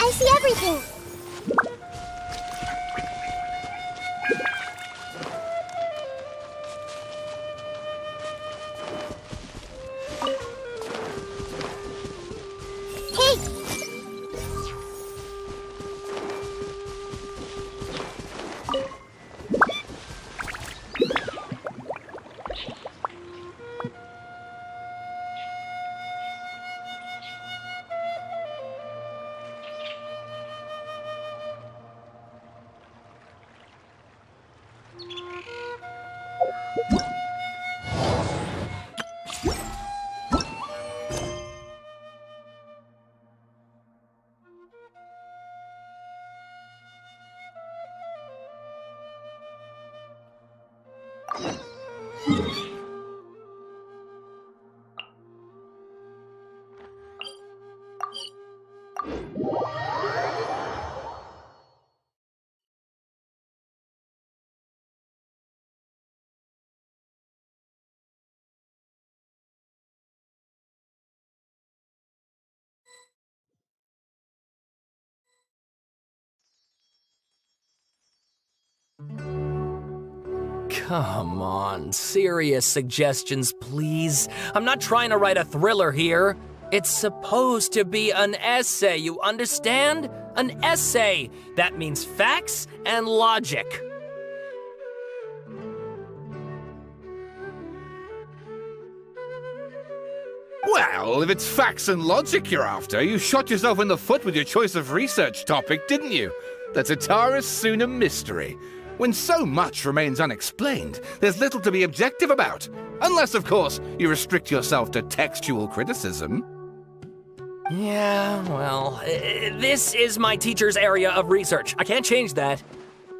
I see everything. Come on, serious suggestions, please. I'm not trying to write a thriller here. It's supposed to be an essay, you understand? An essay. That means facts and logic. Well, if it's facts and logic you're after, you shot yourself in the foot with your choice of research topic, didn't you? The Tatara Suna mystery. When so much remains unexplained, there's little to be objective about. Unless, of course, you restrict yourself to textual criticism. Yeah, well, this is my teacher's area of research. I can't change that.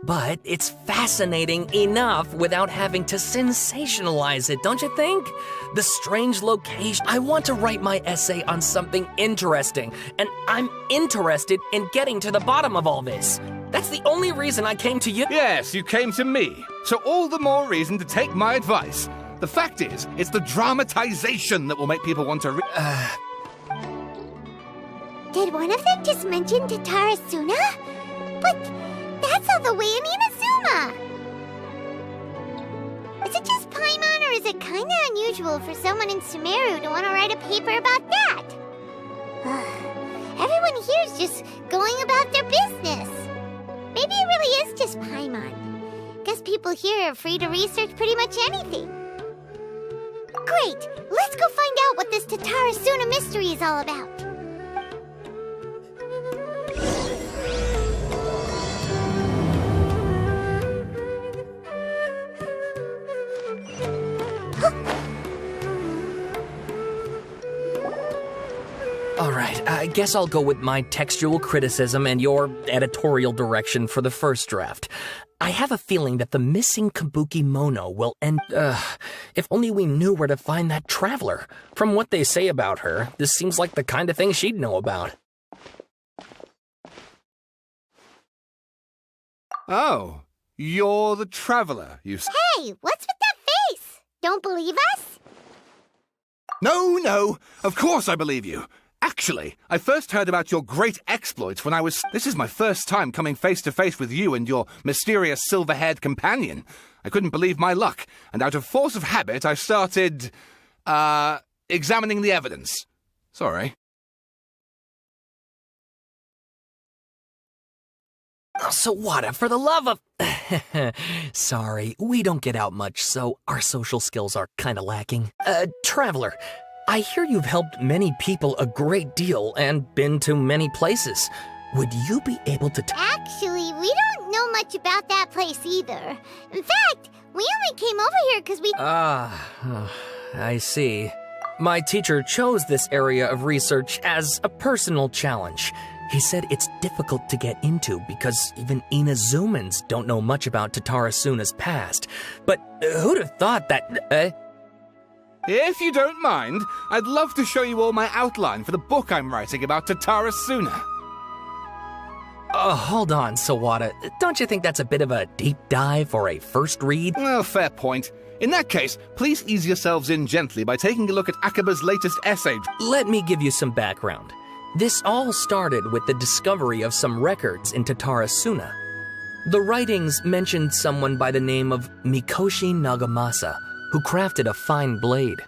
But it's fascinating enough without having to sensationalize it, don't you think? The strange location. I want to write my essay on something interesting, and I'm interested in getting to the bottom of all this. That's the only reason I came to you. Yes, you came to me. So all the more reason to take my advice. The fact is, it's the dramatization that will make people want to Did one of them just mention Tatara Suna? But that's all the way in Inazuma! Is it just Paimon, or is it kinda unusual for someone in Sumeru to want to write a paper about that? Everyone here's just going about their business. Maybe it really is just Paimon. Guess people here are free to research pretty much anything. Great! Let's go find out what this Tatara Suna mystery is all about. All right, I guess I'll go with my textual criticism and your editorial direction for the first draft. I have a feeling that the missing Kabuki Mono will end... if only we knew where to find that traveler. From what they say about her, this seems like the kind of thing she'd know about. Oh, you're the traveler, you say? Hey, what's with that face? Don't believe us? No, of course I believe you. Actually, I first heard about your great exploits when I was... This is my first time coming face to face with you and your mysterious silver-haired companion. I couldn't believe my luck, and out of force of habit, I started... examining the evidence. Sorry. Oh, Sawada, for the love of... Sorry, we don't get out much, so our social skills are kinda lacking. Traveler, I hear you've helped many people a great deal and been to many places. Would you be able to... Actually, we don't know much about that place either. In fact, we only came over here because we... I see. My teacher chose this area of research as a personal challenge. He said it's difficult to get into because even Inazumans don't know much about Tatara Suna's past. But who'd have thought that... If you don't mind, I'd love to show you all my outline for the book I'm writing about Tatara Suna. Hold on, Sawada. Don't you think that's a bit of a deep dive for a first read? Well, fair point. In that case, please ease yourselves in gently by taking a look at Akaba's latest essay. Let me give you some background. This all started with the discovery of some records in Tatara Suna. The writings mentioned someone by the name of Mikoshi Nagamasa, who crafted a fine blade.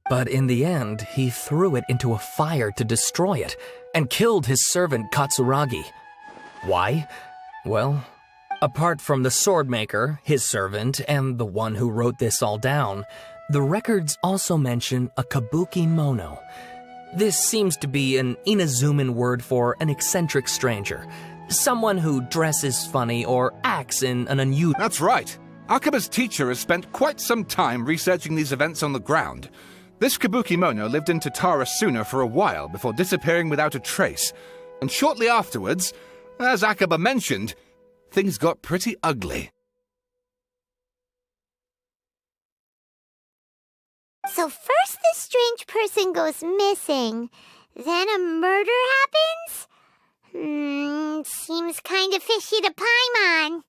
But in the end, he threw it into a fire to destroy it and killed his servant Katsuragi. Why? Well, apart from the swordmaker, his servant, and the one who wrote this all down, the records also mention a kabuki mono. This seems to be an Inazuman word for an eccentric stranger, someone who dresses funny or acts in an unusual... That's right. Akaba's teacher has spent quite some time researching these events on the ground. This kabuki mono lived in Tatara Suna for a while before disappearing without a trace. And shortly afterwards, as Akaba mentioned, things got pretty ugly. So first this strange person goes missing, then a murder happens? Seems kind of fishy to Paimon.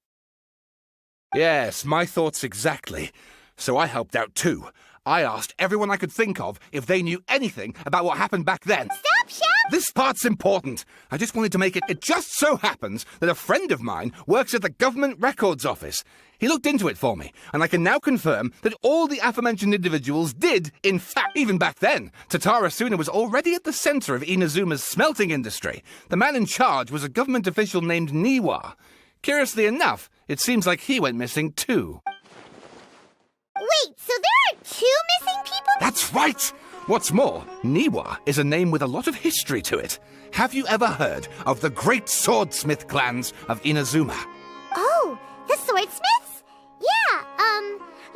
Yes, my thoughts exactly. So I helped out too. I asked everyone I could think of if they knew anything about what happened back then. Stop, Shep! This part's important. I just wanted to make it... It just so happens that a friend of mine works at the Government Records Office. He looked into it for me, and I can now confirm that all the aforementioned individuals did, in fact, even back then, Tatara Suna was already at the center of Inazuma's smelting industry. The man in charge was a government official named Niwa. Curiously enough, it seems like he went missing too. Wait, so there are two missing people? That's right! What's more, Niwa is a name with a lot of history to it. Have you ever heard of the great swordsmith clans of Inazuma? Oh, the swordsmiths? Yeah,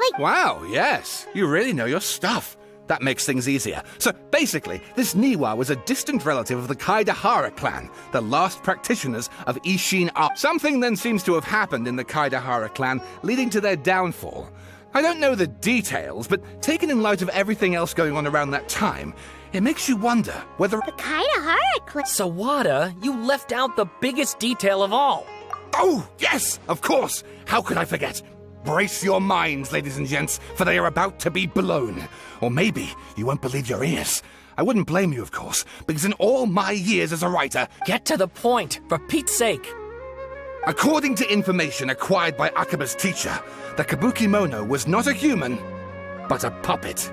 like... Wow, yes. You really know your stuff. That makes things easier. So, basically, this Niwa was a distant relative of the Kaidahara clan, the last practitioners of Ishin art. Something then seems to have happened in the Kaidahara clan, leading to their downfall. I don't know the details, but taken in light of everything else going on around that time, it makes you wonder whether... The Kaidahara clan... Sawada, you left out the biggest detail of all. Oh, yes, of course. How could I forget? Brace your minds, ladies and gents, for they are about to be blown. Or maybe you won't believe your ears. I wouldn't blame you, of course, because in all my years as a writer... Get to the point, for Pete's sake. According to information acquired by Akaba's teacher, the kabuki mono was not a human, but a puppet.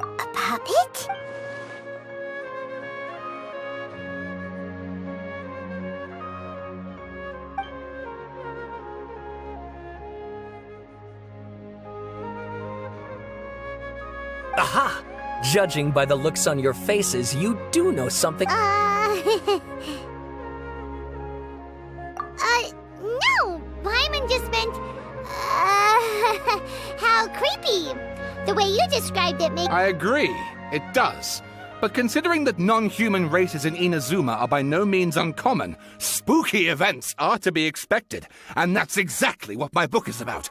A puppet? Aha! Judging by the looks on your faces, you do know something. No! Paimon just meant, how creepy. The way you described it makes... I agree, it does. But considering that non-human races in Inazuma are by no means uncommon, spooky events are to be expected. And that's exactly what my book is about.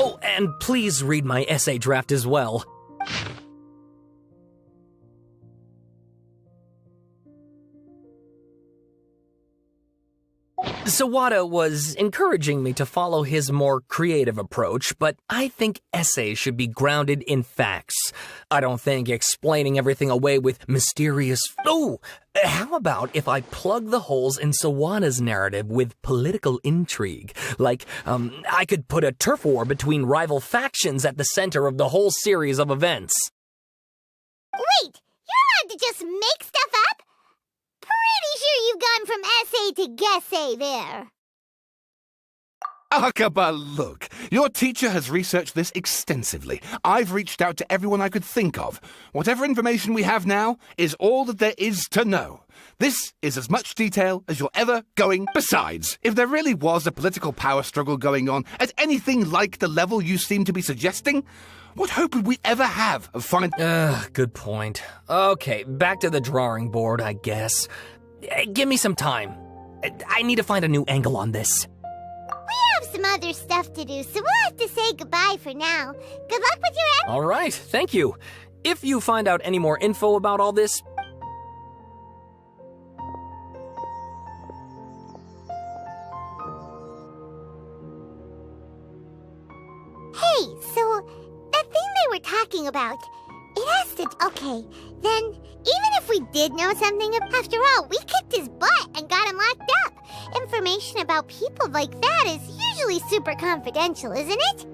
Oh, and please read my essay draft as well. Sawada was encouraging me to follow his more creative approach, but I think essays should be grounded in facts. I don't think explaining everything away with mysterious... Oh, how about if I plug the holes in Sawada's narrative with political intrigue? Like, I could put a turf war between rival factions at the center of the whole series of events. Wait, you're allowed to just make stuff up? Pretty sure you've gone from essay to guessay there. Akaba, look. Your teacher has researched this extensively. I've reached out to everyone I could think of. Whatever information we have now is all that there is to know. This is as much detail as you're ever going. Besides, if there really was a political power struggle going on at anything like the level you seem to be suggesting, what hope would we ever have of finding... Good point. Okay, back to the drawing board, I guess. Give me some time. I need to find a new angle on this. We have some other stuff to do, so we'll have to say goodbye for now. Good luck with your... All right, thank you. If you find out any more info about all this... Hey, so that thing they were talking about, it has to... Okay, then even if we did know something, after all, we kicked his butt and got him locked up. Information about people like that is usually super confidential, isn't it?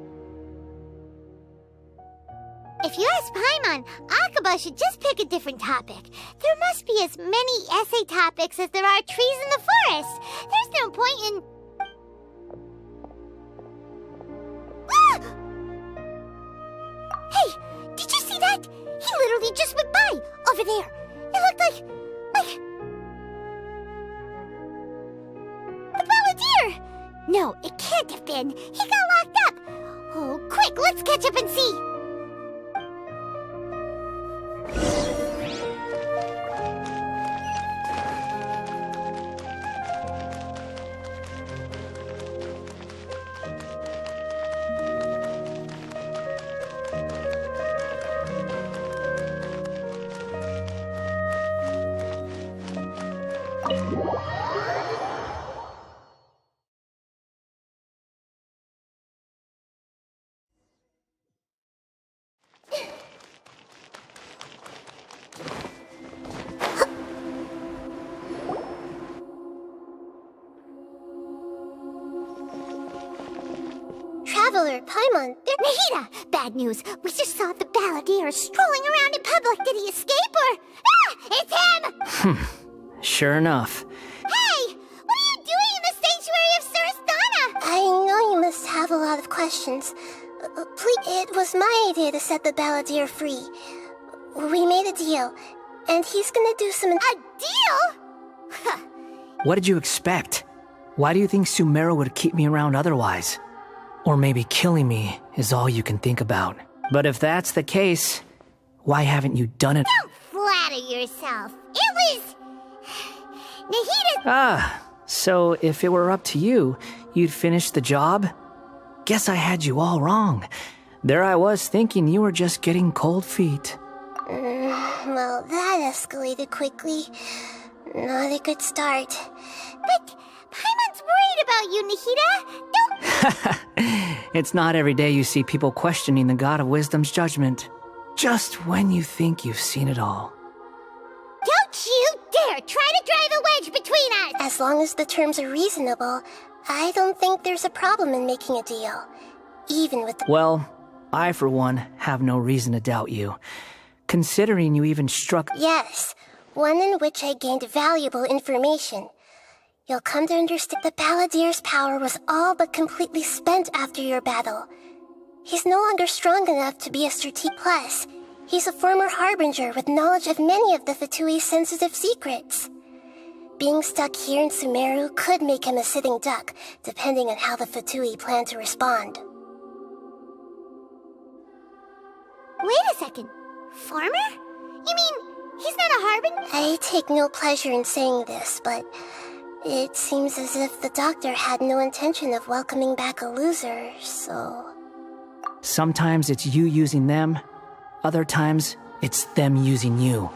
If you ask Paimon, Akaba should just pick a different topic. There must be as many essay topics as there are trees in the forest. There's no point in... Ah! Hey, did you see that? He literally just went by, over there. It looked like... the Balladeer! No, it can't have been. He got locked up. Oh, quick, let's catch up and see. Traveler, Paimon, Nahida! Bad news. We just saw the Balladeer strolling around in public. Did he escape or... Ah! It's him! Sure enough. Hey! What are you doing in the sanctuary of Surasthana? I know you must have a lot of questions. Please, it was my idea to set the Balladeer free. We made a deal, and he's gonna do some... A deal? What did you expect? Why do you think Sumeru would keep me around otherwise? Or maybe killing me is all you can think about. But if that's the case, why haven't you done it? Don't flatter yourself. It was... Nahida... Ah, so if it were up to you, you'd finish the job? Guess I had you all wrong. There I was thinking you were just getting cold feet. Well, that escalated quickly. Not a good start. But Paimon's worried about you, Nahida. Don't... It's not every day you see people questioning the God of Wisdom's judgment. Just when you think you've seen it all. Don't you dare try to drive a wedge between us! As long as the terms are reasonable, I don't think there's a problem in making a deal. Even with the... Well, I for one have no reason to doubt you. Considering you even struck... Yes, one in which I gained valuable information. You'll come to understand the Balladeer's power was all but completely spent after your battle. He's no longer strong enough to be a strategic plus. He's a former harbinger with knowledge of many of the Fatui's sensitive secrets. Being stuck here in Sumeru could make him a sitting duck, depending on how the Fatui plan to respond. Wait a second. Farmer? You mean he's not a harbinger? I take no pleasure in saying this, but it seems as if the doctor had no intention of welcoming back a loser, so... Sometimes it's you using them, other times it's them using you.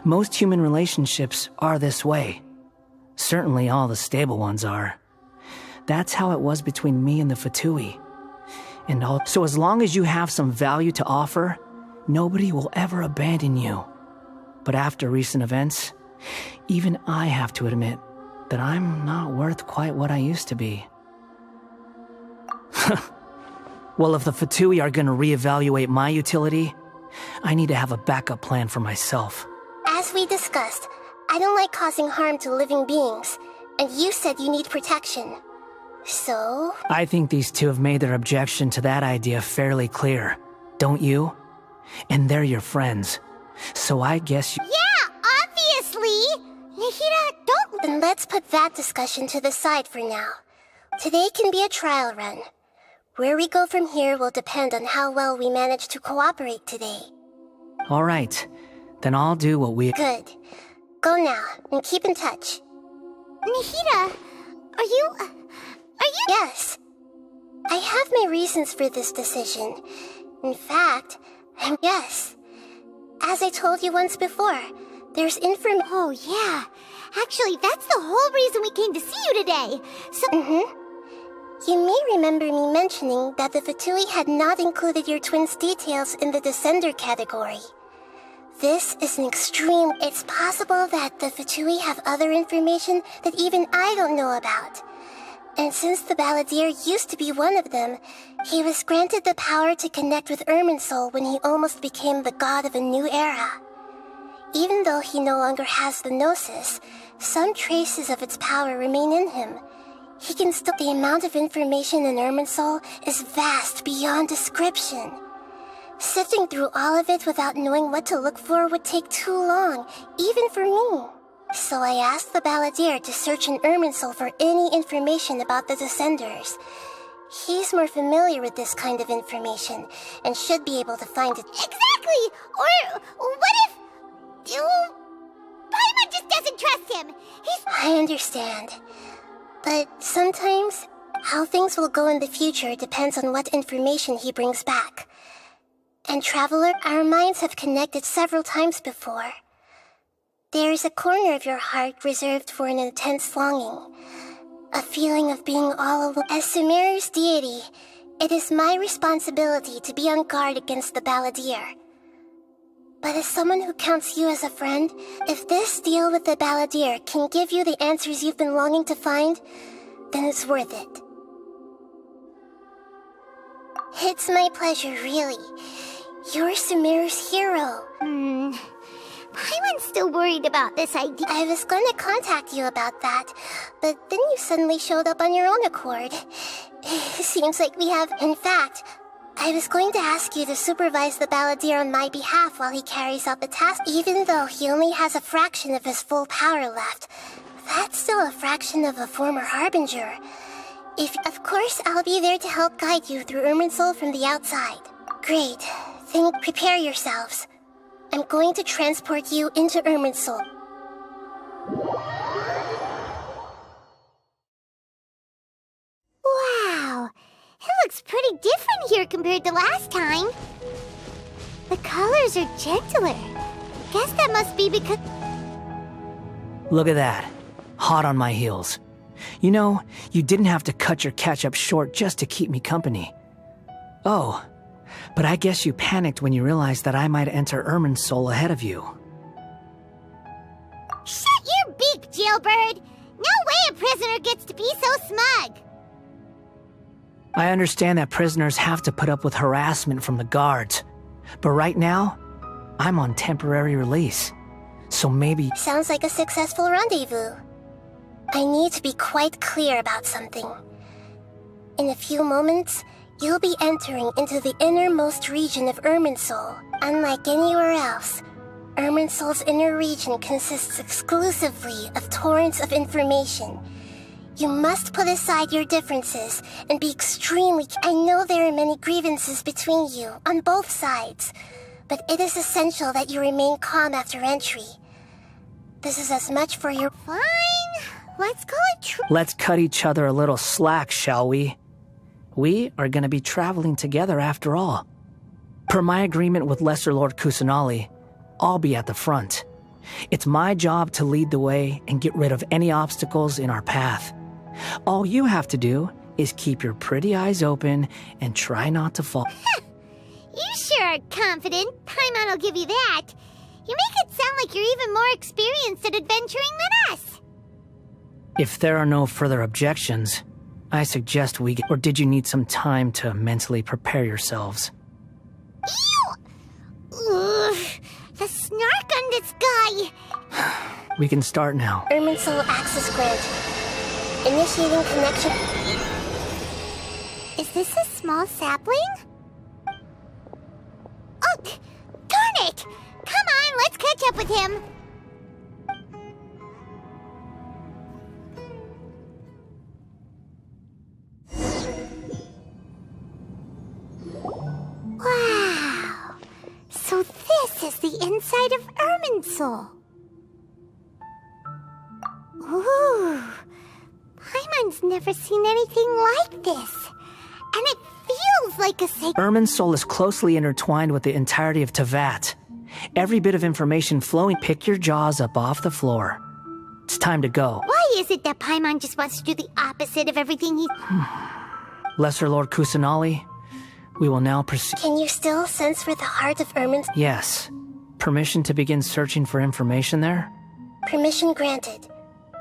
Most human relationships are this way. Certainly all the stable ones are. That's how it was between me and the Fatui. So as long as you have some value to offer, nobody will ever abandon you. But after recent events, even I have to admit that I'm not worth quite what I used to be. Well, if the Fatui are gonna reevaluate my utility, I need to have a backup plan for myself. As we discussed, I don't like causing harm to living beings, and you said you need protection. So? I think these two have made their objection to that idea fairly clear, don't you? And they're your friends, so I guess you— Yeah, obviously! Nihira, don't— Then let's put that discussion to the side for now. Today can be a trial run. Where we go from here will depend on how well we manage to cooperate today. All right, then I'll do what we— Good. Go now, and keep in touch. Nihira, are you... Yes. I have my reasons for this decision. In fact, yes. As I told you once before, there's Oh, yeah. Actually, that's the whole reason we came to see you today. So... You may remember me mentioning that the Fatui had not included your twins' details in the Descender category. This is an extreme. It's possible that the Fatui have other information that even I don't know about. And since the Balladeer used to be one of them, he was granted the power to connect with Irminsul when he almost became the god of a new era. Even though he no longer has the Gnosis, some traces of its power remain in him. He can still— The amount of information in Irminsul is vast beyond description. Sifting through all of it without knowing what to look for would take too long, even for me. So I asked the Balladeer to search in Irminsul for any information about the Descenders. He's more familiar with this kind of information, and should be able to find it. Exactly! Or what if... Paimon just doesn't trust him! I understand. But sometimes, how things will go in the future depends on what information he brings back. And Traveler, our minds have connected several times before. There is a corner of your heart reserved for an intense longing. A feeling of being all alone. As Sumeru's deity, it is my responsibility to be on guard against the Balladeer. But as someone who counts you as a friend, if this deal with the Balladeer can give you the answers you've been longing to find, then it's worth it. It's my pleasure, really. You're Sumeru's hero. Paimon's still worried about this idea. I was going to contact you about that, but then you suddenly showed up on your own accord. Seems like we have— In fact, I was going to ask you to supervise the Balladeer on my behalf while he carries out the task. Even though he only has a fraction of his full power left, that's still a fraction of a former Harbinger. Of course, I'll be there to help guide you through Irminsul from the outside. Great. Then prepare yourselves. I'm going to transport you into Irminsul. Wow! It looks pretty different here compared to last time. The colors are gentler. Guess that must be because... Look at that. Hot on my heels. You know, you didn't have to cut your catch-up short just to keep me company. Oh, but I guess you panicked when you realized that I might enter Irminsul ahead of you. Shut your beak, jailbird! No way a prisoner gets to be so smug! I understand that prisoners have to put up with harassment from the guards, but right now, I'm on temporary release. So maybe— Sounds like a successful rendezvous. I need to be quite clear about something. In a few moments, you'll be entering into the innermost region of Irminsul. Unlike anywhere else, Irminsul's inner region consists exclusively of torrents of information. You must put aside your differences and be extremely— I know there are many grievances between you, on both sides, but it is essential that you remain calm after entry. This is as much for your— Fine. Let's call it Let's cut each other a little slack, shall we? We are gonna be traveling together after all. Per my agreement with Lesser Lord Kusanali, I'll be at the front. It's my job to lead the way and get rid of any obstacles in our path. All you have to do is keep your pretty eyes open and try not to fall. You sure are confident. Paimon will give you that. You make it sound like you're even more experienced at adventuring than us. If there are no further objections, I suggest we get... Or did you need some time to mentally prepare yourselves? Ew! Ugh, the snark on this guy. We can start now. Irminsul access granted. Initiating connection. Is this a small sapling? Oh, darn it! Come on, let's catch up with him. Wow! So this is the inside of Irminsul. Ooh! Paimon's never seen anything like this. And it feels like a sacred... Irminsul is closely intertwined with the entirety of Teyvat. Every bit of information flowing... Pick your jaws up off the floor. It's time to go. Why is it that Paimon just wants to do the opposite of everything he... Lesser Lord Kusanali, we will now proceed... Can you still sense where the heart of Irminsul... Yes. Permission to begin searching for information there? Permission granted.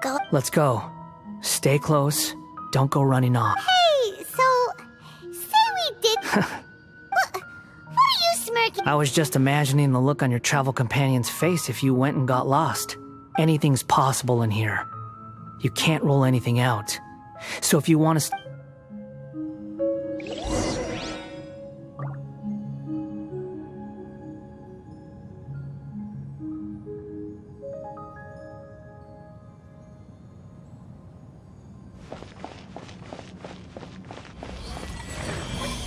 Go... Let's go. Stay close. Don't go running off. Hey, so... Say we did... what are you smirking? I was just imagining the look on your travel companion's face if you went and got lost. Anything's possible in here. You can't rule anything out. So if you want to...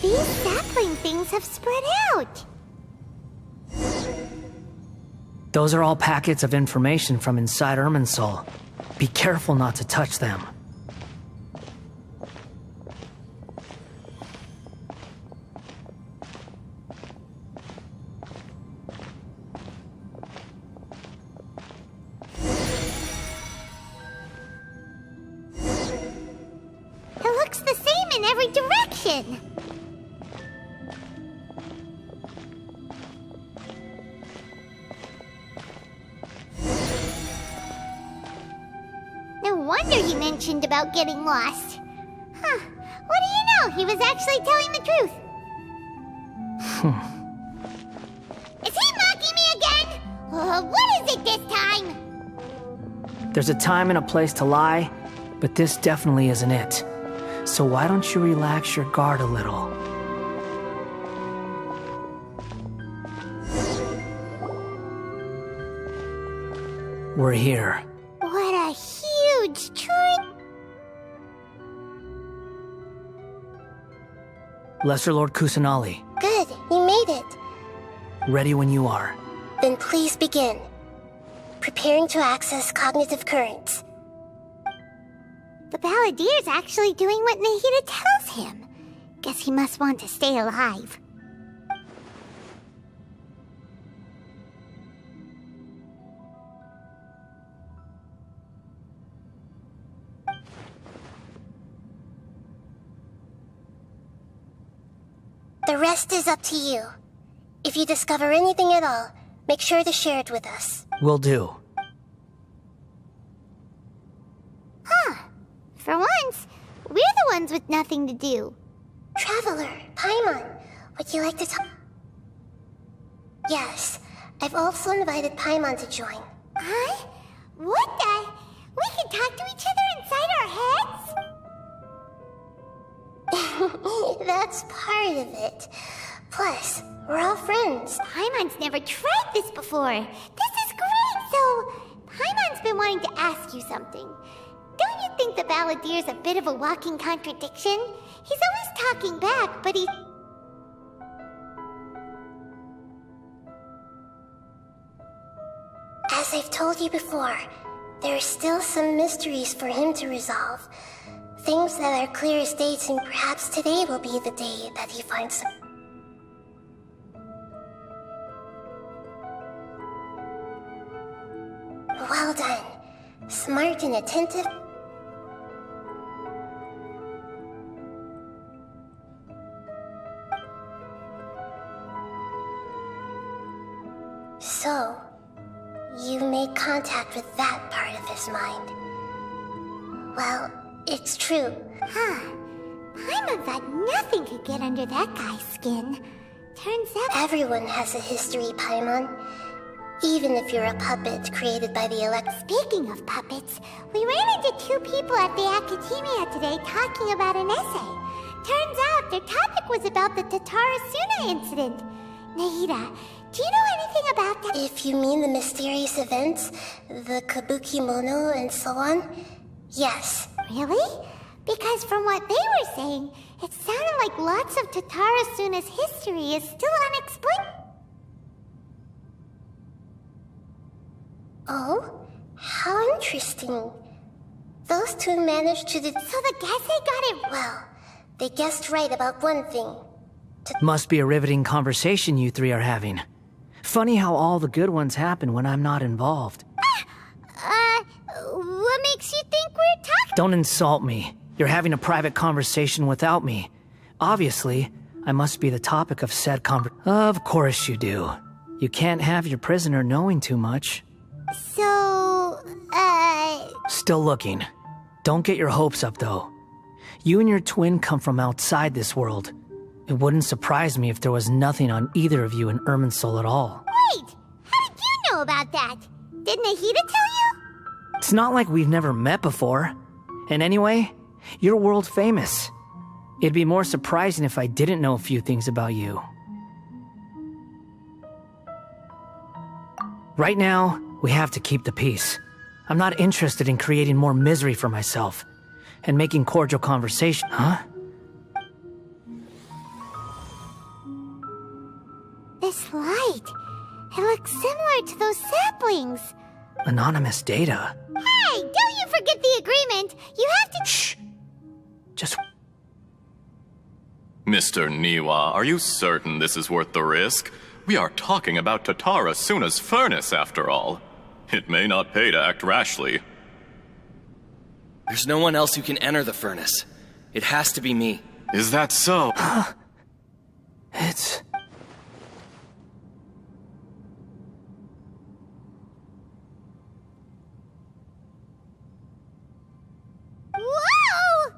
These sapling things have spread out. Those are all packets of information from inside Irminsul. Be careful not to touch them. It looks the same in every direction. No wonder he mentioned about getting lost. Huh. What do you know? He was actually telling the truth. Is he mocking me again? What is it this time? There's a time and a place to lie, but this definitely isn't it. So why don't you relax your guard a little? We're here. What a huge tree. Lesser Lord Kusanali, Good, you made it. ready when you are. Then please begin. Preparing to access cognitive currents. The Balladeer's actually doing what Nahida tells him. Guess he must want to stay alive. The rest is up to you. If you discover anything at all, make sure to share it with us. Will do. For once, we're the ones with nothing to do. Traveler, Paimon, would you like to talk? Yes, I've also invited Paimon to join. Huh? What the? We can talk to each other inside our heads? That's part of it. Plus, we're all friends. Paimon's never tried this before. This is great, so... Paimon's been wanting to ask you something. Don't you think the Balladeer's a bit of a walking contradiction? He's always talking back, but he... As I've told you before, there are still some mysteries for him to resolve. things that are clear as days, and perhaps today will be the day that he finds them. Well done. Smart and attentive. So, you made contact with that part of his mind. Well, it's true. Huh. Paimon thought nothing could get under that guy's skin. Turns out... Everyone has a history, Paimon. Even if you're a puppet created by the elect... Speaking of puppets, we ran into two people at the Academia today talking about an essay. Turns out their topic was about the Tatarasuna incident. Nahida, do you know anything about that? If you mean the mysterious events, the kabuki mono and so on, yes. Really? Because from what they were saying, it sounded like lots of Tatarasuna's history is still unexplained. Oh? How interesting. Those two managed to... So the Gase got it... Well, they guessed right about one thing. Must be a riveting conversation you three are having. Funny how all the good ones happen when I'm not involved. What makes you think we're talking? Don't insult me. You're having a private conversation without me. Obviously, I must be the topic of said Of course you do. You can't have your prisoner knowing too much. So, Still looking. Don't get your hopes up, though. You and your twin come from outside this world. It wouldn't surprise me if there was nothing on either of you in Irminsul at all. Wait! How did you know about that? Did Nahida tell you? It's not like we've never met before. And anyway, you're world famous. It'd be more surprising if I didn't know a few things about you. Right now, we have to keep the peace. I'm not interested in creating more misery for myself. And making cordial conversation, huh? This light. It looks similar to those saplings. Anonymous data. Hey, don't you forget the agreement. You have to... Shh. Just... Mr. Niwa, are you certain this is worth the risk? We are talking about Tatarasuna's furnace, after all. It may not pay to act rashly. There's no one else who can enter the furnace. It has to be me. Is that so? It's... Whoa!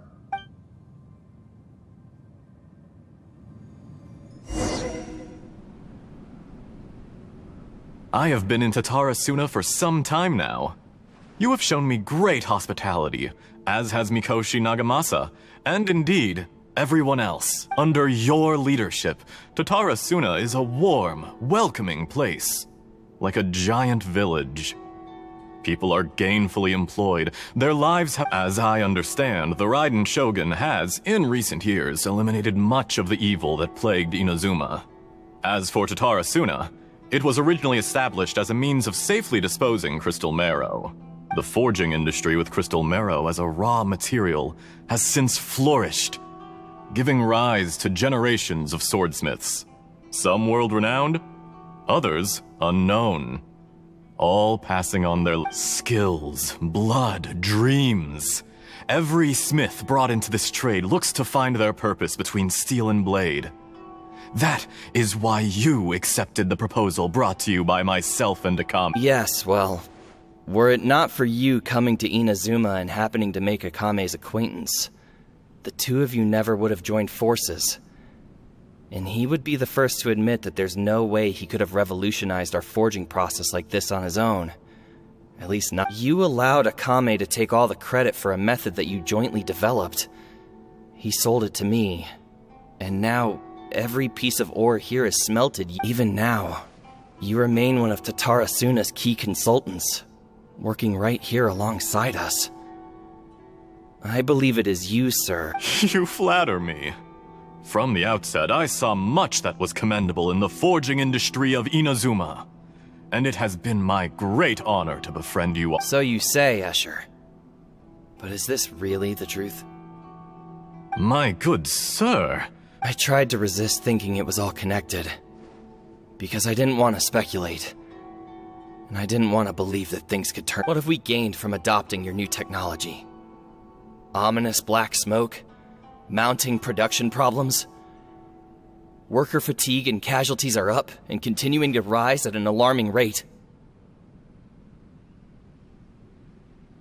I have been in Tatarasuna for some time now. You have shown me great hospitality, as has Mikoshi Nagamasa, and indeed, everyone else. Under your leadership, Tatarasuna is a warm, welcoming place. Like a giant village. People are gainfully employed. Their lives have... As I understand, the Raiden Shogun has, in recent years, eliminated much of the evil that plagued Inazuma. As for Tatarasuna, it was originally established as a means of safely disposing crystal marrow. The forging industry with crystal marrow as a raw material has since flourished, giving rise to generations of swordsmiths. Some world-renowned, others unknown. All passing on their skills, blood, dreams. Every smith brought into this trade looks to find their purpose between steel and blade. That is why you accepted the proposal brought to you by myself and Akame. Yes, well, were it not for you coming to Inazuma and happening to make Akame's acquaintance, the two of you never would have joined forces. And he would be the first to admit that there's no way he could have revolutionized our forging process like this on his own. At least not. You allowed Akame to take all the credit for a method that you jointly developed. He sold it to me. And now, every piece of ore here is smelted. Even now, you remain one of Tatarasuna's key consultants, working right here alongside us. I believe it is you, sir. You flatter me. From the outset, I saw much that was commendable in the forging industry of Inazuma. And it has been my great honor to befriend you all. So you say, Escher. But is this really the truth? My good sir. I tried to resist thinking it was all connected. Because I didn't want to speculate. And I didn't want to believe that things could turn. What have we gained from adopting your new technology? Ominous black smoke? Mounting production problems? Worker fatigue and casualties are up and continuing to rise at an alarming rate.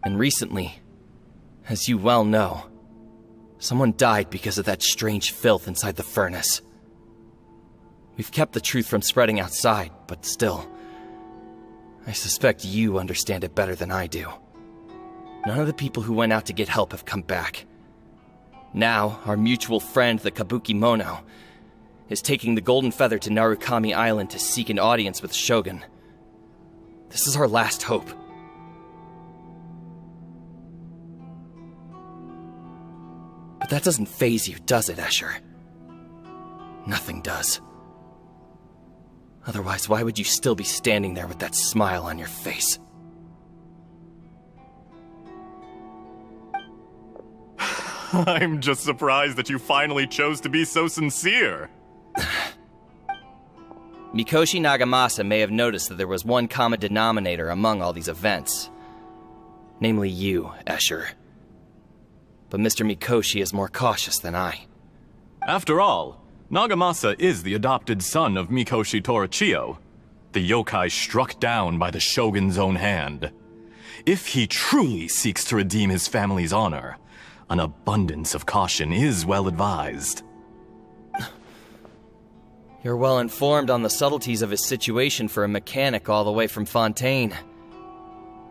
And recently, as you well know, someone died because of that strange filth inside the furnace. We've kept the truth from spreading outside, but still, I suspect you understand it better than I do. None of the people who went out to get help have come back. Now, our mutual friend, the Kabuki Mono, is taking the Golden Feather to Narukami Island to seek an audience with Shogun. This is our last hope. But that doesn't faze you, does it, Escher? Nothing does. Otherwise, why would you still be standing there with that smile on your face? I'm just surprised that you finally chose to be so sincere. Mikoshi Nagamasa may have noticed that there was one common denominator among all these events. Namely you, Escher. But Mr. Mikoshi is more cautious than I. After all, Nagamasa is the adopted son of Mikoshi Torichio, the yokai struck down by the Shogun's own hand. If he truly seeks to redeem his family's honor, an abundance of caution is well advised. You're well informed on the subtleties of his situation for a mechanic all the way from Fontaine.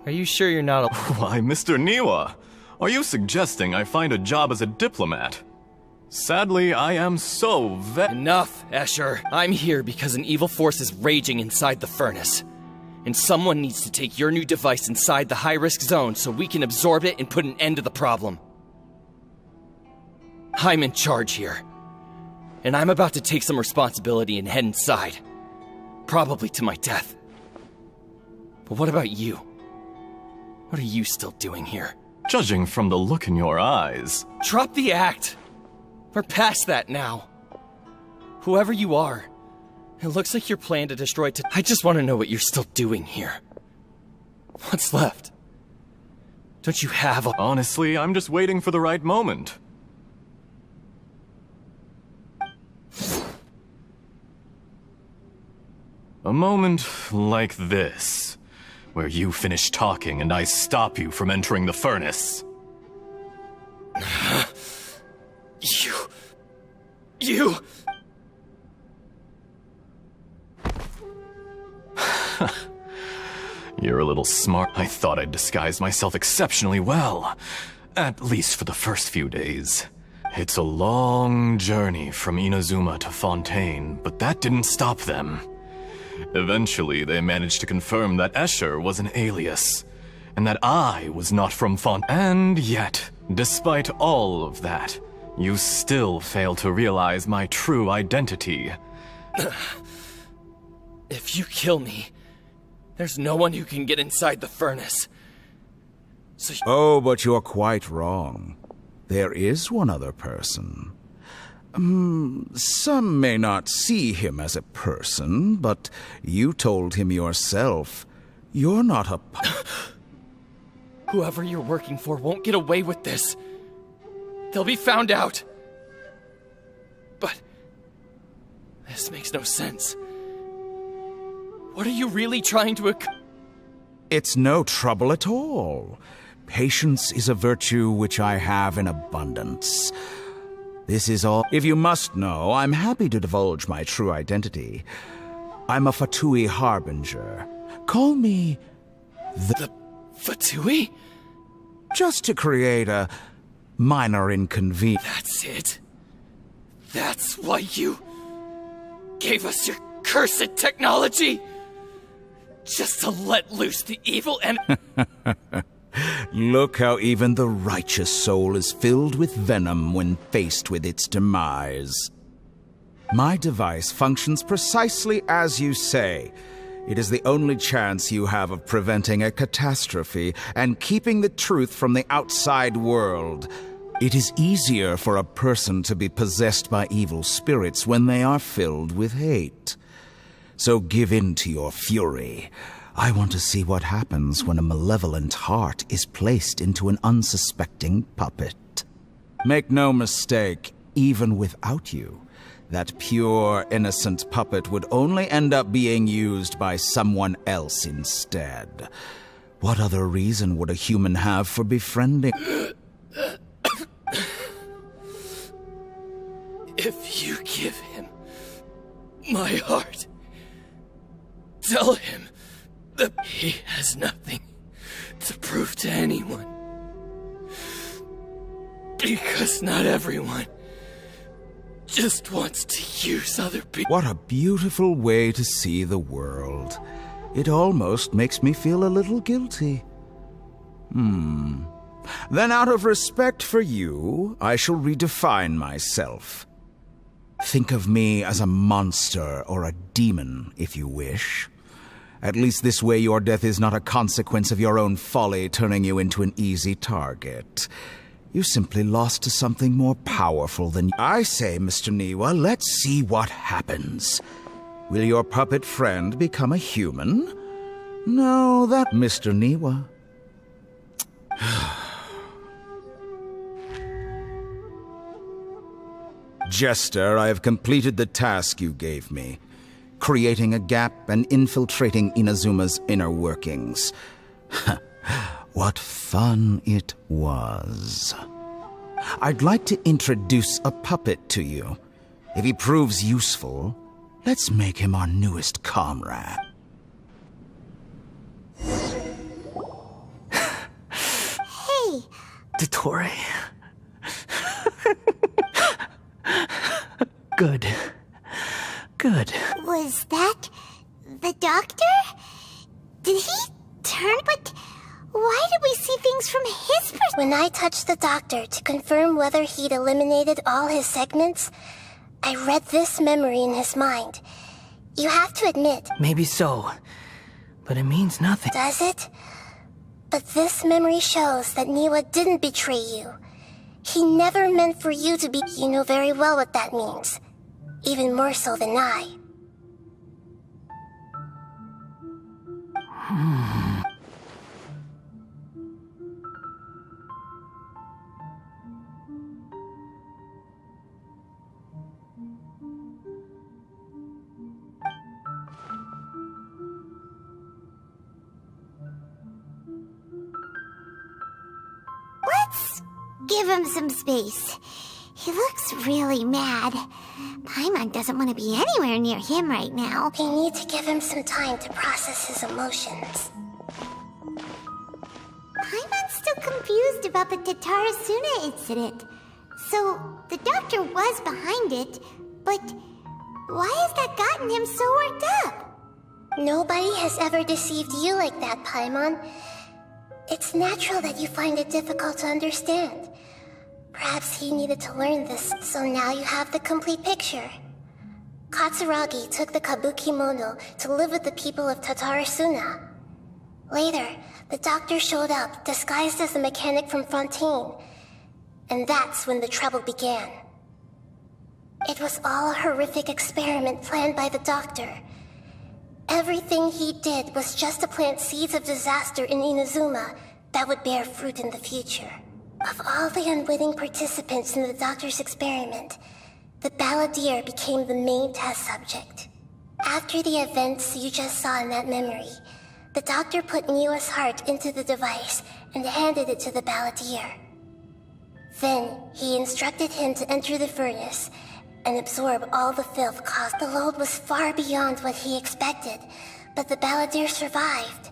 Are you sure you're not a— Why, Mr. Niwa, are you suggesting I find a job as a diplomat? Sadly, I am so Enough, Escher. I'm here because an evil force is raging inside the furnace. And someone needs to take your new device inside the high-risk zone so we can absorb it and put an end to the problem. I'm in charge here. And I'm about to take some responsibility and head inside. Probably to my death. But what about you? What are you still doing here? Judging from the look in your eyes. Drop the act! We're past that now. Whoever you are, it looks like your plan to destroy I just want to know what you're still doing here. What's left? Don't you have a— Honestly, I'm just waiting for the right moment. A moment like this, where you finish talking and I stop you from entering the furnace. You... You're a little smart. I thought I'd disguised myself exceptionally well. At least for the first few days. It's a long journey from Inazuma to Fontaine, but that didn't stop them. Eventually, they managed to confirm that Escher was an alias, and that I was not from Fontaine. And yet, despite all of that, you still fail to realize my true identity. If you kill me, there's no one who can get inside the furnace. So Oh, but you're quite wrong. There is one other person. Some may not see him as a person, but you told him yourself. You're not a Whoever you're working for won't get away with this. They'll be found out. But this makes no sense. What are you really trying to It's no trouble at all. Patience is a virtue which I have in abundance. This is all. If you must know, I'm happy to divulge my true identity. I'm a Fatui Harbinger. Call me The Fatui? just to create a minor inconvenience. That's it. That's why you gave us your cursed technology? Just to let loose the evil and Look how even the righteous soul is filled with venom when faced with its demise. My device functions precisely as you say. It is the only chance you have of preventing a catastrophe and keeping the truth from the outside world. It is easier for a person to be possessed by evil spirits when they are filled with hate. So give in to your fury. I want to see what happens when a malevolent heart is placed into an unsuspecting puppet. Make no mistake, even without you, that pure, innocent puppet would only end up being used by someone else instead. What other reason would a human have for befriending? If you give him my heart, tell him that he has nothing to prove to anyone. Because not everyone just wants to use other people. What a beautiful way to see the world. It almost makes me feel a little guilty. Then out of respect for you, I shall redefine myself. Think of me as a monster or a demon, if you wish. At least this way your death is not a consequence of your own folly turning you into an easy target. You simply lost to something more powerful than... I say, Mr. Niwa, let's see what happens. Will your puppet friend become a human? No, that... Mr. Niwa. Jester, I have completed the task you gave me. Creating a gap and infiltrating Inazuma's inner workings. What fun it was. I'd like to introduce a puppet to you. If he proves useful, let's make him our newest comrade. Hey, Dottore. Good. Good. was that the doctor? Did he turn? But why did we see things from his perspective? When I touched the doctor to confirm whether he'd eliminated all his segments, I read this memory in his mind. You have to admit... Maybe so, but it means nothing. Does it? But this memory shows that Niwa didn't betray you. He never meant for you to be... You know very well what that means. Even more so than I. Let's give him some space. He looks really mad. Paimon doesn't want to be anywhere near him right now. We need to give him some time to process his emotions. Paimon's still confused about the Tatarasuna incident. So, the doctor was behind it, but why has that gotten him so worked up? Nobody has ever deceived you like that, Paimon. It's natural that you find it difficult to understand. Perhaps he needed to learn this, so now you have the complete picture. Katsuragi took the Kabukimono to live with the people of Tatarasuna. Later, the doctor showed up, disguised as a mechanic from Fontaine. And that's when the trouble began. It was all a horrific experiment planned by the doctor. Everything he did was just to plant seeds of disaster in Inazuma that would bear fruit in the future. Of all the unwitting participants in the doctor's experiment, the balladeer became the main test subject. After the events you just saw in that memory, the doctor put Niwa's heart into the device and handed it to the balladeer. Then, he instructed him to enter the furnace and absorb all the filth caused. The load was far beyond what he expected, but the balladeer survived.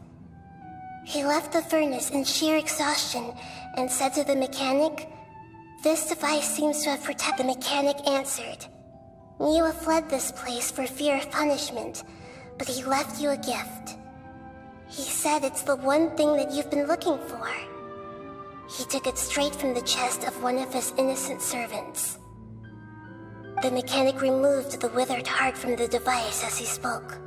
He left the furnace in sheer exhaustion and said to the mechanic, "This device seems to have protected." The mechanic answered, "Niwa fled this place for fear of punishment, but he left you a gift. He said it's the one thing that you've been looking for." He took it straight from the chest of one of his innocent servants. The mechanic removed the withered heart from the device as he spoke.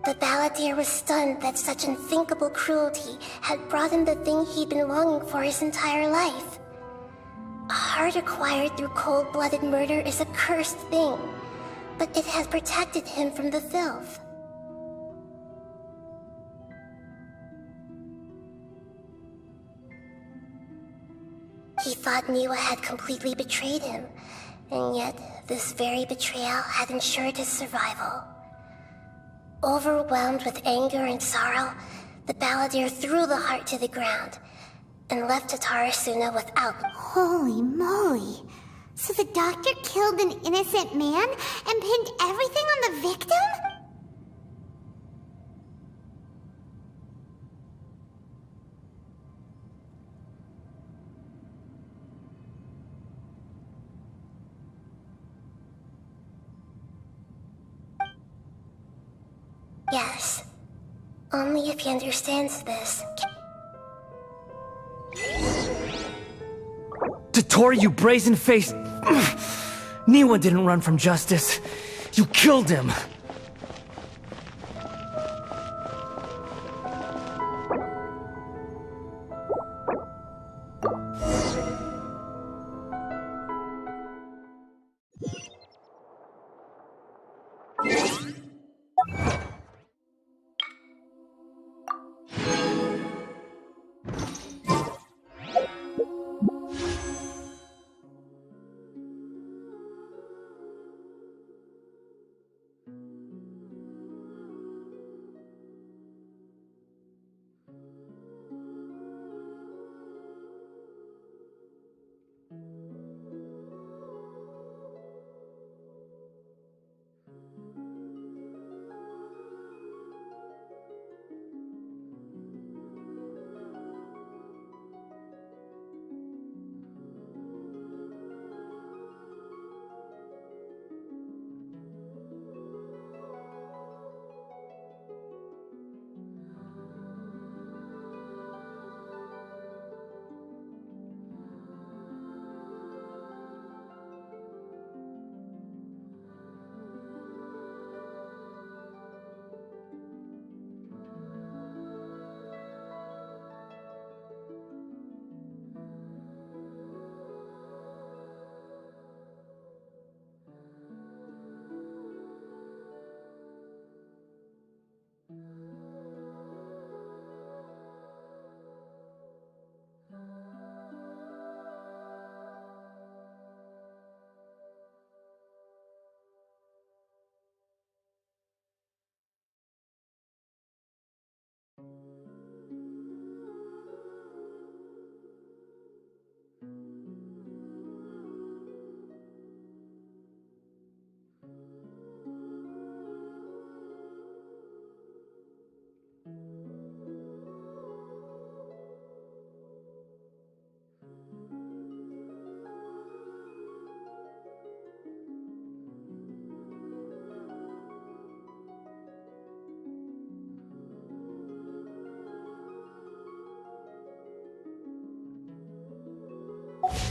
The balladeer was stunned that such unthinkable cruelty had brought him the thing he'd been longing for his entire life. A heart acquired through cold-blooded murder is a cursed thing, but it has protected him from the filth. He thought Niwa had completely betrayed him, and yet this very betrayal had ensured his survival. Overwhelmed with anger and sorrow, the balladeer threw the heart to the ground and left Tatarasuna without. Holy moly! So the doctor killed an innocent man and pinned everything on the victim? Yes. Only if he understands this. Tottori, you brazen-faced... Niwa didn't run from justice. You killed him.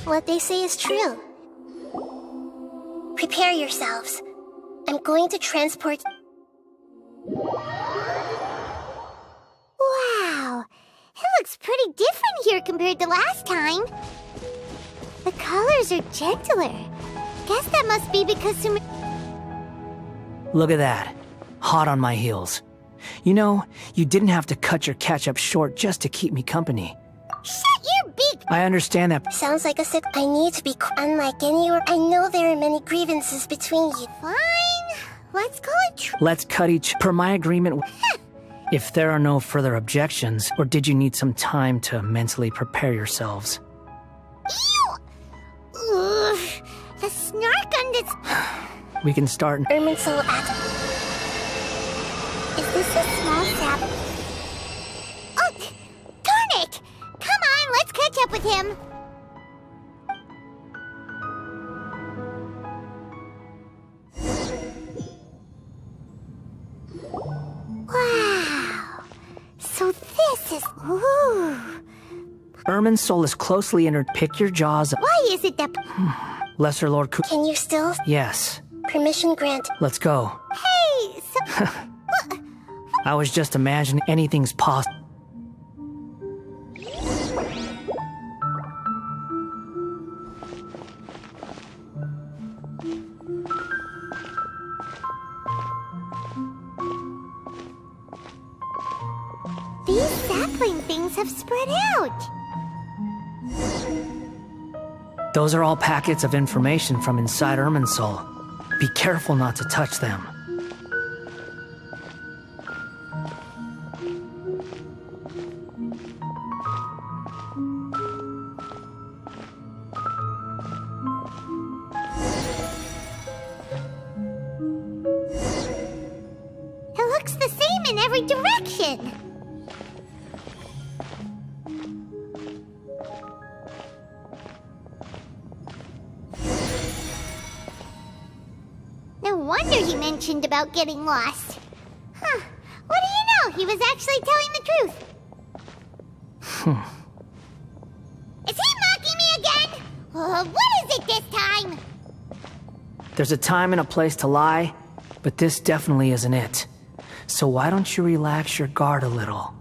What they say is true. Prepare yourselves. I'm going to transport... Wow! It looks pretty different here compared to last time. The colors are gentler. Guess that must be because Look at that. Hot on my heels. You know, you didn't have to cut your catch-up short just to keep me company. Shut your beak! I understand that. Sounds like a sick... I need to be unlike anywhere. I know there are many grievances between you. Fine. Let's call it Let's cut each per my agreement. If there are no further objections, or did you need some time to mentally prepare yourselves? Ew! Ugh, the snark on this... We can start. Erminsul at... Is this a small sap? Oh, darn it! Come on, let's catch up with him. Wow. So this is... Ooh. Ermin's soul is closely inter... Pick your jaws up. Why is it that... Lesser Lord Ku... Can you still... Yes. Permission granted. Let's go. Hey, so... I was just imagining anything's possible. unsettling things have spread out. Those are all packets of information from inside Irminsul. Be careful not to touch them. It looks the same in every direction. No wonder he mentioned about getting lost. Huh. What do you know? He was actually telling the truth. Is he mocking me again? What is it this time? There's a time and a place to lie, but this definitely isn't it. So why don't you relax your guard a little?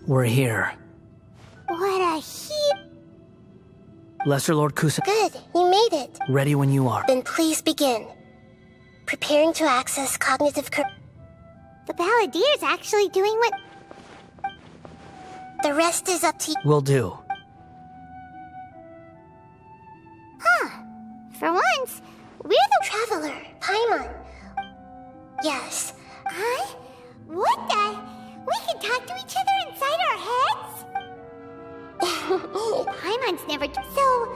We're here. What a heap. Lesser Lord Kusa, Good, you made it. ready when you are. Then please begin. Preparing to access cognitive The Balladeer's actually doing what... The rest is up to you. Will do. For once, we're the... Traveler, Paimon. Yes. Huh? What the... We can talk to each other inside our heads? Paimon's never... So...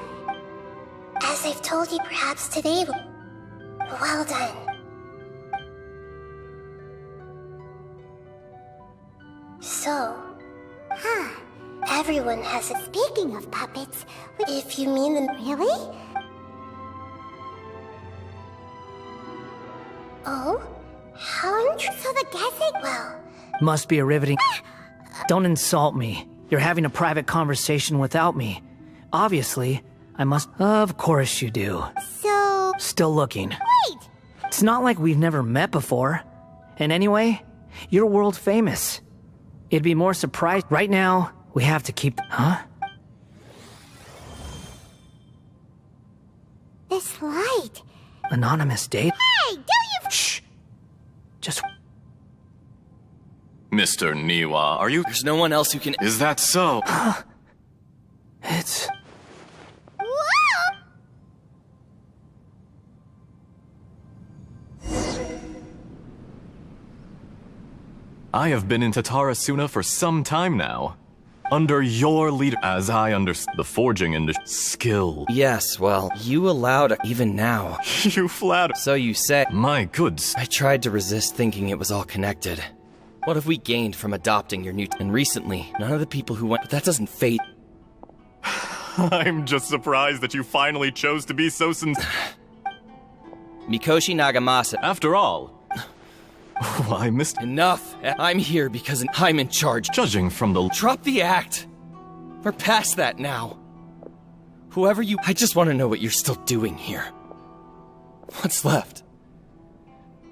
As I've told you perhaps today, well done. So, everyone has a... Speaking of puppets, If you mean them... really? Oh? How interesting. So the guessing... Well, Must be a riveting... Don't insult me. You're having a private conversation without me. Obviously, I must... Of course you do. So... Still looking. Wait! It's not like we've never met before. And anyway, you're world famous. It'd be more surprised. Right now, we have to keep... Huh? This light... Anonymous date? Hey, don't you... Shh. Just... Mr. Niwa, are you... There's no one else who can. Is that so? It's... Whoa! I have been in Tatarasuna for some time now. Under your leader, as I understand the forging industry skill. Yes, well, you allowed even now. You flatter. So you say. My goods. I tried to resist thinking it was all connected. What have we gained from adopting your new... And recently, none of the people who went... But that doesn't fade... I'm just surprised that you finally chose to be so sincere. Mikoshi Nagamasa. After all, why, Mr. Enough! I'm here because I'm in charge. Judging from the... Drop the act! We're past that now. Whoever you... I just want to know what you're still doing here. What's left?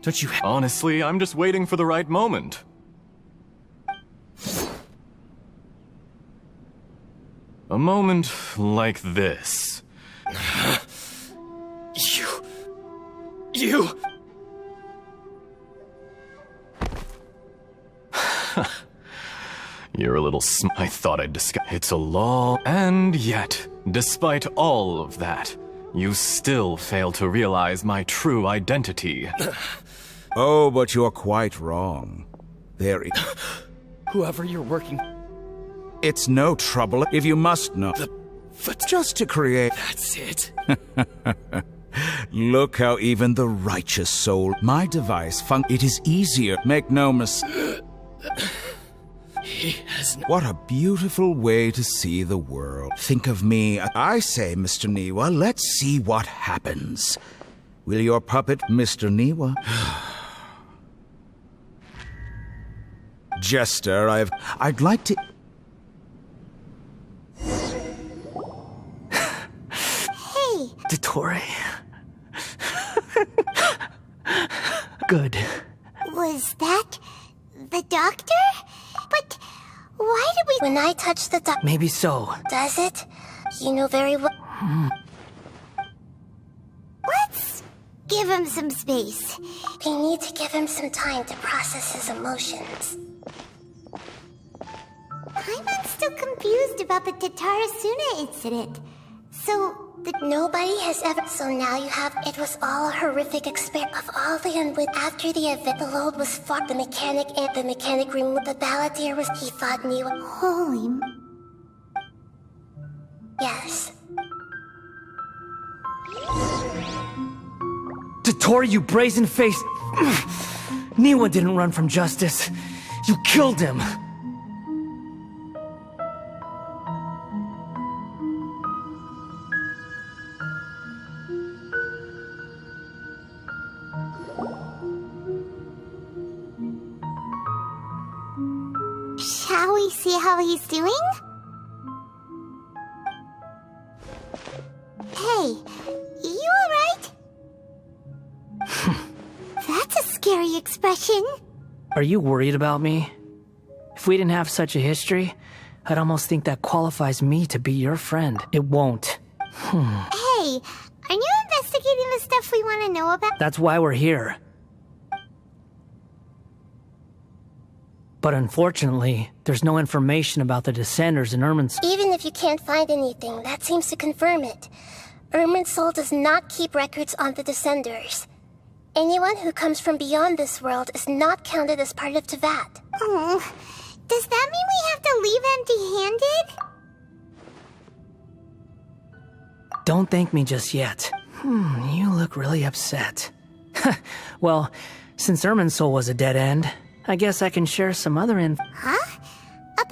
Don't you... Honestly, I'm just waiting for the right moment. A moment like this. You... You're a little I thought I'd discuss. It's a law. And yet, despite all of that, you still fail to realize my true identity. Oh, but you're quite wrong. There is... Whoever you're working... It's no trouble if you must know. Just to create... That's it. Look how even the righteous soul... My device it is easier. Make no mistake. He has... What a beautiful way to see the world. Think of me. I say, Mr. Niwa, let's see what happens. Will your puppet, Mr. Niwa? Jester, I'd like to... Hey! Dottore. Good. Was that... the doctor? But... why did we... when I touch the Maybe so. does it? You know very well. Let's... give him some space. We need to give him some time to process his emotions. Paimon's still confused about the Tatarasuna incident. So, Nobody has ever... So now you have... It was all a horrific experience of all the unwit. After the event, the load was fought. The mechanic removed the balladeer was... He thought knew... holy... Yes. Dottore, you brazen-faced... Niwa didn't run from justice. You killed him. Shall we see how he's doing? Hey, you alright? That's a scary expression. Are you worried about me? If we didn't have such a history, I'd almost think that qualifies me to be your friend. It won't. Hey, are you investigating the stuff we want to know about? That's why we're here. But unfortunately, there's no information about the Descenders in Irminsul. Even if you can't find anything, that seems to confirm it. Irminsul does not keep records on the Descenders. Anyone who comes from beyond this world is not counted as part of Tevat. Oh, does that mean we have to leave empty-handed? Don't thank me just yet. You look really upset. Well, since Irminsul was a dead end, I guess I can share some other info. Huh?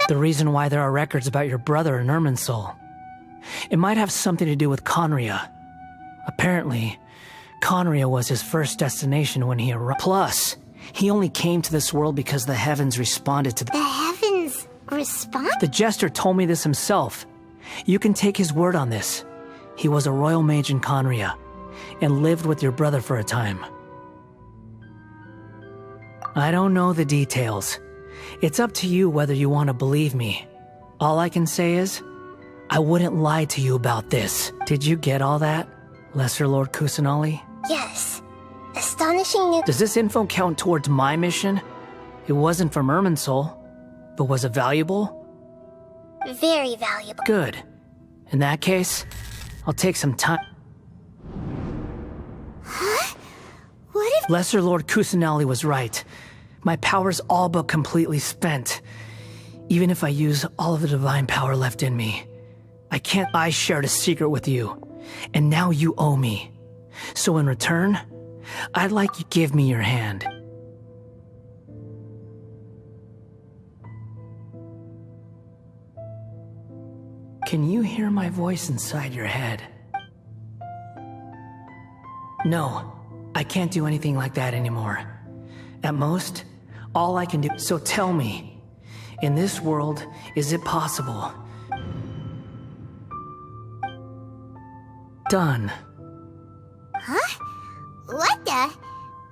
The reason why there are records about your brother in Irminsul. It might have something to do with Conria. Apparently, Conria was his first destination when he arrived. Plus, he only came to this world because the heavens responded to The heavens respond? The jester told me this himself. You can take his word on this. He was a royal mage in Conria, and lived with your brother for a time. I don't know the details. It's up to you whether you want to believe me. All I can say is, I wouldn't lie to you about this. Did you get all that, Lesser Lord Kusanali? Yes. Astonishing new... Does this info count towards my mission? It wasn't from Irminsul, but was it valuable? Very valuable. Good. In that case, I'll take some time. Huh? What if... Lesser Lord Kusanali was right. My power's all but completely spent. Even if I use all of the divine power left in me. I shared a secret with you, and now you owe me. So in return, I'd like you to give me your hand. Can you hear my voice inside your head? No, I can't do anything like that anymore. At most, all I can do... So tell me, in this world, is it possible? Done. Huh? What the...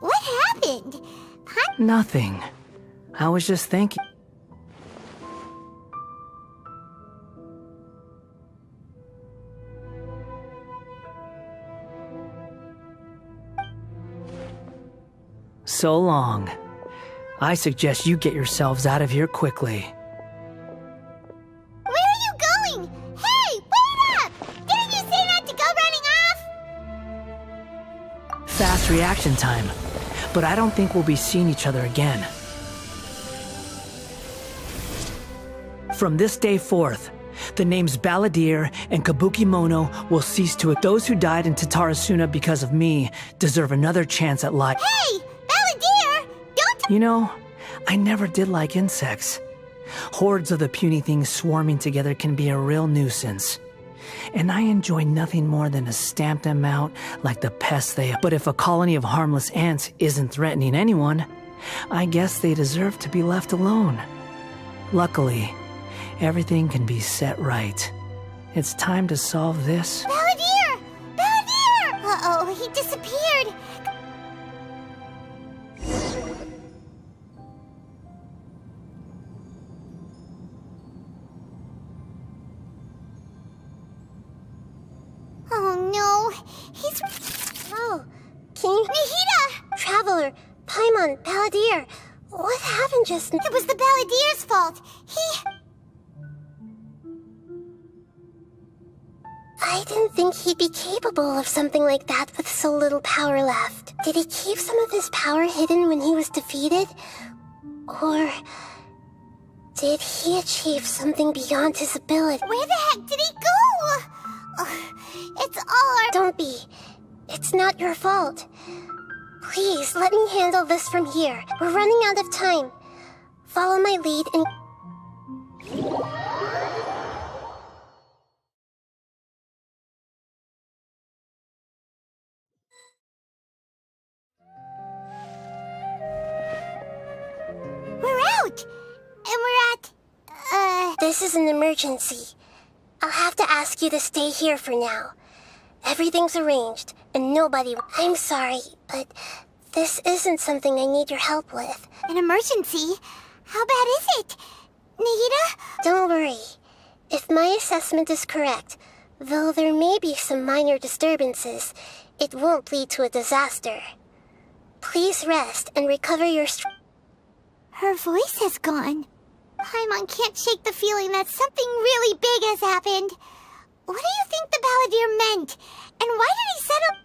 What happened? Nothing. I was just thinking... So long. I suggest you get yourselves out of here quickly. Where are you going? Hey, wait up! Didn't you say not to go running off? Fast reaction time. But I don't think we'll be seeing each other again. From this day forth, the names Balladeer and Kabukimono will cease to... Those who died in Tatarasuna because of me deserve another chance at life. Hey! Balladeer! Don't... You know, I never did like insects. Hordes of the puny things swarming together can be a real nuisance. And I enjoy nothing more than to stamp them out like the pests they are. But if a colony of harmless ants isn't threatening anyone, I guess they deserve to be left alone. Luckily, everything can be set right. It's time to solve this. Balladeer! Balladeer! Uh-oh, he disappeared. Oh no, he's... Oh, can you... Balladeer, what happened just now? It was the Balladeer's fault. I didn't think he'd be capable of something like that with so little power left. Did he keep some of his power hidden when he was defeated? Or did he achieve something beyond his ability? Where the heck did he go? It's all our... Don't be. It's not your fault. Please, let me handle this from here. We're running out of time. Follow my lead and... We're out! And we're at... This is an emergency. I'll have to ask you to stay here for now. Everything's arranged, and nobody... I'm sorry, but this isn't something I need your help with. An emergency? How bad is it? Nagita? Don't worry. If my assessment is correct, though there may be some minor disturbances, it won't lead to a disaster. Please rest and recover your strength. Her voice has gone. Paimon can't shake the feeling that something really big has happened. What do you think the Balladeer meant? And why did he settle...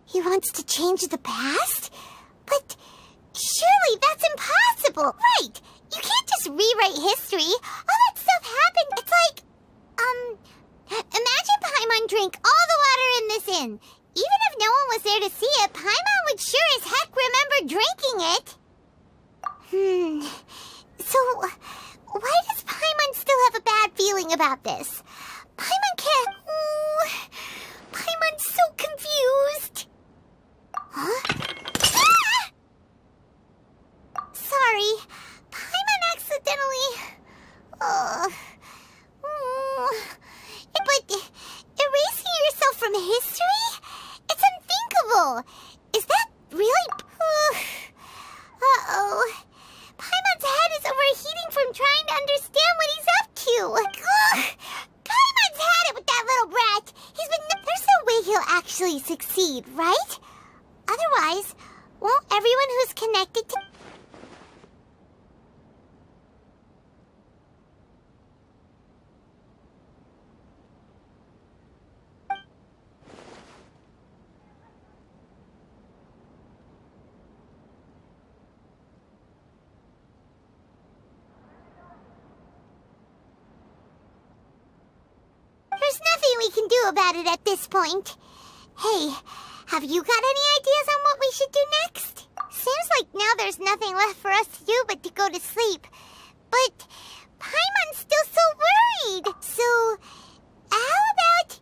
He wants to change the past? But surely that's impossible! Right! You can't just rewrite history. All that stuff happened. It's like, imagine Paimon drank all the water in this inn. Even if no one was there to see it, Paimon would sure as heck remember drinking it. So, why does Paimon still have a bad feeling about this? Paimon can't... Paimon's so confused. Huh? Sorry. Paimon accidentally... But erasing yourself from history? It's unthinkable. Is that really... Uh-oh. Paimon's head is overheating from trying to understand what he's up to. Paimon's had it with that little brat. He's been... There's no way he'll actually succeed, right? Otherwise, won't everyone who's connected to... There's nothing we can do about it at this point. Hey, have you got any ideas on what we should do next? Seems like now there's nothing left for us to do but to go to sleep. But Paimon's still so worried. So, how about,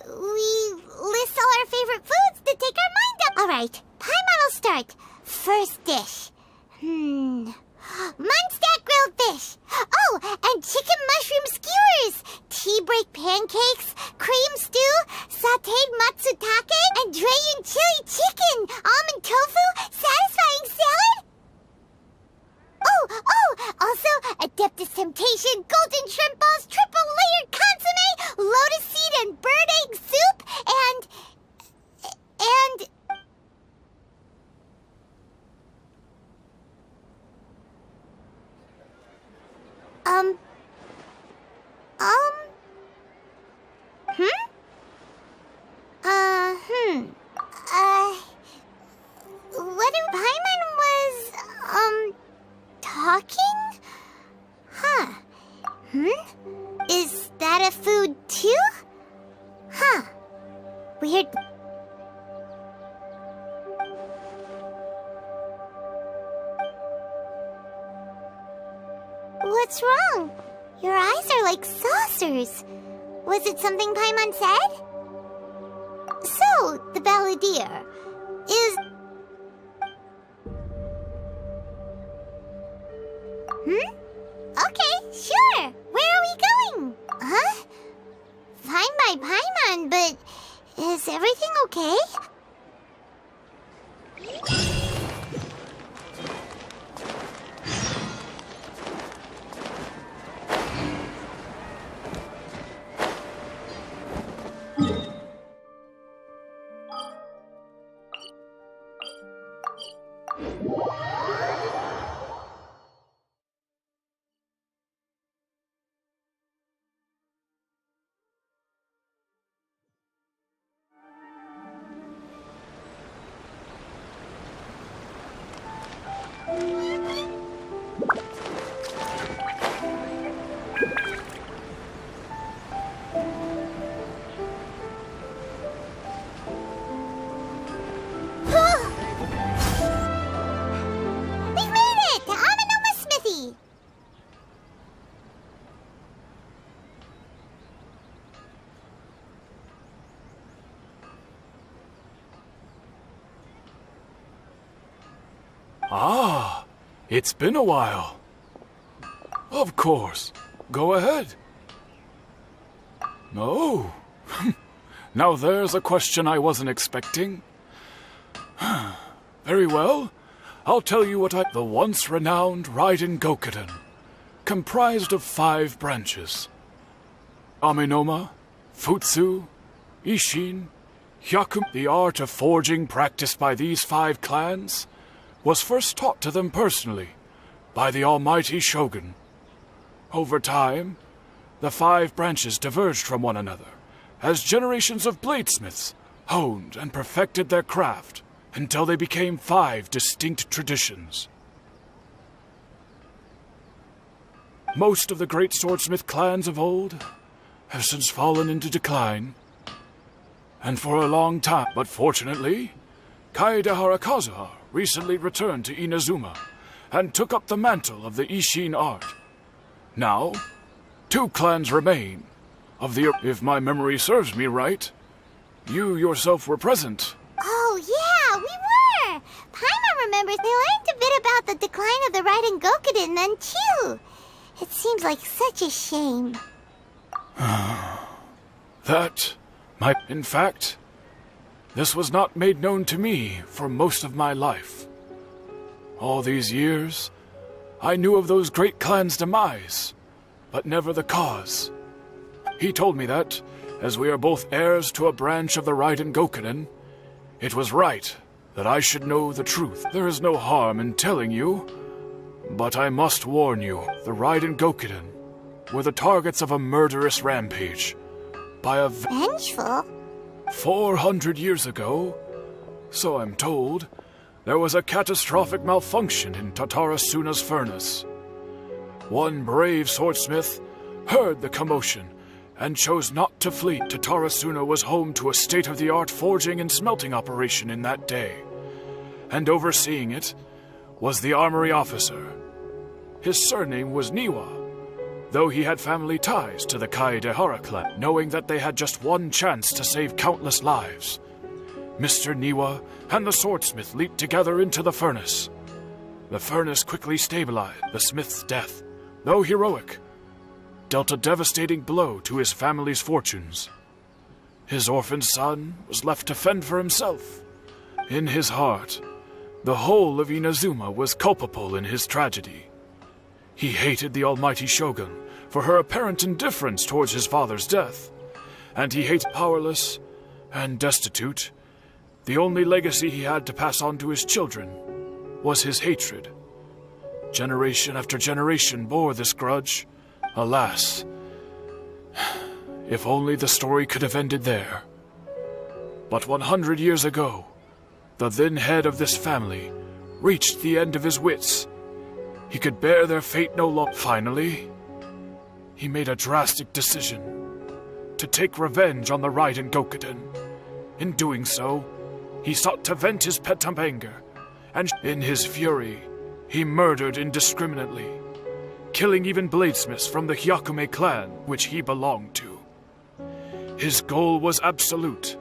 we list all our favorite foods to take our mind up? Alright, Paimon will start. First dish. Munstack grilled fish. Oh, and chicken mushroom skewers. Tea break pancakes, cream stew, sauteed matsutake, and dragon chili chicken, almond tofu, satisfying salad. Oh, also Adeptus Temptation, golden shrimp balls, triple layered consomme, lotus seed and bird egg soup, and... What if Paimon was, talking? Huh. Is that a food too? Huh. Weird. What's wrong? Your eyes are like saucers. Was it something Paimon said? So, the Balladeer is... Okay, sure. Where are we going? Huh? Fine by Paimon, but Is everything okay? We made it! To Amanoma Smithy! Ah, it's been a while. Of course. Go ahead. No. Now there's a question I wasn't expecting. Very well. I'll tell you what the once renowned Raiden Gokuden, comprised of 5 branches. Amenoma, Futsu, Ishin, Hyakum. The art of forging practiced by these 5 clans was first taught to them personally by the almighty Shogun. Over time, the 5 branches diverged from one another as generations of bladesmiths honed and perfected their craft until they became 5 distinct traditions. Most of the great swordsmith clans of old have since fallen into decline, and for a long time, but fortunately, Kaedehara Kazuha recently returned to Inazuma and took up the mantle of the Ishin art. Now, 2 clans remain. If my memory serves me right, you yourself were present. Oh, yeah, we were! Paimon remembers they learned a bit about the decline of the Raiden Gokuden then, too. It seems like such a shame. In fact, this was not made known to me for most of my life. All these years, I knew of those great clans' demise, but never the cause. He told me that, as we are both heirs to a branch of the Raiden Gokuden, it was right that I should know the truth. There is no harm in telling you, but I must warn you, the Raiden Gokuden were the targets of a murderous rampage by a Vengeful? 400 years ago, so I'm told, there was a catastrophic malfunction in Tatarasuna's furnace. One brave swordsmith heard the commotion and chose not to flee. Tatarasuna was home to a state-of-the-art forging and smelting operation in that day, and overseeing it was the armory officer. His surname was Niwa, though he had family ties to the Kaedehara clan. Knowing that they had just one chance to save countless lives, Mr. Niwa and the swordsmith leaped together into the furnace. The furnace quickly stabilized. The smith's death, though heroic, dealt a devastating blow to his family's fortunes. His orphan son was left to fend for himself. In his heart, the whole of Inazuma was culpable in his tragedy. He hated the almighty Shogun for her apparent indifference towards his father's death, and he hated powerless and destitute. The only legacy he had to pass on to his children was his hatred. Generation after generation bore this grudge. Alas, if only the story could have ended there. But 100 years ago, the then head of this family reached the end of his wits. He could bear their fate no longer. Finally, he made a drastic decision to take revenge on the Raiden Gokuden. In doing so, he sought to vent his pent anger, and in his fury, he murdered indiscriminately, killing even bladesmiths from the Hyakume clan which he belonged to. His goal was absolute,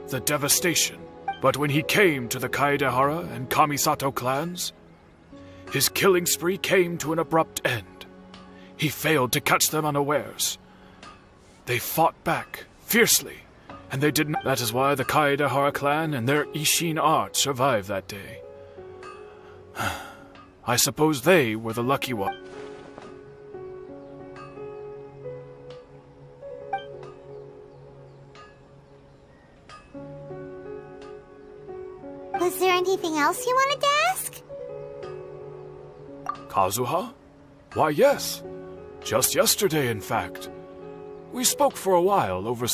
the devastation. But when he came to the Kaedehara and Kamisato clans, his killing spree came to an abrupt end. He failed to catch them unawares. They fought back fiercely and they didn't. That is why the Kaedahara clan and their Ishin art survived that day. I suppose they were the lucky one. Was there anything else you wanted to ask? Kazuha? Why, yes. Just yesterday, in fact. We spoke for a while over...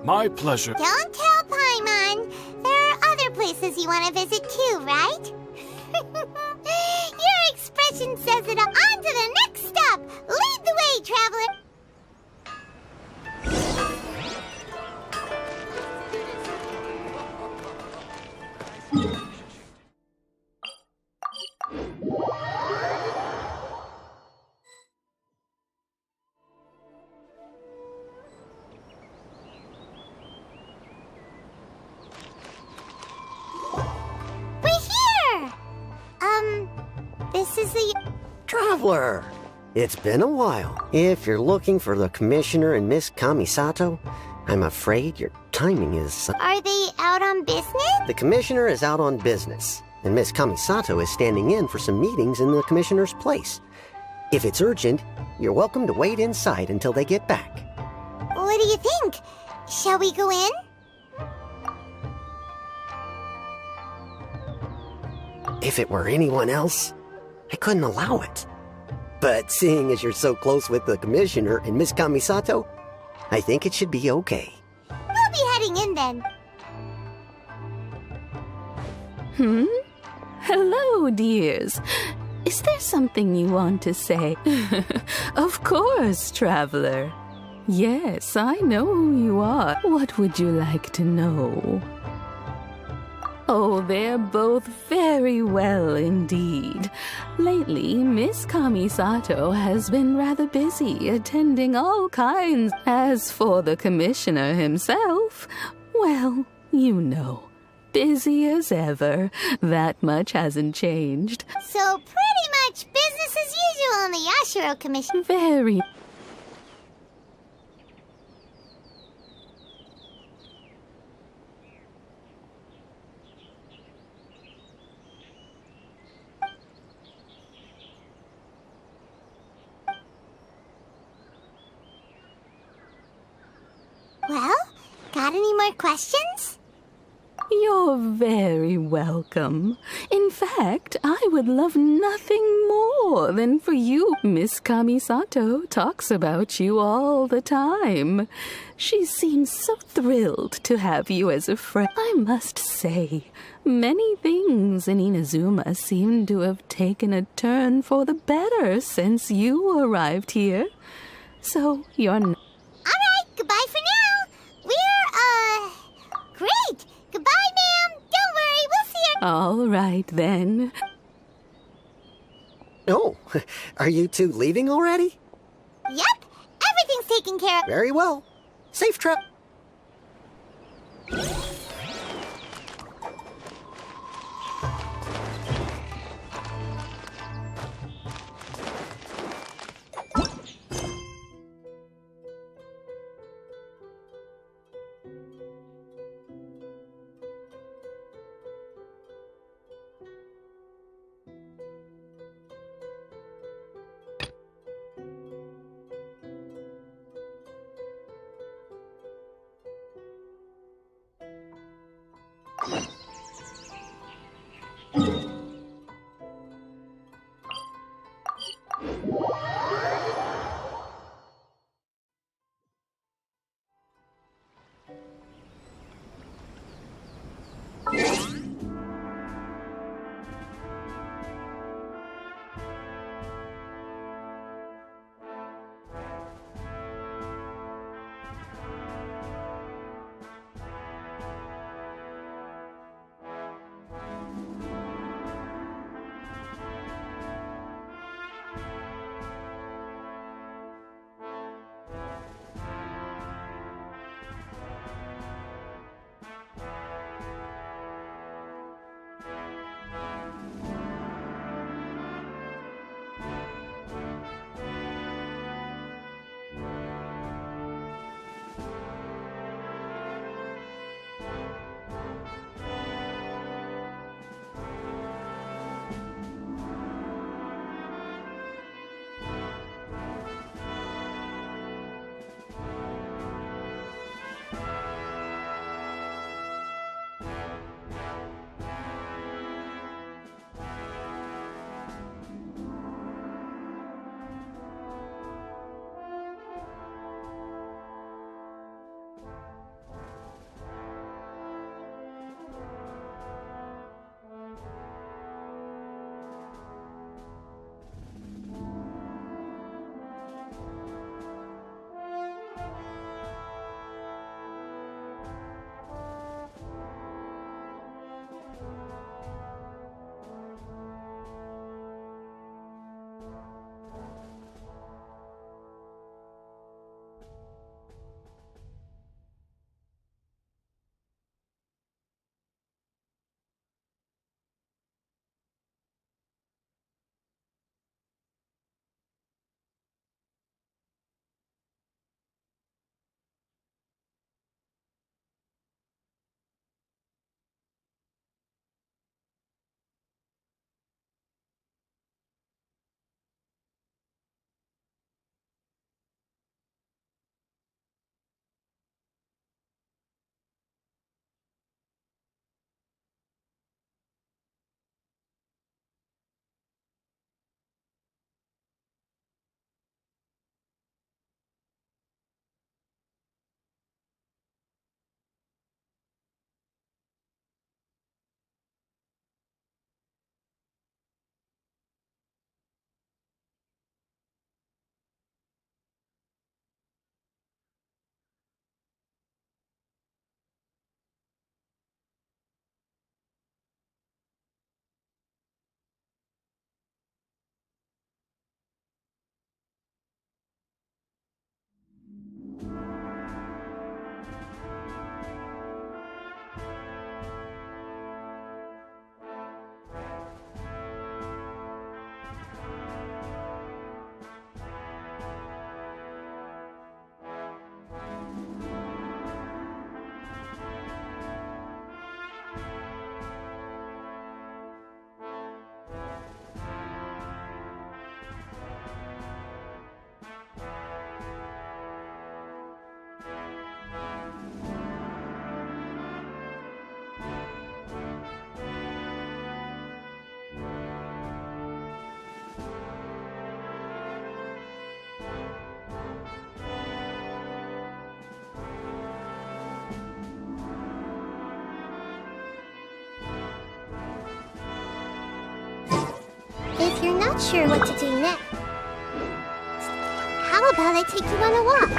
My pleasure. Don't tell Paimon. There are other places you want to visit too, right? Your expression says it all. On to the next stop. Lead the way, traveler. This is the... Traveler! It's been a while. If you're looking for the Commissioner and Miss Kamisato, I'm afraid your timing is... Are they out on business? The Commissioner is out on business, and Miss Kamisato is standing in for some meetings in the Commissioner's place. If it's urgent, you're welcome to wait inside until they get back. What do you think? Shall we go in? If it were anyone else, I couldn't allow it. But seeing as you're so close with the Commissioner and Miss Kamisato, I think it should be okay. We'll be heading in then. Hello, dears. Is there something you want to say? Of course, traveler. Yes, I know who you are. What would you like to know? Oh, they're both very well indeed. Lately, Miss Kamisato has been rather busy attending all kinds. As for the Commissioner himself, well, you know, busy as ever. That much hasn't changed. So pretty much business as usual on the Yashiro Commission. Very. Well, got any more questions? You're very welcome. In fact, I would love nothing more than for you. Miss Kamisato talks about you all the time. She seems so thrilled to have you as a friend. I must say, many things in Inazuma seem to have taken a turn for the better since you arrived here. So you're not... All right, goodbye for now. Great! Goodbye, ma'am! Don't worry, we'll see you... All right, then. Oh, are you two leaving already? Yep, everything's taken care of. Very well. Safe trip. not sure what to do next. How about I take you on a walk?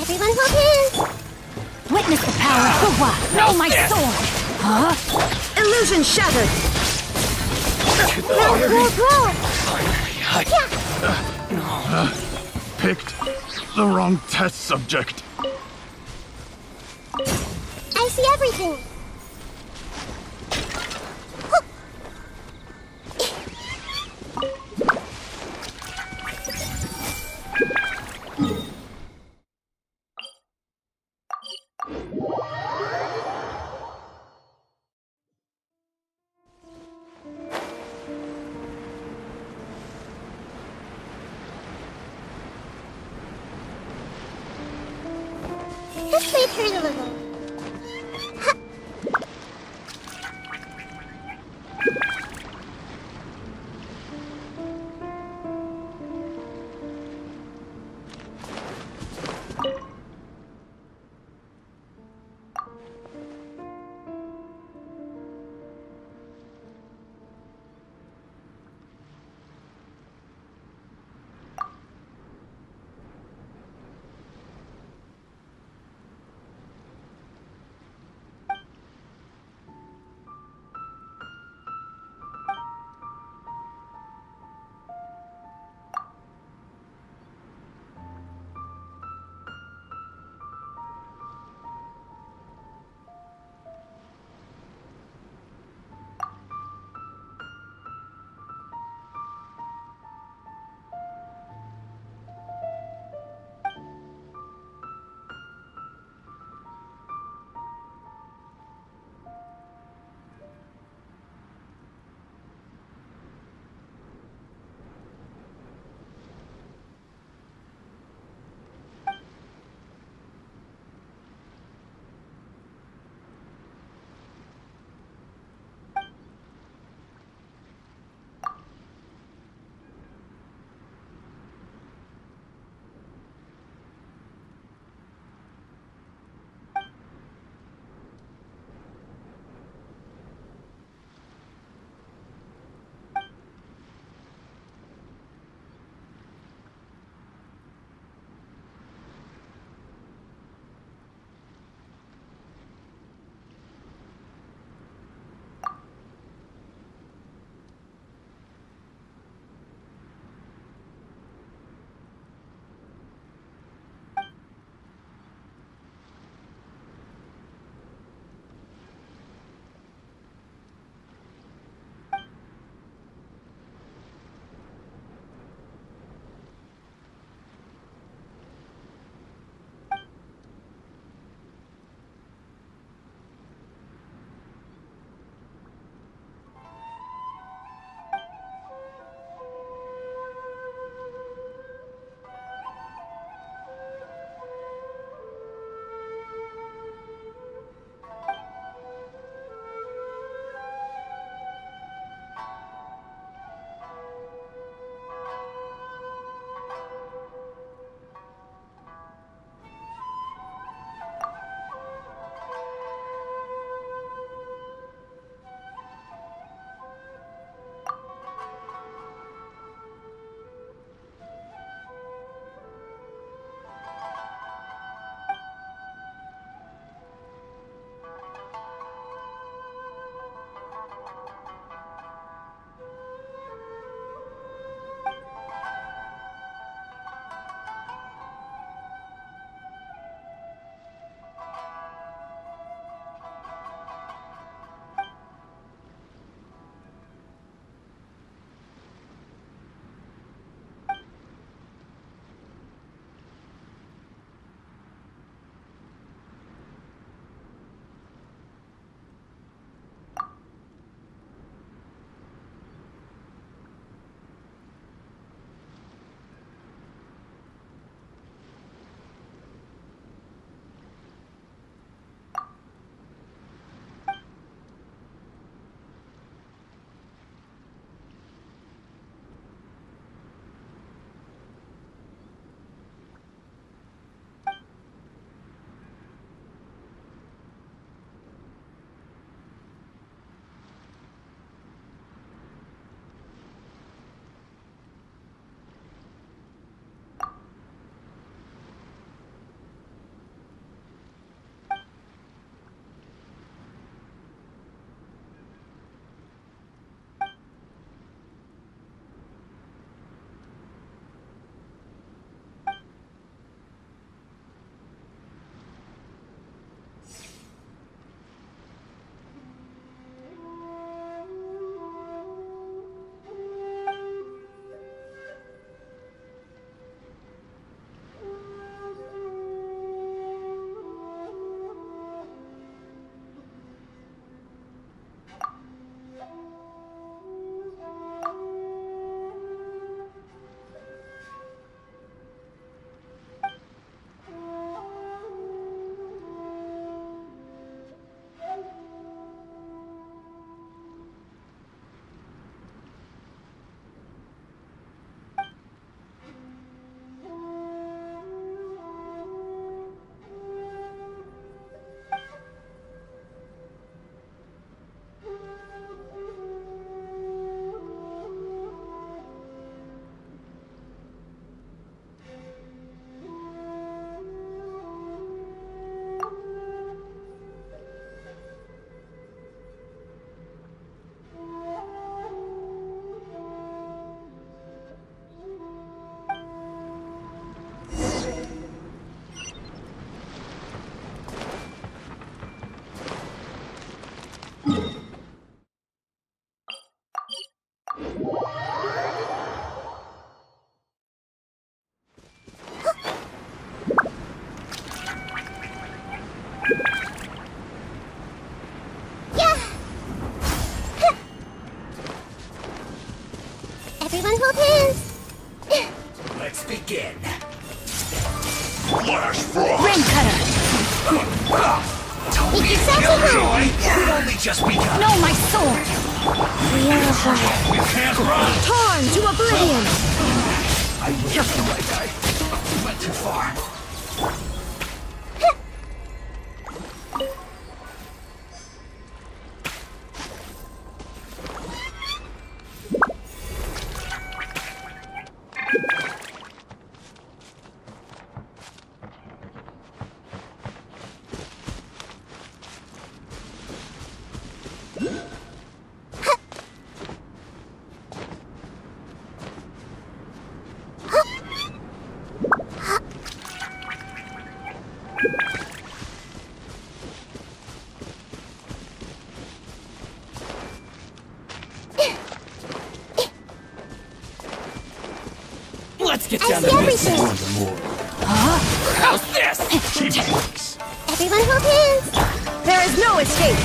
Everyone hold hands! Witness the power of Hua! Know my sword! Huh? Illusion shattered! Picked the wrong test subject. I see everything! This might hurt a little. Everyone hold hands. Let's begin. Rain cutter! Make yourself at home. We've only just begun. No, my sword! We can't run. Torn to oblivion! I will feel like I went too far. Let's get I down see to everything. business. How's this? Everyone hold hands. There is no escape!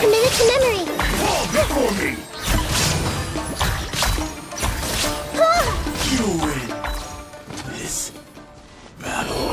Committed to memory. Fall before me. You win this battle.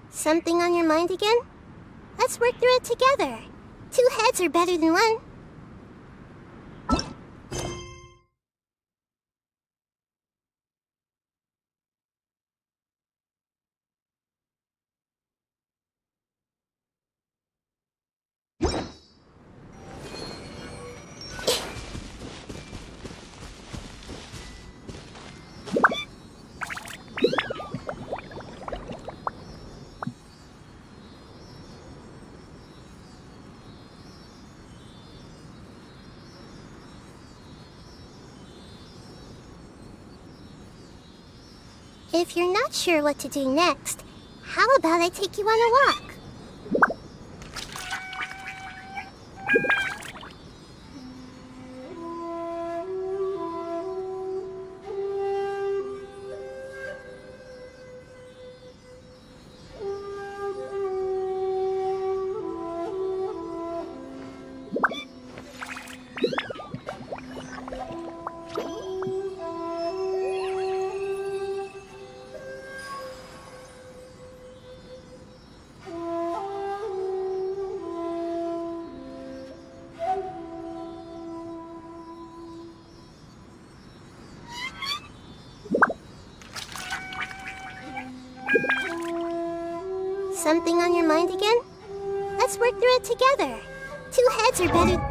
Something on your mind again? Let's work through it together. 2 heads are better than 1. If you're not sure what to do next, how about I take you on a walk? Something on your mind again? Let's work through it together. 2 heads are better.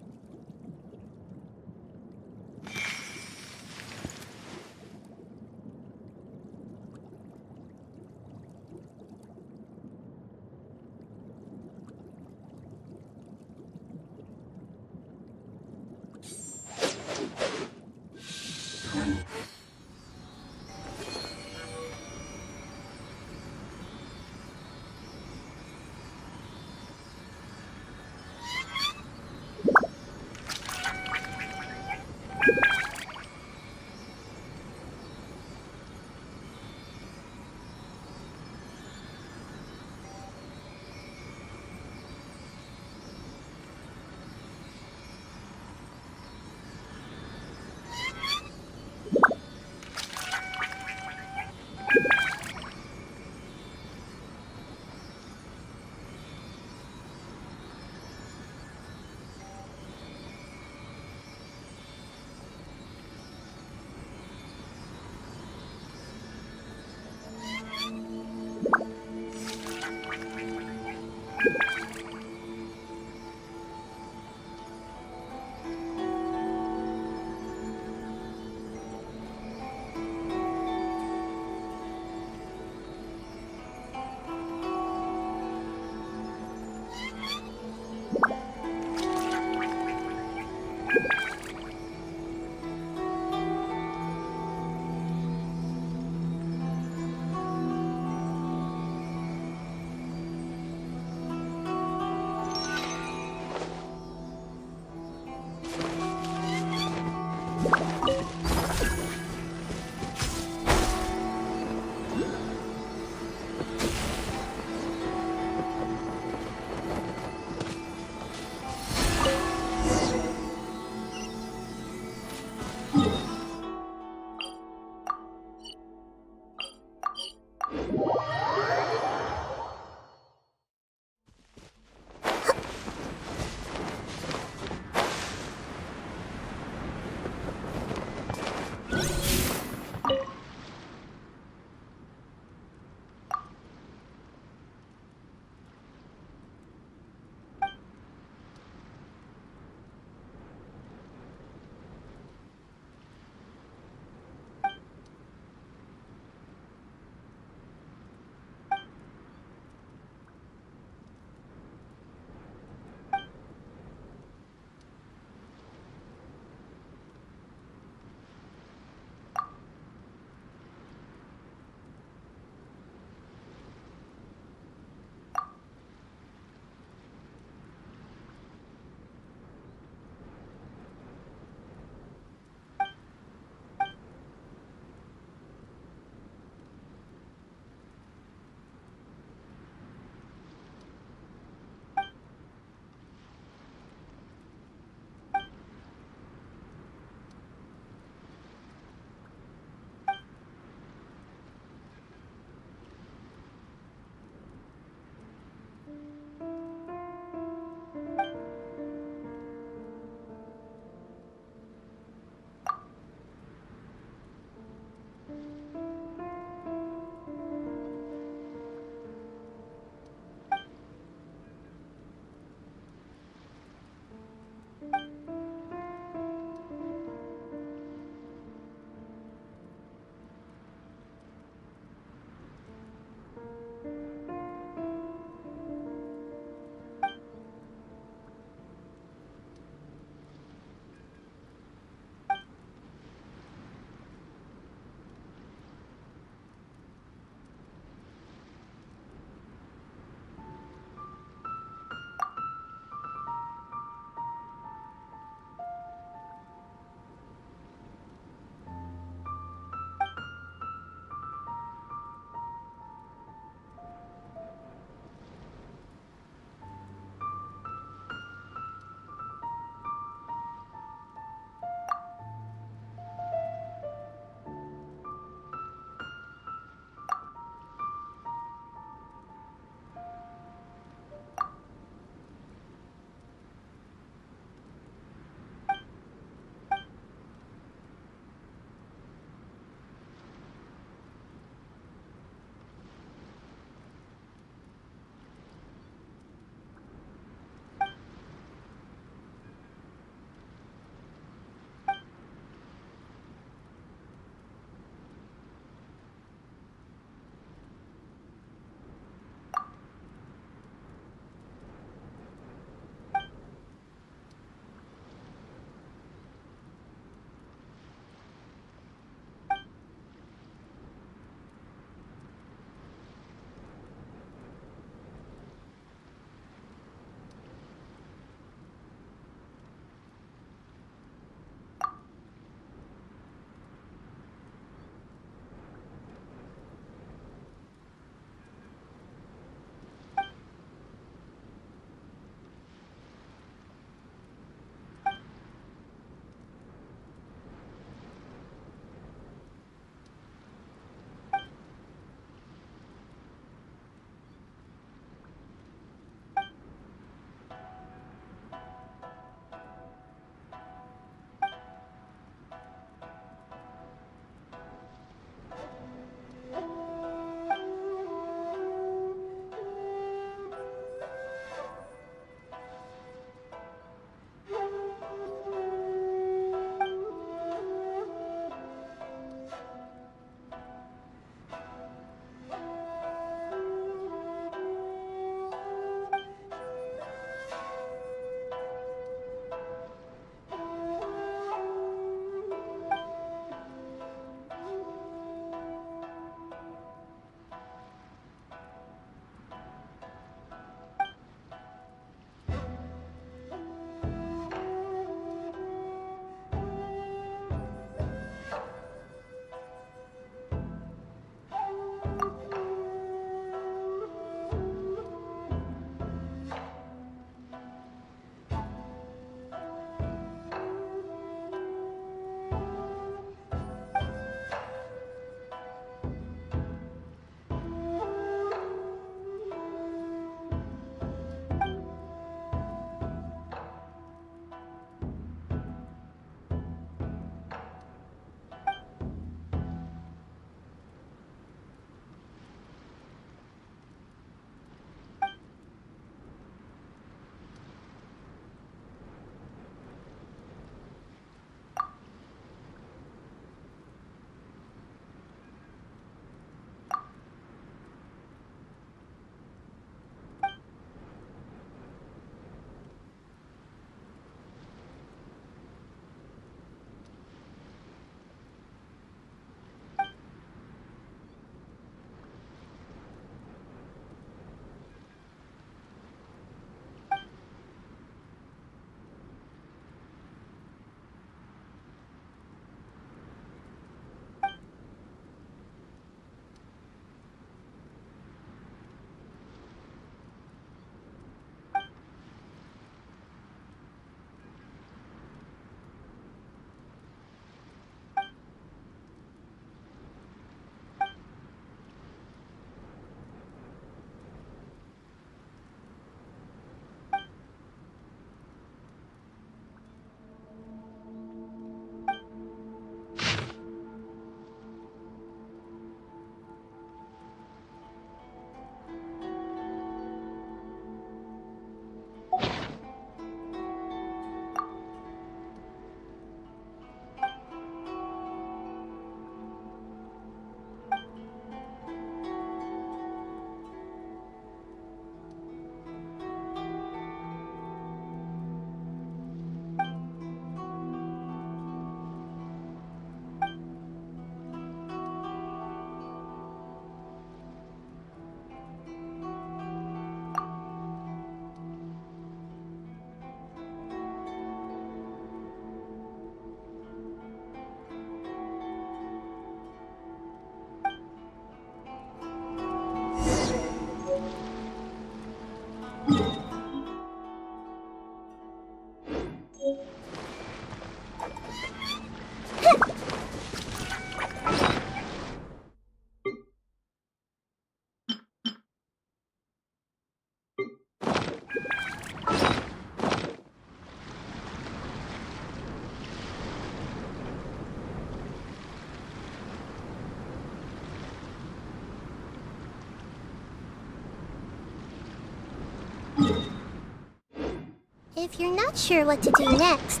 If you're not sure what to do next,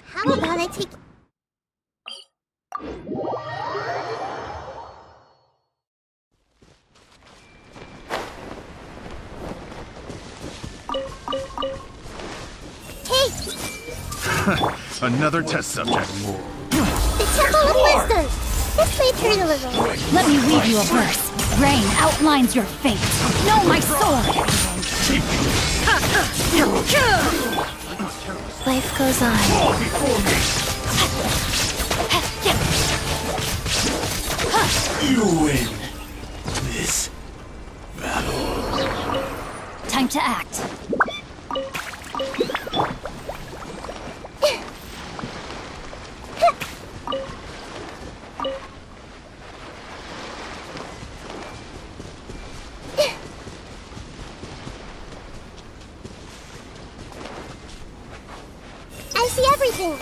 how about I take... Another test subject. The Temple of Wisdom! This may turn a little... Let me read you a verse. Rain outlines your fate. Know my sword! Life goes on. Fall before me! You win this battle. Time to act. I see everything.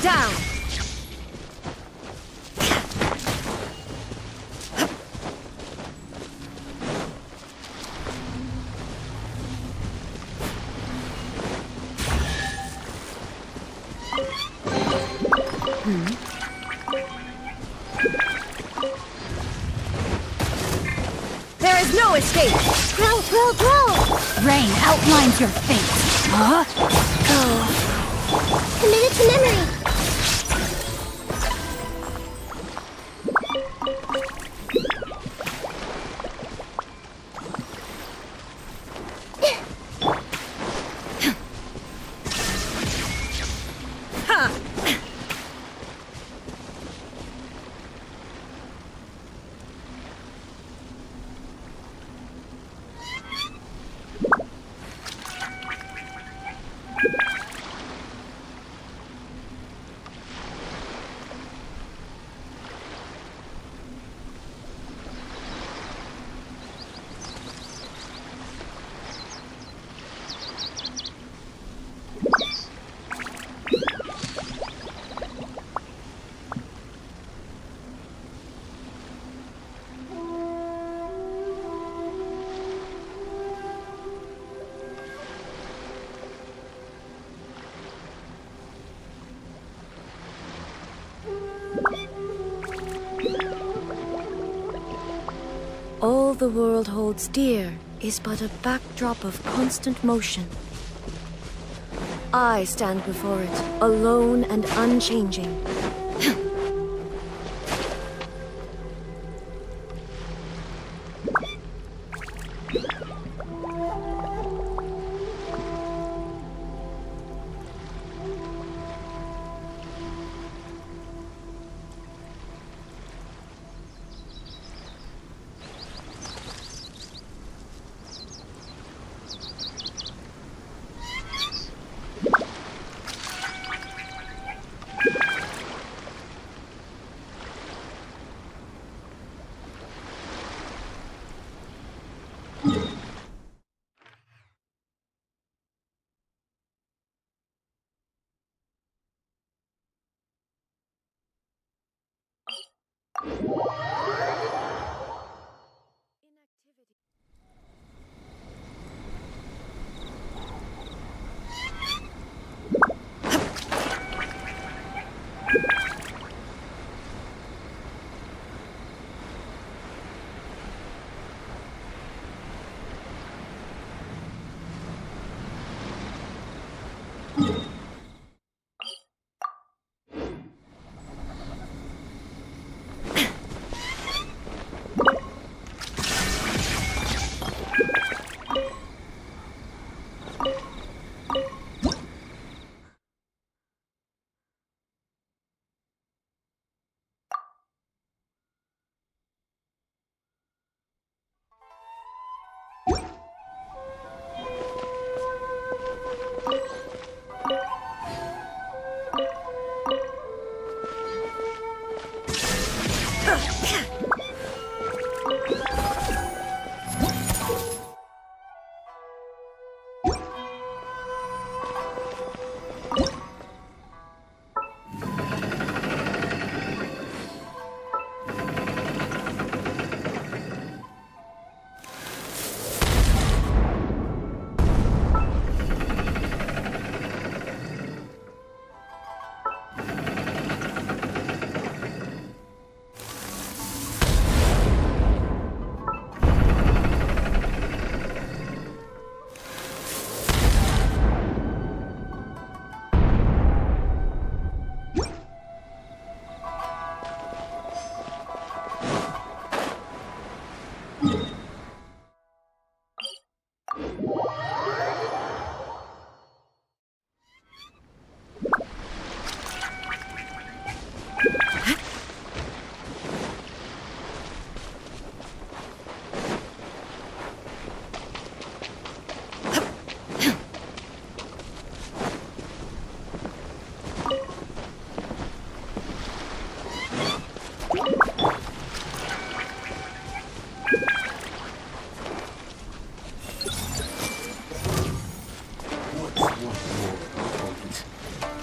Down! There is no escape! Grow, grow, grow! Rain outlines your fate. Huh? Go. Commit it to memory. the world holds dear is but a backdrop of constant motion. I stand before it, alone and unchanging.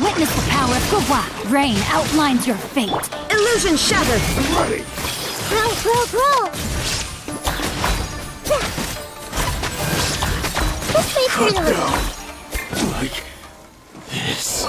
Witness the power of Gwa. Rain outlines your fate. Illusion shattered! Ready. Roll! This way Cut through. down. Like this.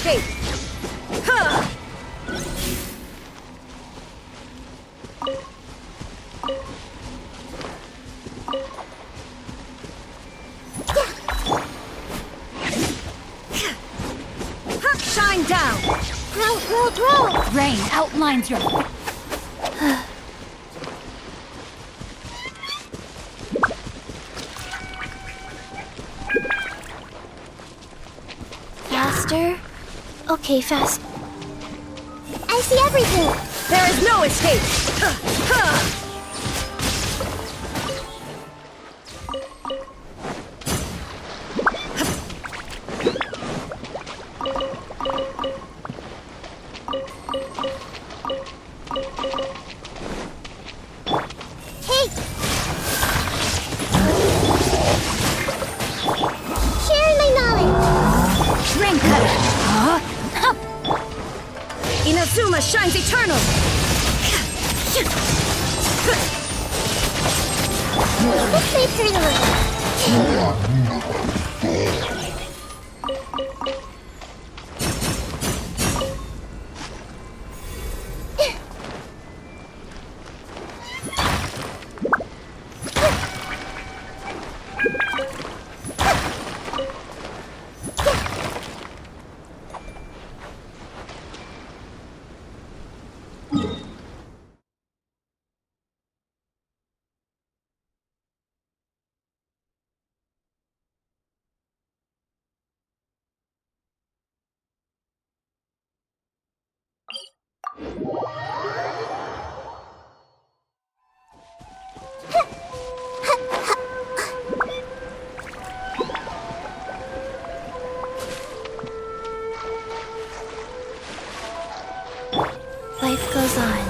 escape! Huh. Shine down! Grow, grow, grow! Rain outlines your... Faster? Okay, fast. I see everything! There is no escape! Hey! Sharing my knowledge! Rain cutter! Huh? Inazuma shines eternal! This may hurt a little. Life goes on.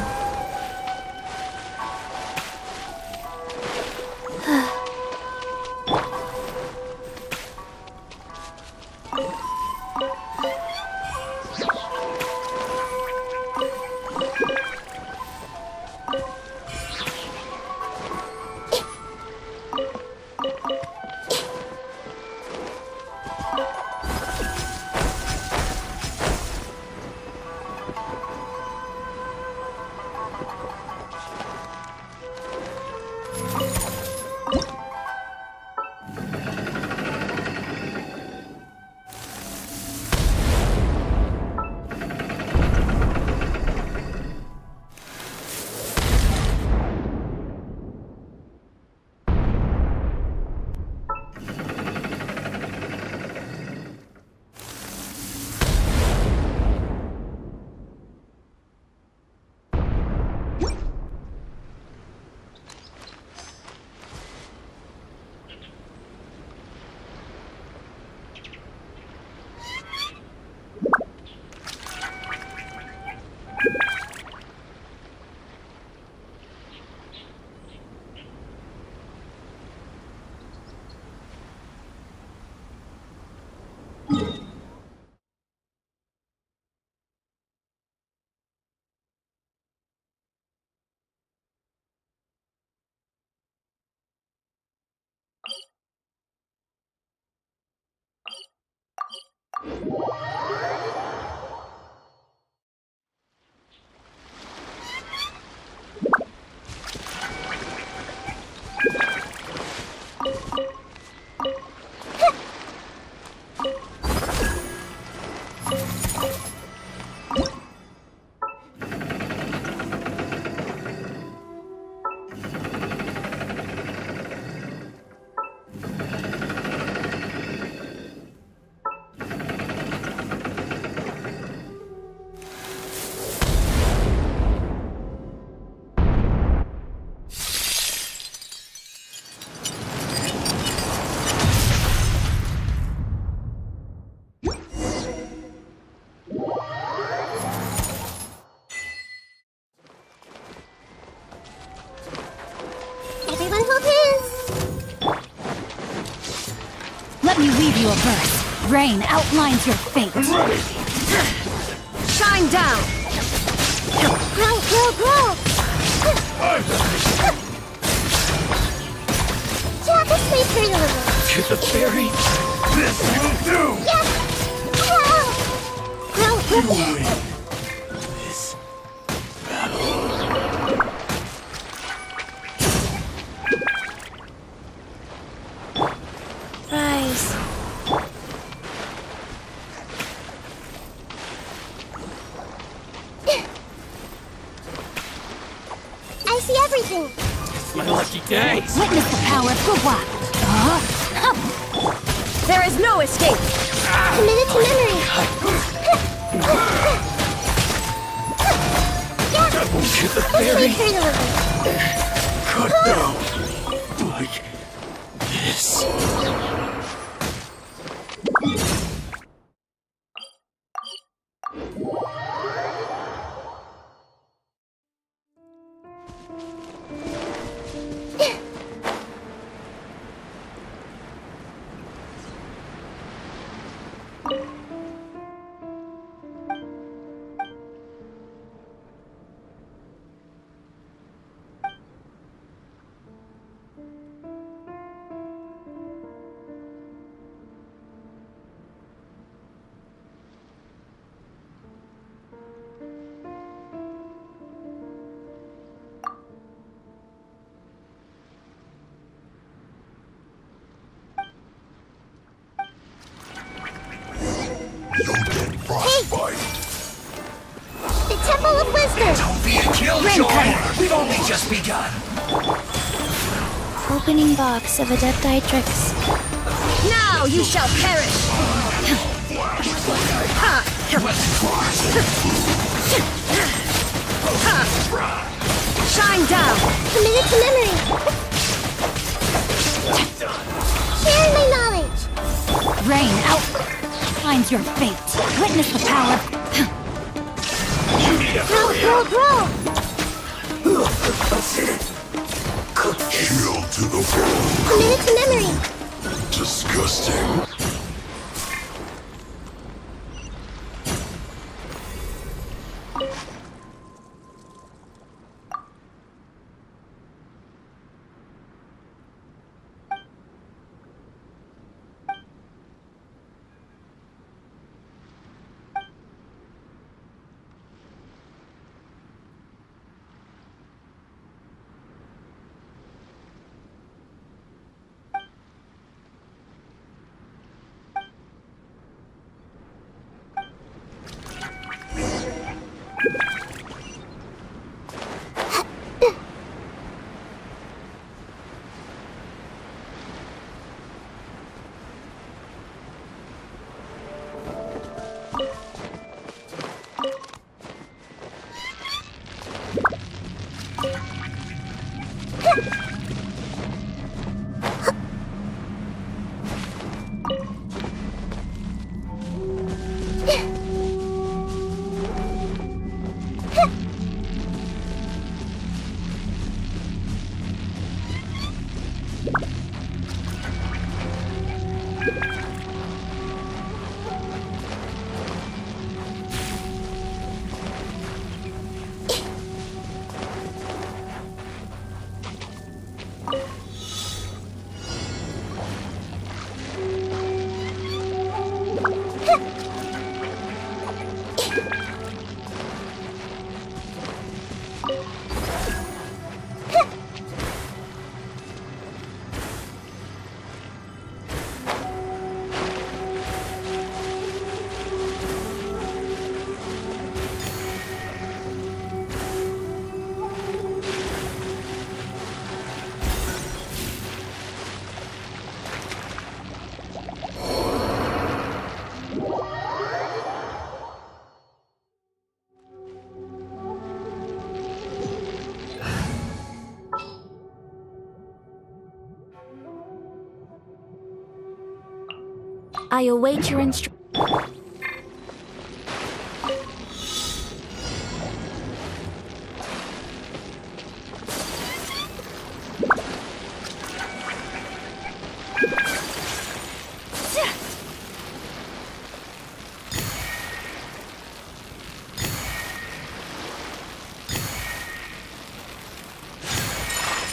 Everyone hold hands! Let me weave you a verse. Rain outlines your fate. Shine down! Grow, grow, grow! Yeah, this may hurt a little. To the fairy, this will do! Yes! Wow! This battle. Rise. I see everything. My lucky day. Witness the power of Fuwa. There is no escape. Committed to memory. Very Let's wait for delivery. cut down like this. The Temple of Wisdom. Don't be a killjoy! We've only just begun. Opening box of Adepti tricks. Now you shall perish! Shine down! Committed to memory. Sharing my knowledge. Rain out. Finds your fate. Witness the power. Grow. Kill to the bone. Committed to memory. Disgusting. I await your instructions.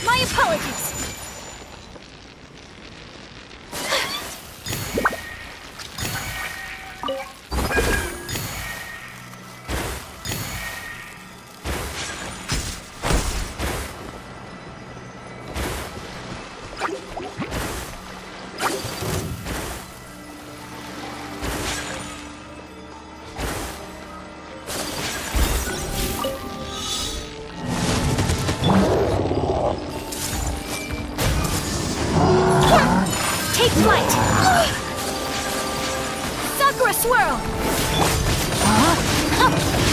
My apologies. Take flight! Sakura swirl!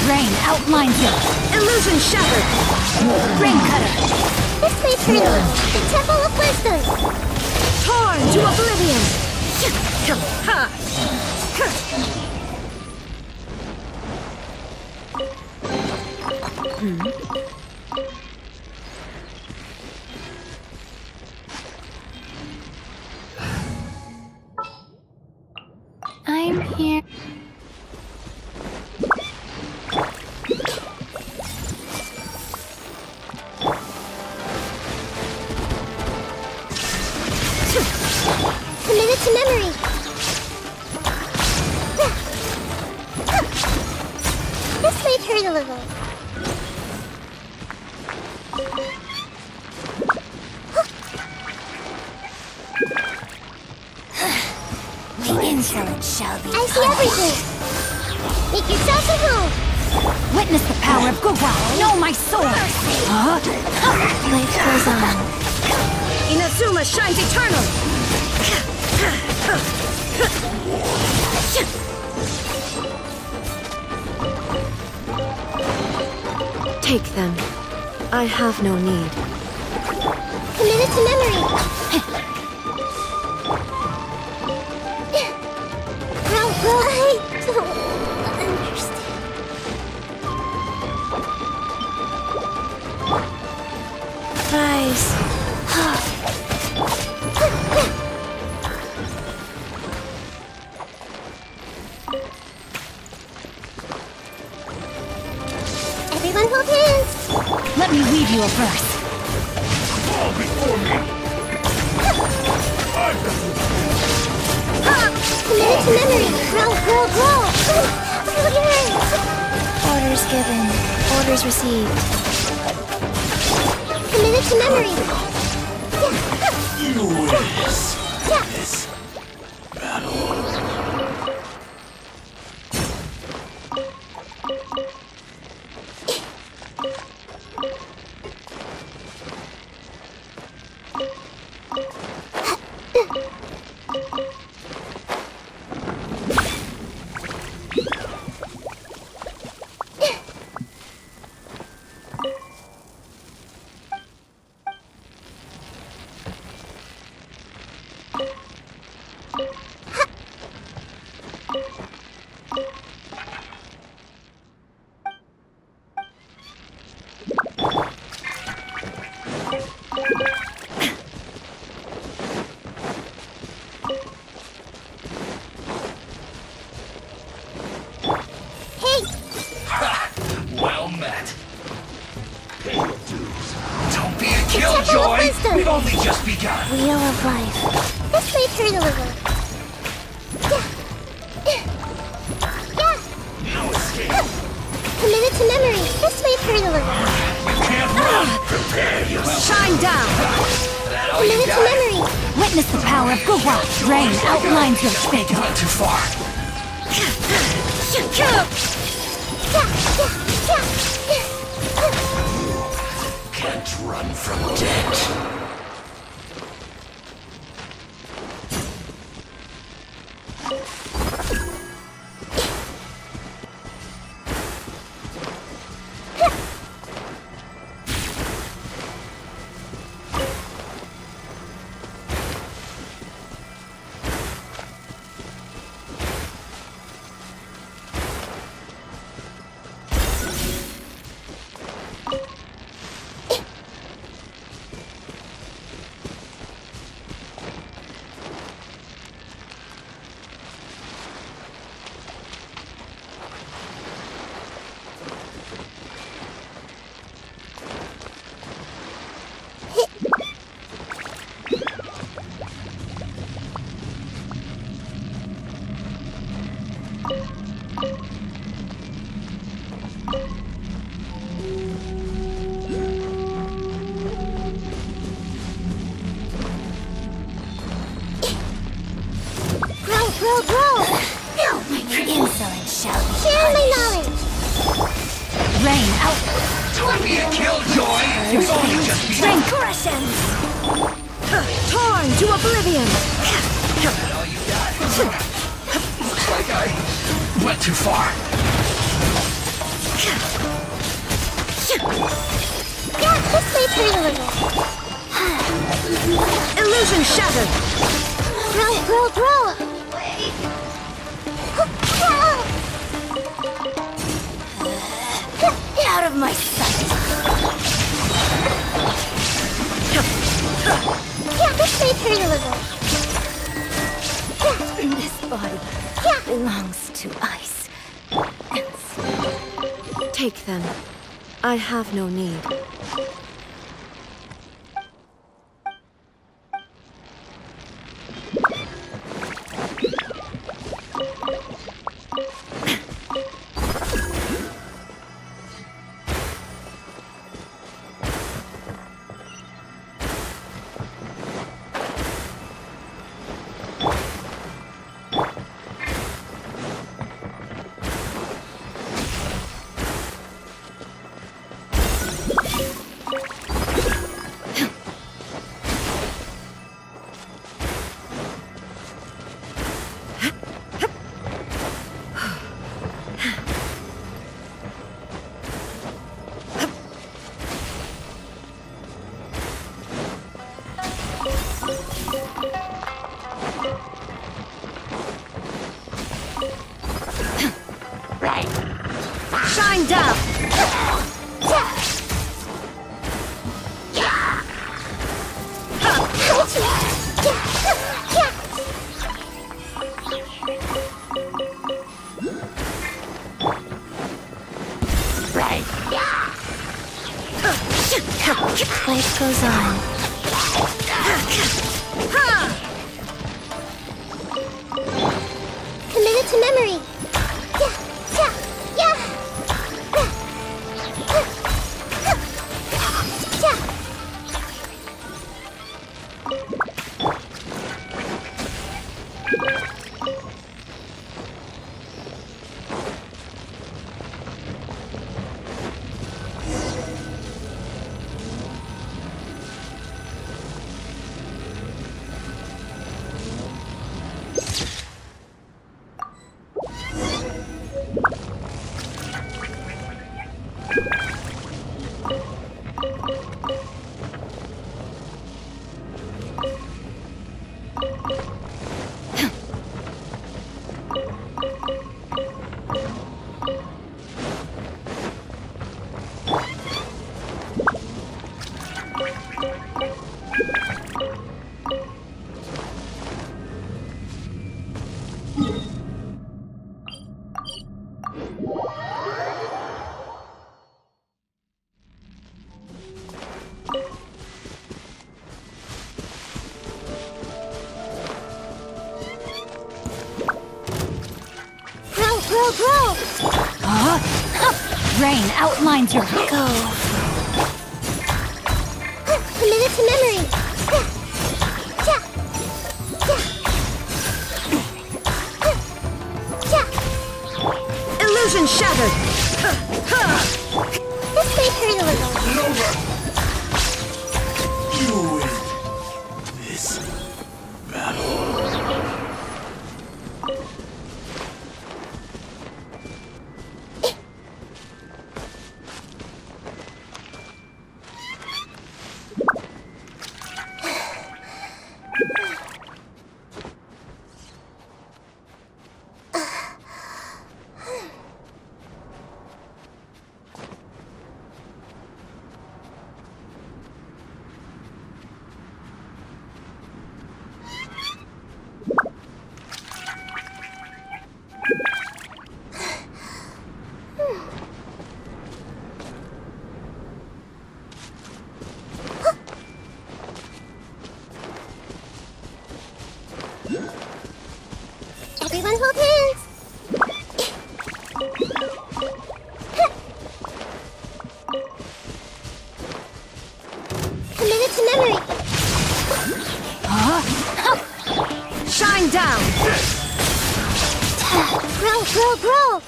Rain outlines you! Illusion shattered! Rain cutter! This way, Turtle. The Temple of Wisdom. Torn to oblivion! I'm here. Commit it to memory. This way, Turtle. The insolent shall be. I see everything. Make yourself at home. Witness the power of Gugwa! Know my sword! Life goes on. Inazuma shines eternal! Take them. I have no need. Commit it to memory. I don't understand. Rise. Everyone hold hands. Let me weave you a verse. Fall before me! Commit it to memory. Grow. Orders given. Orders received. Commit it to memory. You win this battle. Well met. Pay your dues. Don't be a killjoy. We've only just begun. Wheel of life. This way, Turtle. No escape. Commit it to memory. This way, Turtle. You can't run. Prepare yourself. Shine down! That all Commit you it to got? memory. Witness the power of Gugwa! Rain outlines your fate! You went too far. Can't run from death. Grow. The insolent shall be. Share my knowledge. Rain out! Don't be a killjoy. We've only just begun. Transgressions! Torn to oblivion! not too far. Yeah, this may hurt a little. Illusion shattered! Grow! Out of my sight! Yeah, this may hurt a little. This body belongs to ice and snow. Take them. I have no need. Shine down! Life goes on. Committed to memory. Grow! Rain outlines your Go. Committed to memory. illusion shattered! This may hurt a little. Over. You win this battle. Everyone hold hands. Committed to memory. Shine down! Grow!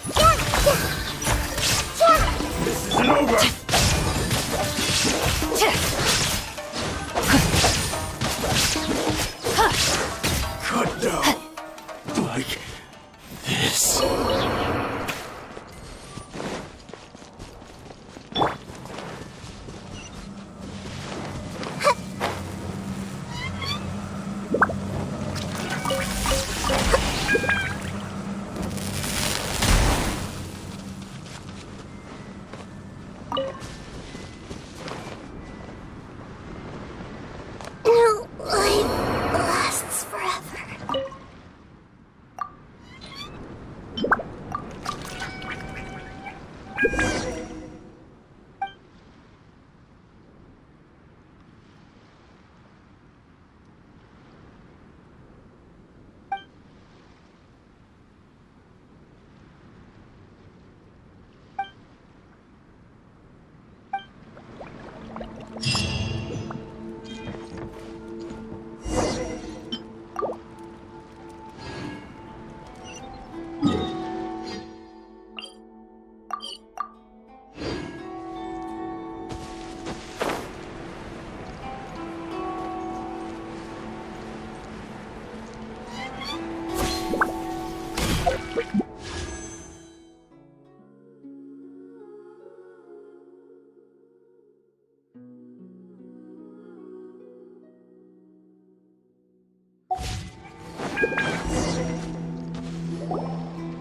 This isn't over. Cut down like this.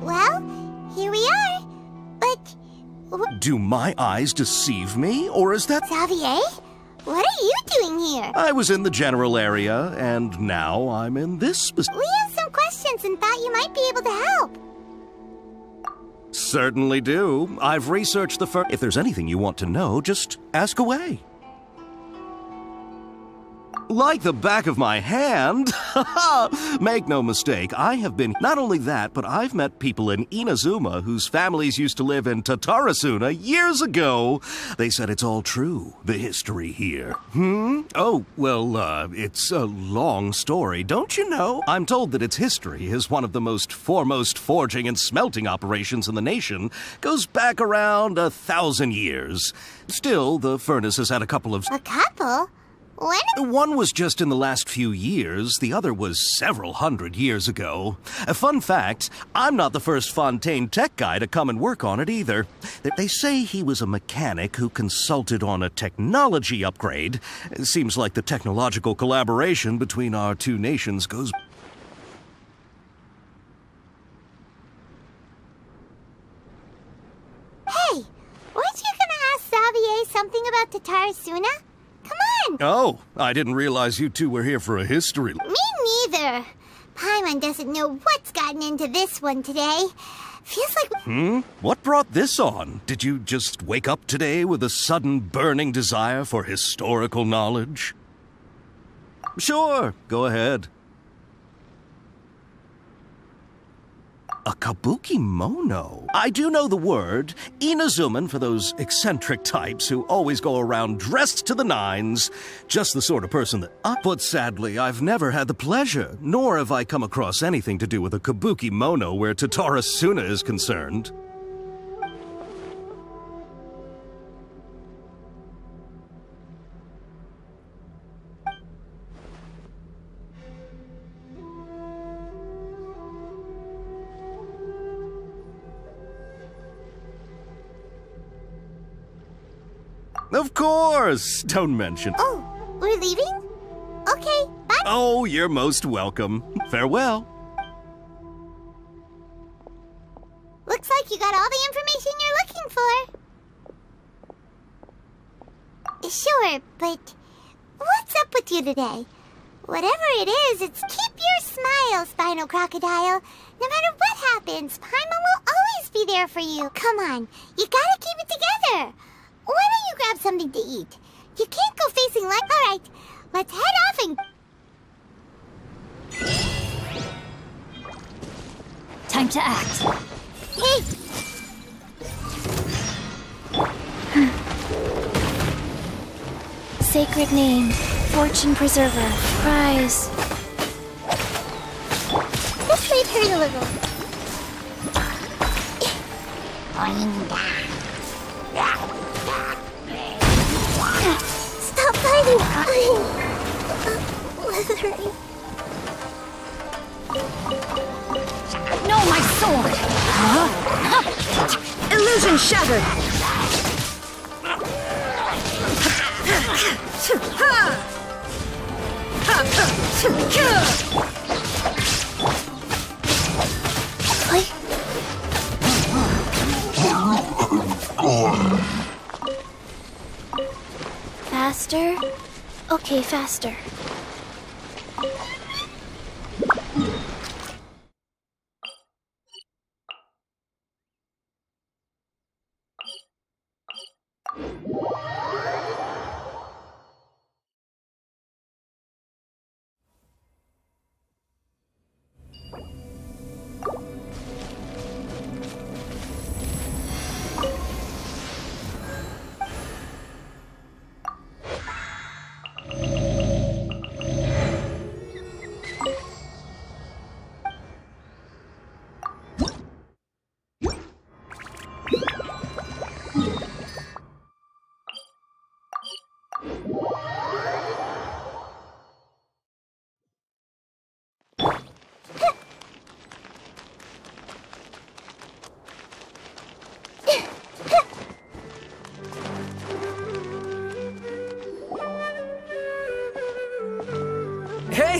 Well, here we are. But... Do my eyes deceive me, or is that... Xavier? What are you doing here? I was in the general area, and now I'm in this We have some questions and thought you might be able to help. Certainly do. I've researched the If there's anything you want to know, just ask away. Like the back of my hand. Make no mistake, I have been... Not only that, but I've met people in Inazuma whose families used to live in Tatarasuna years ago. They said it's all true, the history here. Oh, well, it's a long story, don't you know? I'm told that its history is one of the most foremost forging and smelting operations in the nation. Goes back around 1,000 years. Still, the furnace has had a couple of... A couple? When? One was just in the last few years, the other was several hundred years ago. A fun fact, I'm not the first Fontaine tech guy to come and work on it either. They say he was a mechanic who consulted on a technology upgrade. It seems like the technological collaboration between our two nations goes... Hey, weren't you gonna ask Xavier something about Tatarasuna? Come on! Oh, I didn't realize you two were here for a history. Me neither. Paimon doesn't know what's gotten into this one today. Feels like... What brought this on? Did you just wake up today with a sudden burning desire for historical knowledge? Sure, go ahead. A kabuki mono? I do know the word. Inazuman for those eccentric types who always go around dressed to the nines. Just the sort of person that... But sadly, I've never had the pleasure, nor have I come across anything to do with a kabuki mono where Tatarasuna is concerned. Of course! Don't mention. Oh, we're leaving? Okay, bye. Oh, you're most welcome. Farewell. Looks like you got all the information you're looking for. Sure, but what's up with you today? Whatever it is, it's keep your smile, Spinal Crocodile. No matter what happens, Paimon will always be there for you. Come on, you gotta keep it together. Why don't you grab something to eat? You can't go facing like... All right, let's head off and... Time to act. Hey! Sacred name, fortune preserver, prize. This might hurt a little. Stop fighting! Withering. No, my sword! Illusion shattered! Faster? Okay, faster.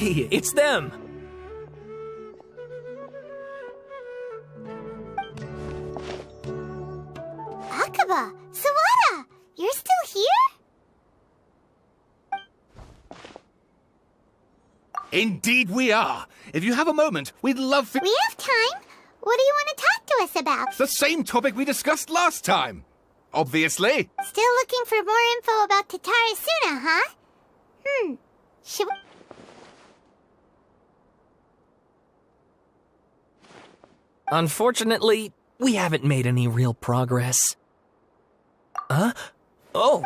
Hey, it's them! Akaba, Sawada, you're still here? Indeed we are. If you have a moment, we'd love for... We have time. What do you want to talk to us about? It's the same topic we discussed last time. Obviously. Still looking for more info about Tatarasuna, huh? Should we... Unfortunately, we haven't made any real progress. Huh? Oh!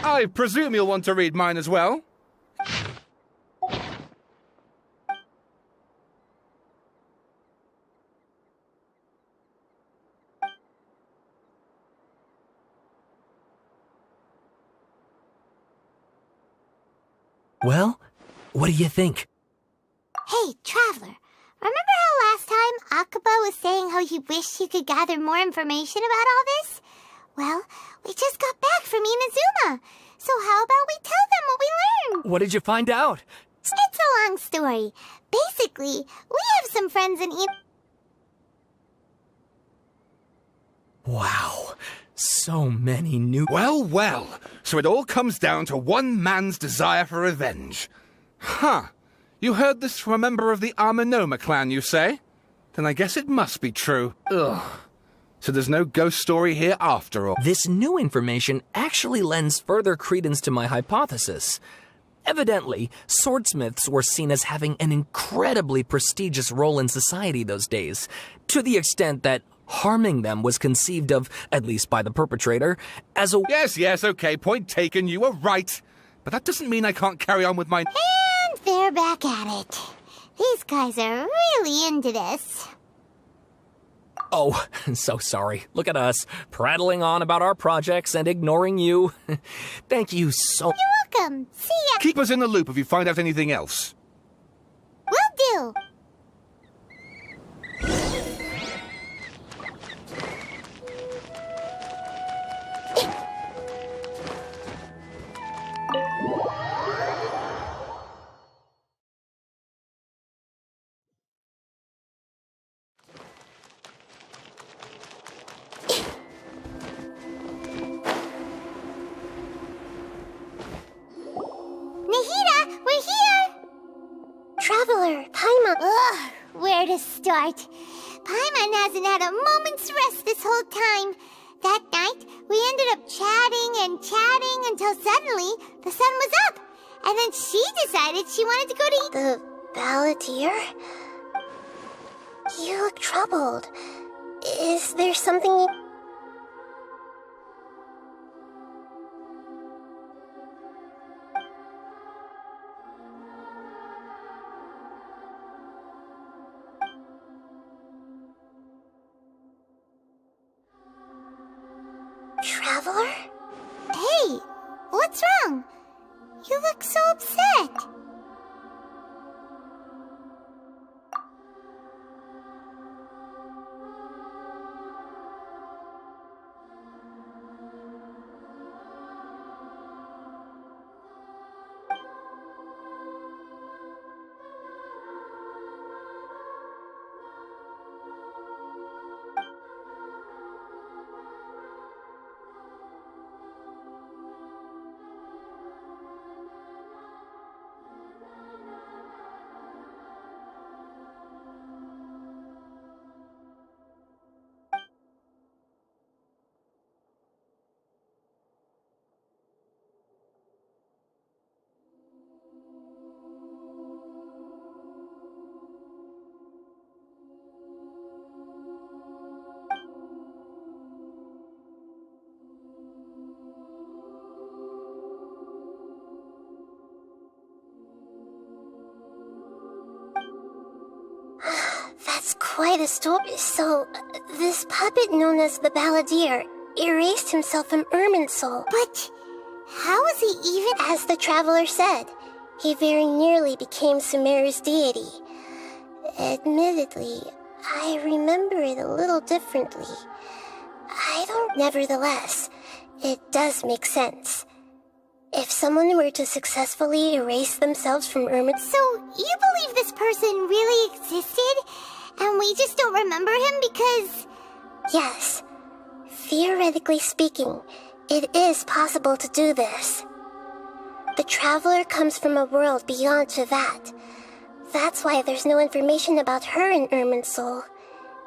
I presume you'll want to read mine as well? Well, what do you think? Hey, Traveler, remember how last time Akaba was saying how he wished he could gather more information about all this? Well, we just got back from Inazuma, so how about we tell them what we learned? What did you find out? It's a long story. Basically, we have some friends in Wow, so many new... Well, well, so it all comes down to one man's desire for revenge. Huh. You heard this from a member of the Amanoma clan, you say? Then I guess it must be true. Ugh. So there's no ghost story here after all. This new information actually lends further credence to my hypothesis. Evidently, swordsmiths were seen as having an incredibly prestigious role in society those days, to the extent that harming them was conceived of, at least by the perpetrator, as a... Yes, okay, point taken, you were right. But that doesn't mean I can't carry on with my... And they're back at it. These guys are really into this. Oh, so sorry. Look at us, prattling on about our projects and ignoring you. Thank you so... You're welcome. See ya. Keep us in the loop if you find out anything else. Will do. Nahida, we're here! Traveler, Paimon. Ugh, where to start? Paimon hasn't had a moment's rest this whole time. That night, we ended up chatting and chatting until suddenly the sun was up. And then she decided she wanted to go to... The balladeer? You look troubled. Is there something you... Traveler? Hey, what's wrong? You look so upset. That's quite a story. So, this puppet known as the balladeer erased himself from Irminsul. But how was he even... As the traveler said, he very nearly became Sumeru's deity. Admittedly, I remember it a little differently. Nevertheless, it does make sense. If someone were to successfully erase themselves from Ermin... So, you believe this person really existed, and we just don't remember him because... Yes. Theoretically speaking, it is possible to do this. The Traveler comes from a world beyond Tevat. That's why there's no information about her in Ermin's soul.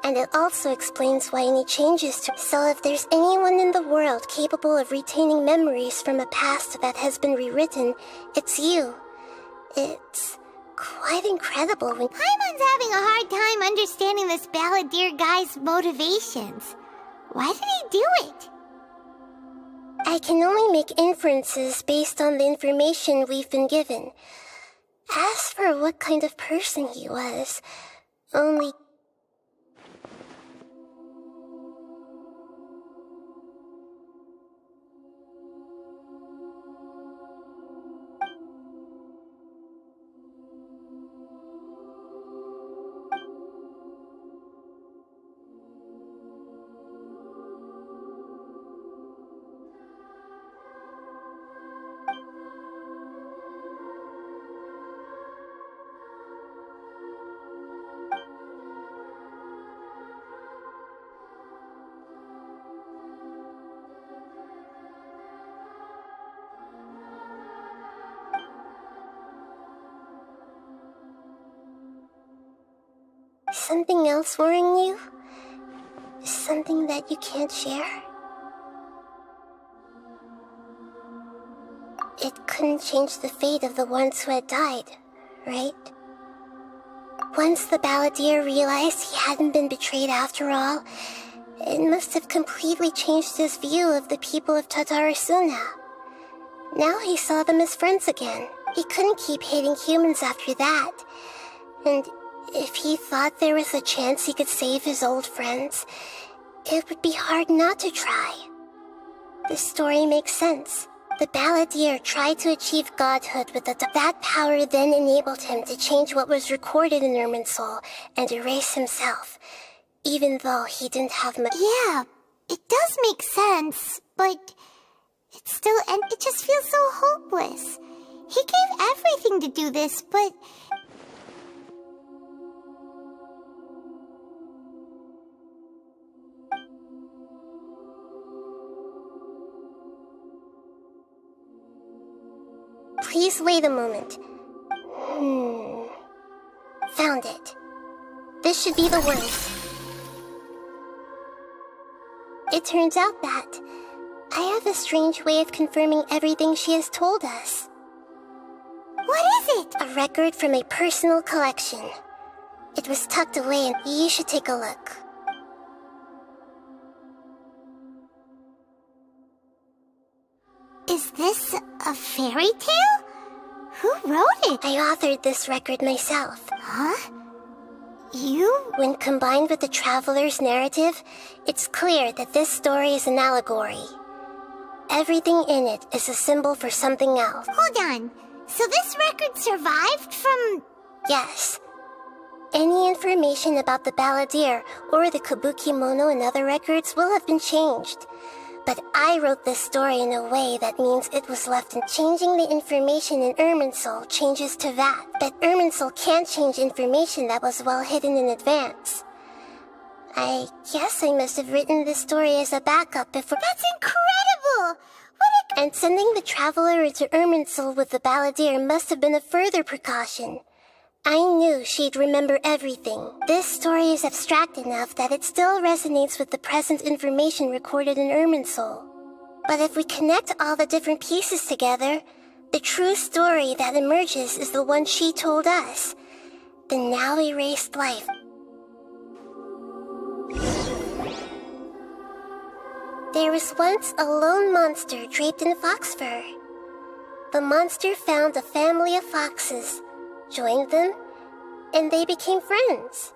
And it also explains why any changes to... So if there's anyone in the world capable of retaining memories from a past that has been rewritten, it's you. It's quite incredible when... Paimon's having a hard time understanding this balladeer guy's motivations. Why did he do it? I can only make inferences based on the information we've been given. As for what kind of person he was, only... Something else worrying you? Something that you can't share? It couldn't change the fate of the ones who had died, right? Once the balladeer realized he hadn't been betrayed after all, it must have completely changed his view of the people of Tatarasuna. Now he saw them as friends again. He couldn't keep hating humans after that. And if he thought there was a chance he could save his old friends, it would be hard not to try. This story makes sense. The balladeer tried to achieve godhood with that power then enabled him to change what was recorded in Ermin's soul and erase himself, even though he didn't have much... Yeah, it does make sense, but it's still... and it just feels so hopeless. He gave everything to do this, but... Please wait a moment. Found it. This should be the one. It turns out that I have a strange way of confirming everything she has told us. What is it? A record from a personal collection. It was tucked away and you should take a look. Is this a fairy tale? Who wrote it? I authored this record myself. Huh? You? When combined with the Traveler's narrative, it's clear that this story is an allegory. Everything in it is a symbol for something else. Hold on. So this record survived from... Yes. Any information about the balladeer or the kabuki mono and other records will have been changed. But I wrote this story in a way that means it was left in. Changing the information in Ermin's soul changes to that. But Ermin's soul can't change information that was well hidden in advance. I guess I must have written this story as a backup before. That's incredible! And sending the Traveler into Ermin's soul with the balladeer must have been a further precaution. I knew she'd remember everything. This story is abstract enough that it still resonates with the present information recorded in Ermin's soul. But if we connect all the different pieces together, the true story that emerges is the one she told us. The now erased life. There was once a lone monster draped in fox fur. The monster found a family of foxes, joined them, and they became friends.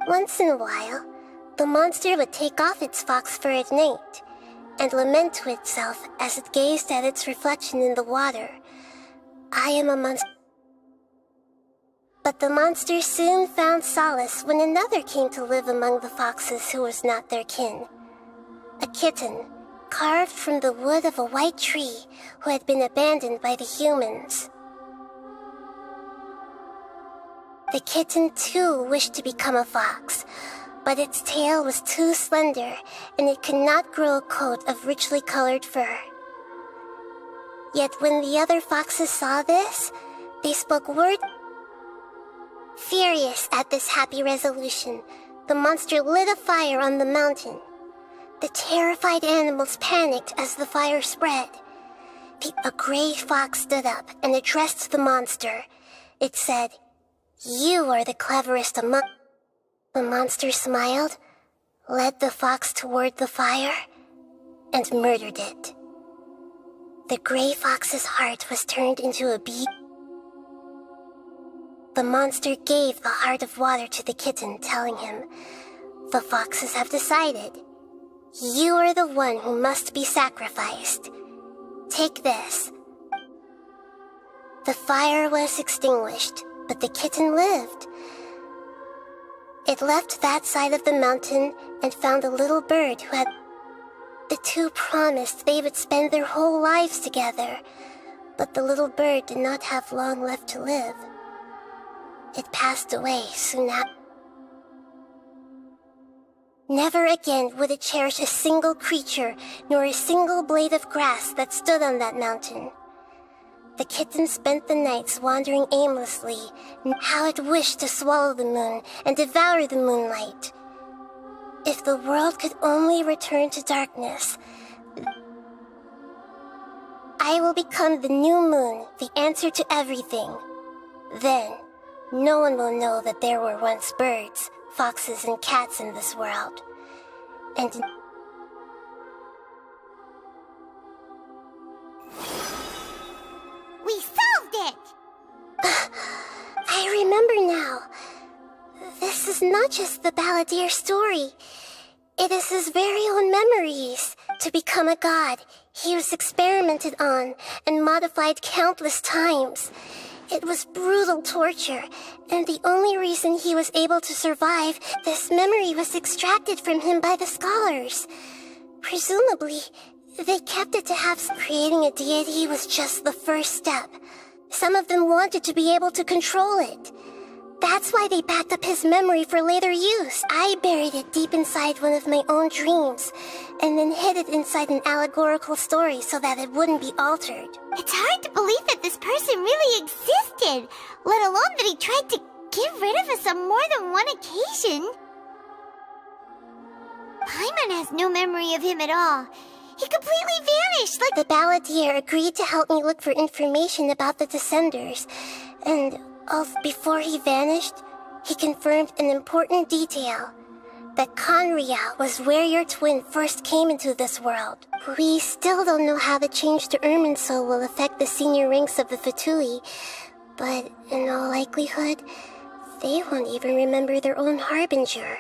Once in a while, the monster would take off its fox fur at night and lament to itself as it gazed at its reflection in the water. I am a monster. But the monster soon found solace when another came to live among the foxes who was not their kin. A kitten, carved from the wood of a white tree who had been abandoned by the humans. The kitten too wished to become a fox, but its tail was too slender and it could not grow a coat of richly colored fur. Yet when the other foxes saw this, they spoke word. Furious at this happy resolution, the monster lit a fire on the mountain. The terrified animals panicked as the fire spread. A gray fox stood up and addressed the monster. It said, "You are the cleverest among..." The monster smiled, led the fox toward the fire, and murdered it. The gray fox's heart was turned into a bead. The monster gave the heart of water to the kitten, telling him, "The foxes have decided. You are the one who must be sacrificed. Take this." The fire was extinguished, but the kitten lived. It left that side of the mountain and found a little bird who had... The two promised they would spend their whole lives together, but the little bird did not have long left to live. It passed away soon after. Never again would it cherish a single creature, nor a single blade of grass that stood on that mountain. The kitten spent the nights wandering aimlessly, and how it wished to swallow the moon and devour the moonlight. If the world could only return to darkness, I will become the new moon, the answer to everything. Then, no one will know that there were once birds, foxes, and cats in this world. And... We solved it! I remember now. This is not just the Balladeer story. It is his very own memories. To become a god, he was experimented on and modified countless times. It was brutal torture, and the only reason he was able to survive, this memory was extracted from him by the scholars. Presumably, they kept it to have... Creating a deity was just the first step. Some of them wanted to be able to control it. That's why they backed up his memory for later use. I buried it deep inside one of my own dreams, and then hid it inside an allegorical story so that it wouldn't be altered. It's hard to believe that this person really existed, let alone that he tried to get rid of us on more than one occasion. Paimon has no memory of him at all. He completely vanished, like... The Balladeer agreed to help me look for information about the Descenders, and before he vanished, he confirmed an important detail. That Conria was where your twin first came into this world. We still don't know how the change to Irminsul will affect the senior ranks of the Fatui, but in all likelihood, they won't even remember their own Harbinger.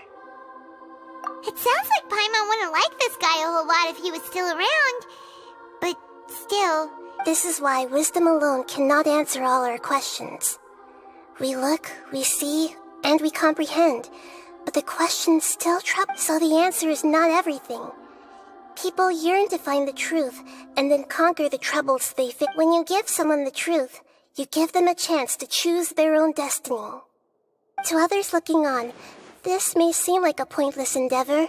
It sounds like Paimon wouldn't like this guy a whole lot if he was still around, but still... This is why wisdom alone cannot answer all our questions. We look, we see, and we comprehend, but the questions still trouble, so the answer is not everything. People yearn to find the truth, and then conquer the troubles they face. When you give someone the truth, you give them a chance to choose their own destiny. To others looking on, this may seem like a pointless endeavor,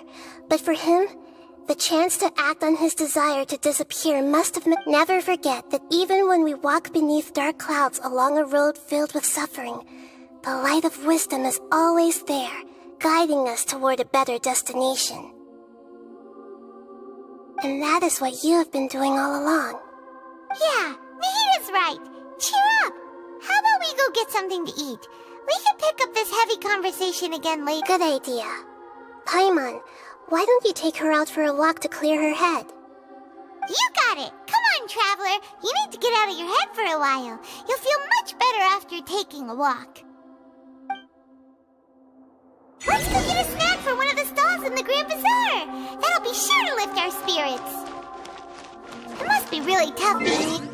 but for him, the chance to act on his desire to disappear must have meant... Never forget that even when we walk beneath dark clouds along a road filled with suffering, the light of wisdom is always there, guiding us toward a better destination. And that is what you have been doing all along. Yeah, Nahita's right. Cheer up! How about we go get something to eat? We can pick up this heavy conversation again later. Good idea. Paimon, why don't you take her out for a walk to clear her head? You got it! Come on, Traveler! You need to get out of your head for a while. You'll feel much better after taking a walk. Let's go get a snack from one of the stalls in the Grand Bazaar! That'll be sure to lift our spirits. It must be really tough being...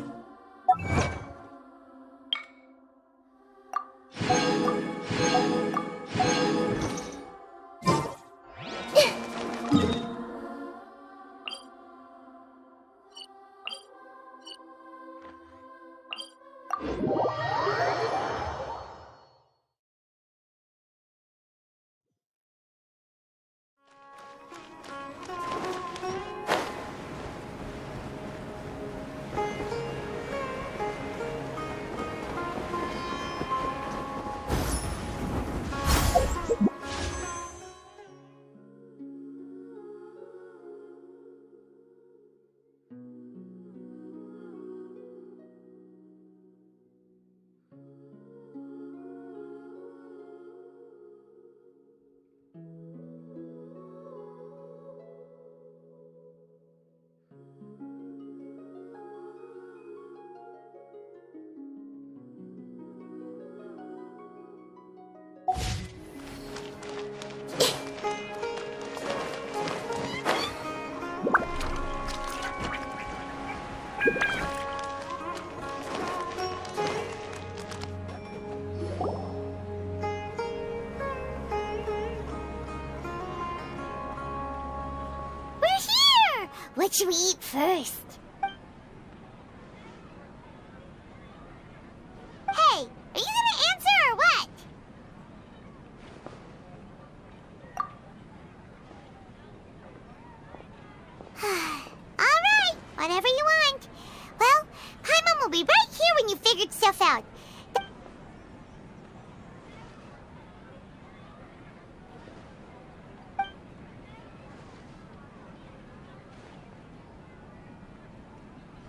What should we eat first? Hey, are you gonna answer or what? Alright, whatever you want. Well, Paimon will be right here when you figured stuff out.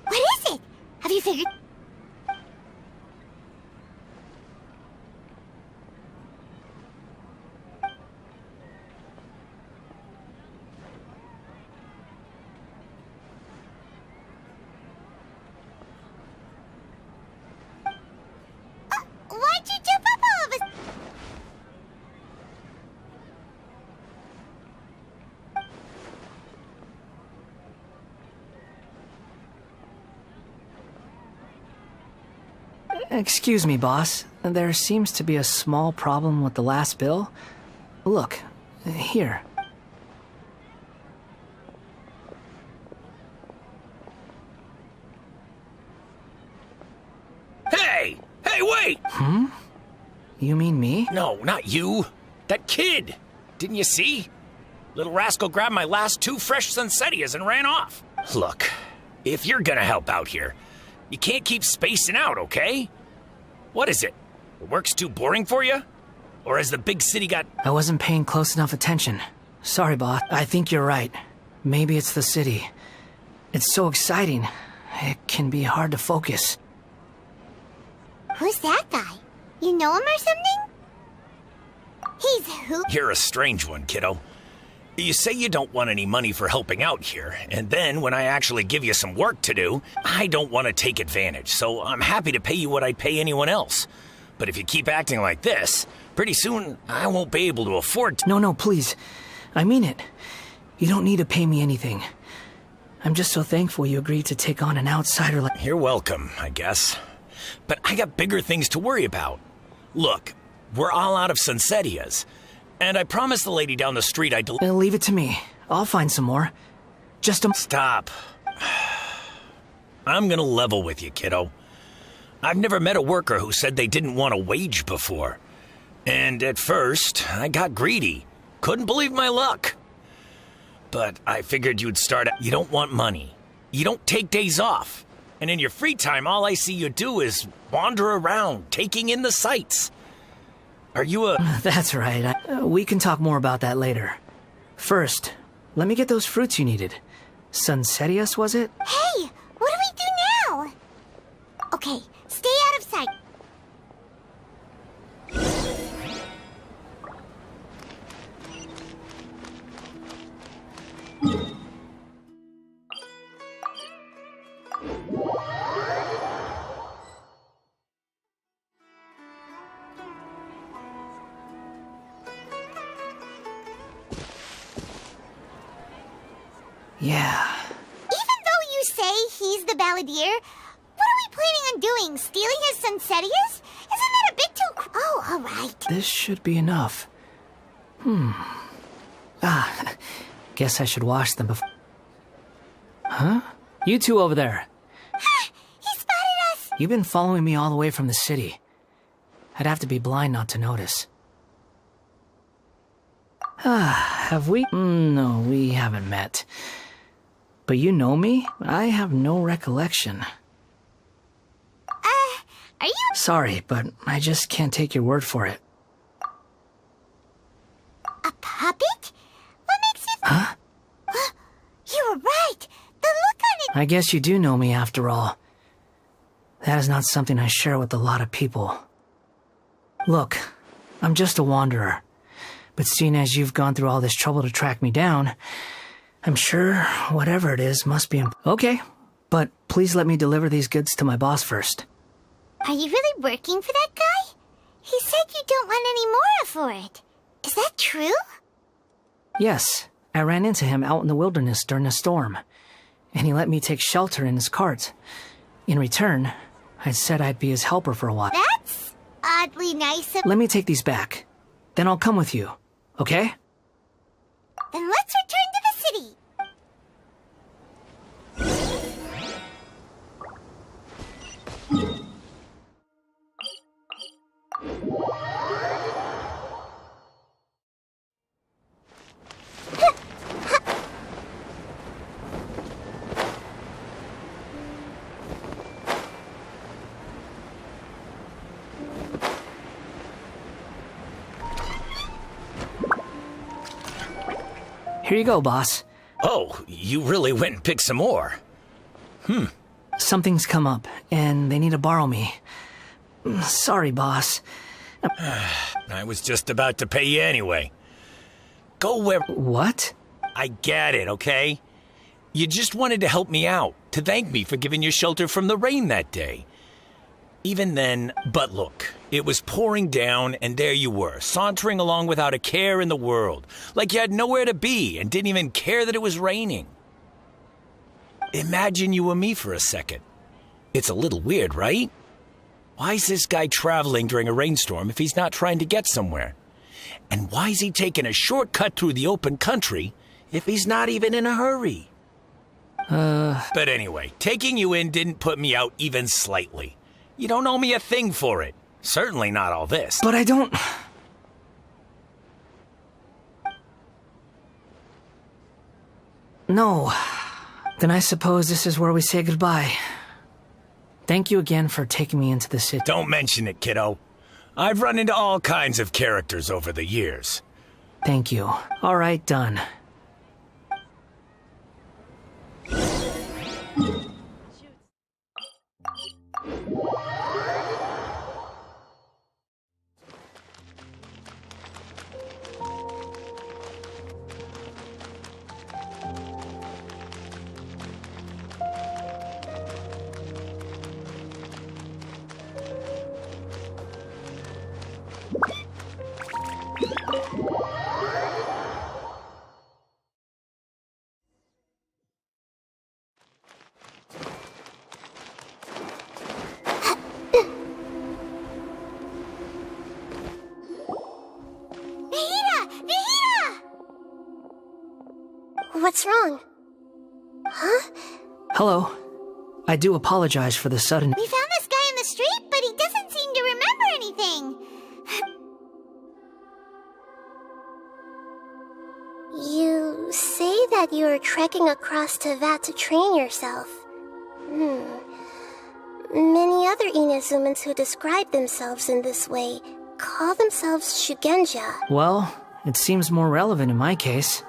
What is it? Have you figured... Why'd you jump up all of a... Excuse me, boss. There seems to be a small problem with the last bill. Look, here. Hey! Hey, wait! Hmm? You mean me? No, not you. That kid! Didn't you see? Little rascal grabbed my last 2 fresh Sunsettias and ran off. Look, if you're gonna help out here, you can't keep spacing out, okay? What is it? The work's too boring for you? Or has the big city got... I wasn't paying close enough attention. Sorry, boss. I think you're right. Maybe it's the city. It's so exciting. It can be hard to focus. Who's that guy? You know him or something? He's who? You're a strange one, kiddo. You say you don't want any money for helping out here, and then when I actually give you some work to do, I don't want to take advantage, so I'm happy to pay you what I'd pay anyone else. But if you keep acting like this, pretty soon I won't be able to afford to... No, please. I mean it. You don't need to pay me anything. I'm just so thankful you agreed to take on an outsider like... You're welcome, I guess. But I got bigger things to worry about. Look, we're all out of Sunsettias. And I promised the lady down the street I'd... Leave it to me. I'll find some more. Just a... Stop. I'm gonna level with you, kiddo. I've never met a worker who said they didn't want a wage before. And at first, I got greedy. Couldn't believe my luck. But I figured you'd start... You don't want money. You don't take days off. And in your free time, all I see you do is wander around, taking in the sights. Are you a... That's right. We can talk more about that later. First, let me get those fruits you needed. Sunsettias, was it? Hey, what do we do now? Okay, stay out of sight. Yeah. Even though you say he's the balladeer, what are we planning on doing? Stealing his Sunsettias? Isn't that a bit too... Oh, all right. This should be enough. Guess I should wash them before... Huh? You two over there. Ha! He spotted us! You've been following me all the way from the city. I'd have to be blind not to notice. Have we? No, we haven't met. But you know me? I have no recollection. Are you? Sorry, but I just can't take your word for it. A puppet? What makes you... Huh? You were right. The look on it... I guess you do know me after all. That is not something I share with a lot of people. Look, I'm just a wanderer. But seeing as you've gone through all this trouble to track me down, I'm sure whatever it is must be... Okay, but please let me deliver these goods to my boss first. Are you really working for that guy? He said you don't want any more for it. Is that true? Yes, I ran into him out in the wilderness during a storm, and he let me take shelter in his cart. In return, I said I'd be his helper for a while. That's oddly nice of... Let me take these back. Then I'll come with you, okay? Then let's return to the city. Here you go, boss. Oh, you really went and picked some more. Something's come up, and they need to borrow me. Sorry, boss. I was just about to pay you anyway. Go where... What? I get it, okay? You just wanted to help me out, to thank me for giving you shelter from the rain that day. Even then, but look, it was pouring down and there you were, sauntering along without a care in the world, like you had nowhere to be and didn't even care that it was raining. Imagine you were me for a second. It's a little weird, right? Why is this guy traveling during a rainstorm if he's not trying to get somewhere? And why is he taking a shortcut through the open country if he's not even in a hurry? But anyway, taking you in didn't put me out even slightly. You don't owe me a thing for it. Certainly not all this. But I don't... No. Then I suppose this is where we say goodbye. Thank you again for taking me into the city. Don't mention it, kiddo. I've run into all kinds of characters over the years. Thank you. All right, done. What's wrong? Huh? Hello. I do apologize for the sudden... We found this guy in the street, but he doesn't seem to remember anything. You say that you're trekking across Teyvat to train yourself. Many other Inazumans who describe themselves in this way call themselves Shugenja. Well, it seems more relevant in my case.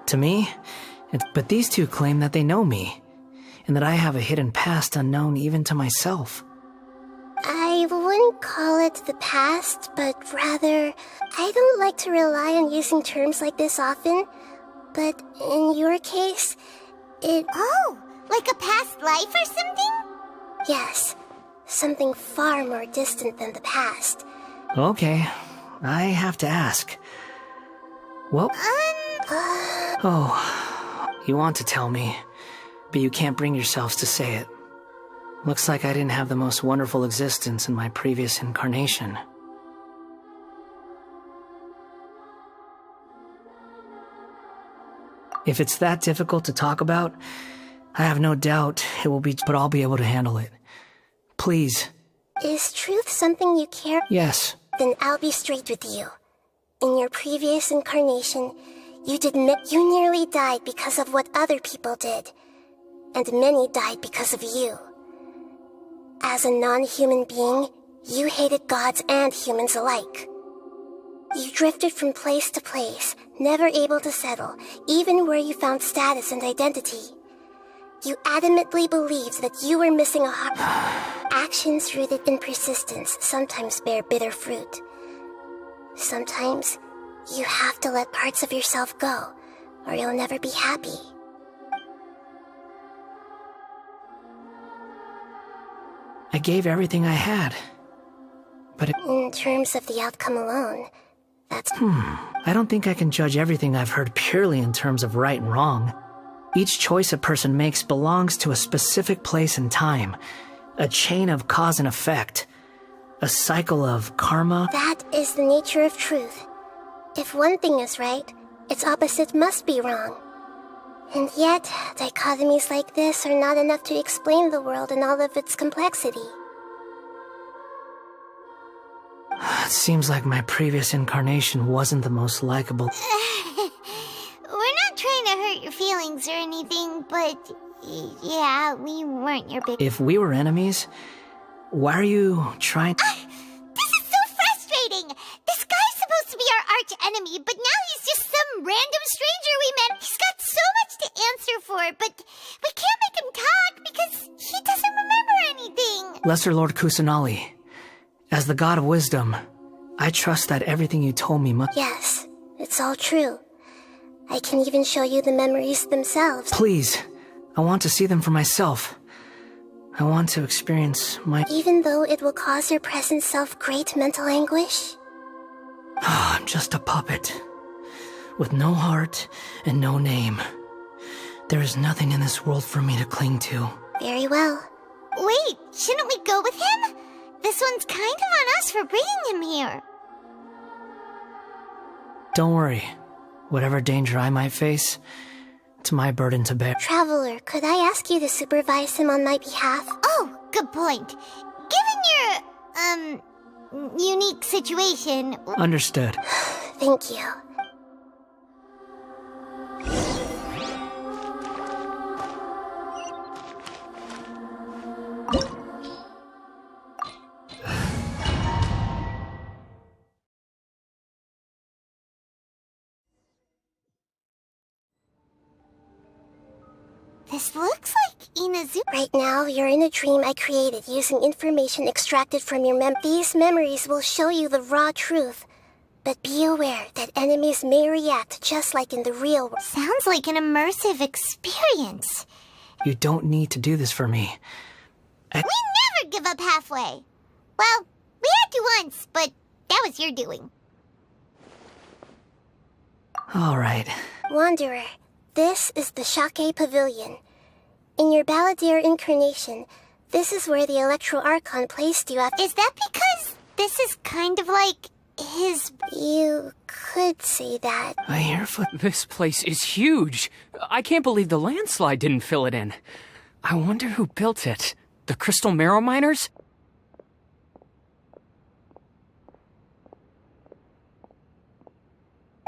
To me, but these two claim that they know me, and that I have a hidden past unknown even to myself. I wouldn't call it the past, but rather, I don't like to rely on using terms like this often, but in your case, it... Oh, like a past life or something? Yes, something far more distant than the past. Okay, I have to ask. Well... Oh, you want to tell me, but you can't bring yourselves to say it. Looks like I didn't have the most wonderful existence in my previous incarnation. If it's that difficult to talk about, I have no doubt it will be, but I'll be able to handle it. Please. Is truth something you care? Yes. Then I'll be straight with you. In your previous incarnation, you nearly died because of what other people did. And many died because of you. As a non-human being, you hated gods and humans alike. You drifted from place to place, never able to settle, even where you found status and identity. You adamantly believed that you were missing a heart. Actions rooted in persistence sometimes bear bitter fruit. Sometimes, you have to let parts of yourself go, or you'll never be happy. I gave everything I had. But in terms of the outcome alone, that's... I don't think I can judge everything I've heard purely in terms of right and wrong. Each choice a person makes belongs to a specific place and time. A chain of cause and effect. A cycle of karma. That is the nature of truth. If one thing is right, its opposite must be wrong. And yet, dichotomies like this are not enough to explain the world in all of its complexity. It seems like my previous incarnation wasn't the most likable. We're not trying to hurt your feelings or anything, but yeah, we weren't your big... If we were enemies, why are you trying... This is so frustrating! This guy's supposed to be our arch enemy, but now he's just some random stranger we met. He's got so much to answer for, but we can't make him talk because he doesn't remember anything. Lesser Lord Kusanali, as the god of wisdom, I trust that everything you told me must... Yes, it's all true. I can even show you the memories themselves. Please, I want to see them for myself. I want to experience my... Even though it will cause your present self great mental anguish? I'm just a puppet, with no heart and no name. There is nothing in this world for me to cling to. Very well. Wait, shouldn't we go with him? This one's kind of on us for bringing him here. Don't worry. Whatever danger I might face, it's my burden to bear. Traveler, could I ask you to supervise him on my behalf? Oh, good point. Given your, unique situation... Understood. Thank you. This looks like Inazu. Right now, you're in a dream I created using information extracted from your These memories will show you the raw truth. But be aware that enemies may react just like in the real world. Sounds like an immersive experience. You don't need to do this for me. We never give up halfway. Well, we had to once, but that was your doing. All right. Wanderer, this is the Shake Pavilion. In your Balladeer incarnation, this is where the Electro Archon placed you after... Is that because this is kind of like his... You could say that. I hear This place is huge. I can't believe the landslide didn't fill it in. I wonder who built it. The Crystal Marrow Miners?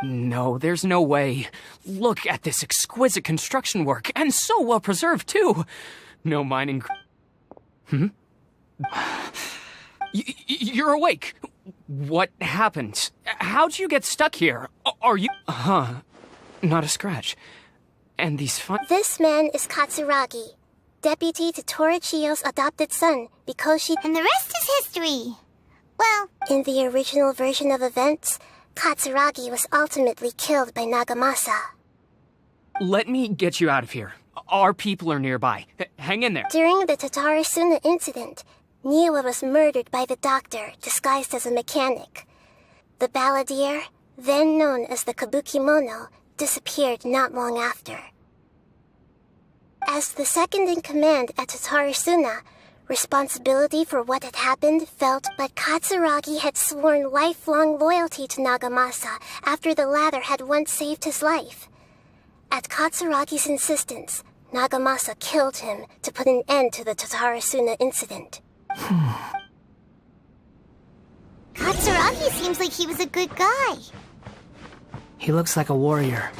No, there's no way. Look at this exquisite construction work, and so well preserved, too. No mining... You're awake. What happened? How'd you get stuck here? Are you... Not a scratch. And these This man is Katsuragi, deputy to Torichio's adopted son, Mikoshi... And the rest is history. Well... In the original version of events... Katsuragi was ultimately killed by Nagamasa. Let me get you out of here. Our people are nearby. Hang in there. During the Tatarasuna incident, Niwa was murdered by the doctor, disguised as a mechanic. The Balladeer, then known as the Kabukimono, disappeared not long after. As the second-in-command at Tatarasuna, responsibility for what had happened felt, but Katsuragi had sworn lifelong loyalty to Nagamasa after the latter had once saved his life. At Katsuragi's insistence, Nagamasa killed him to put an end to the Tatarasuna incident. Katsuragi seems like he was a good guy. He looks like a warrior,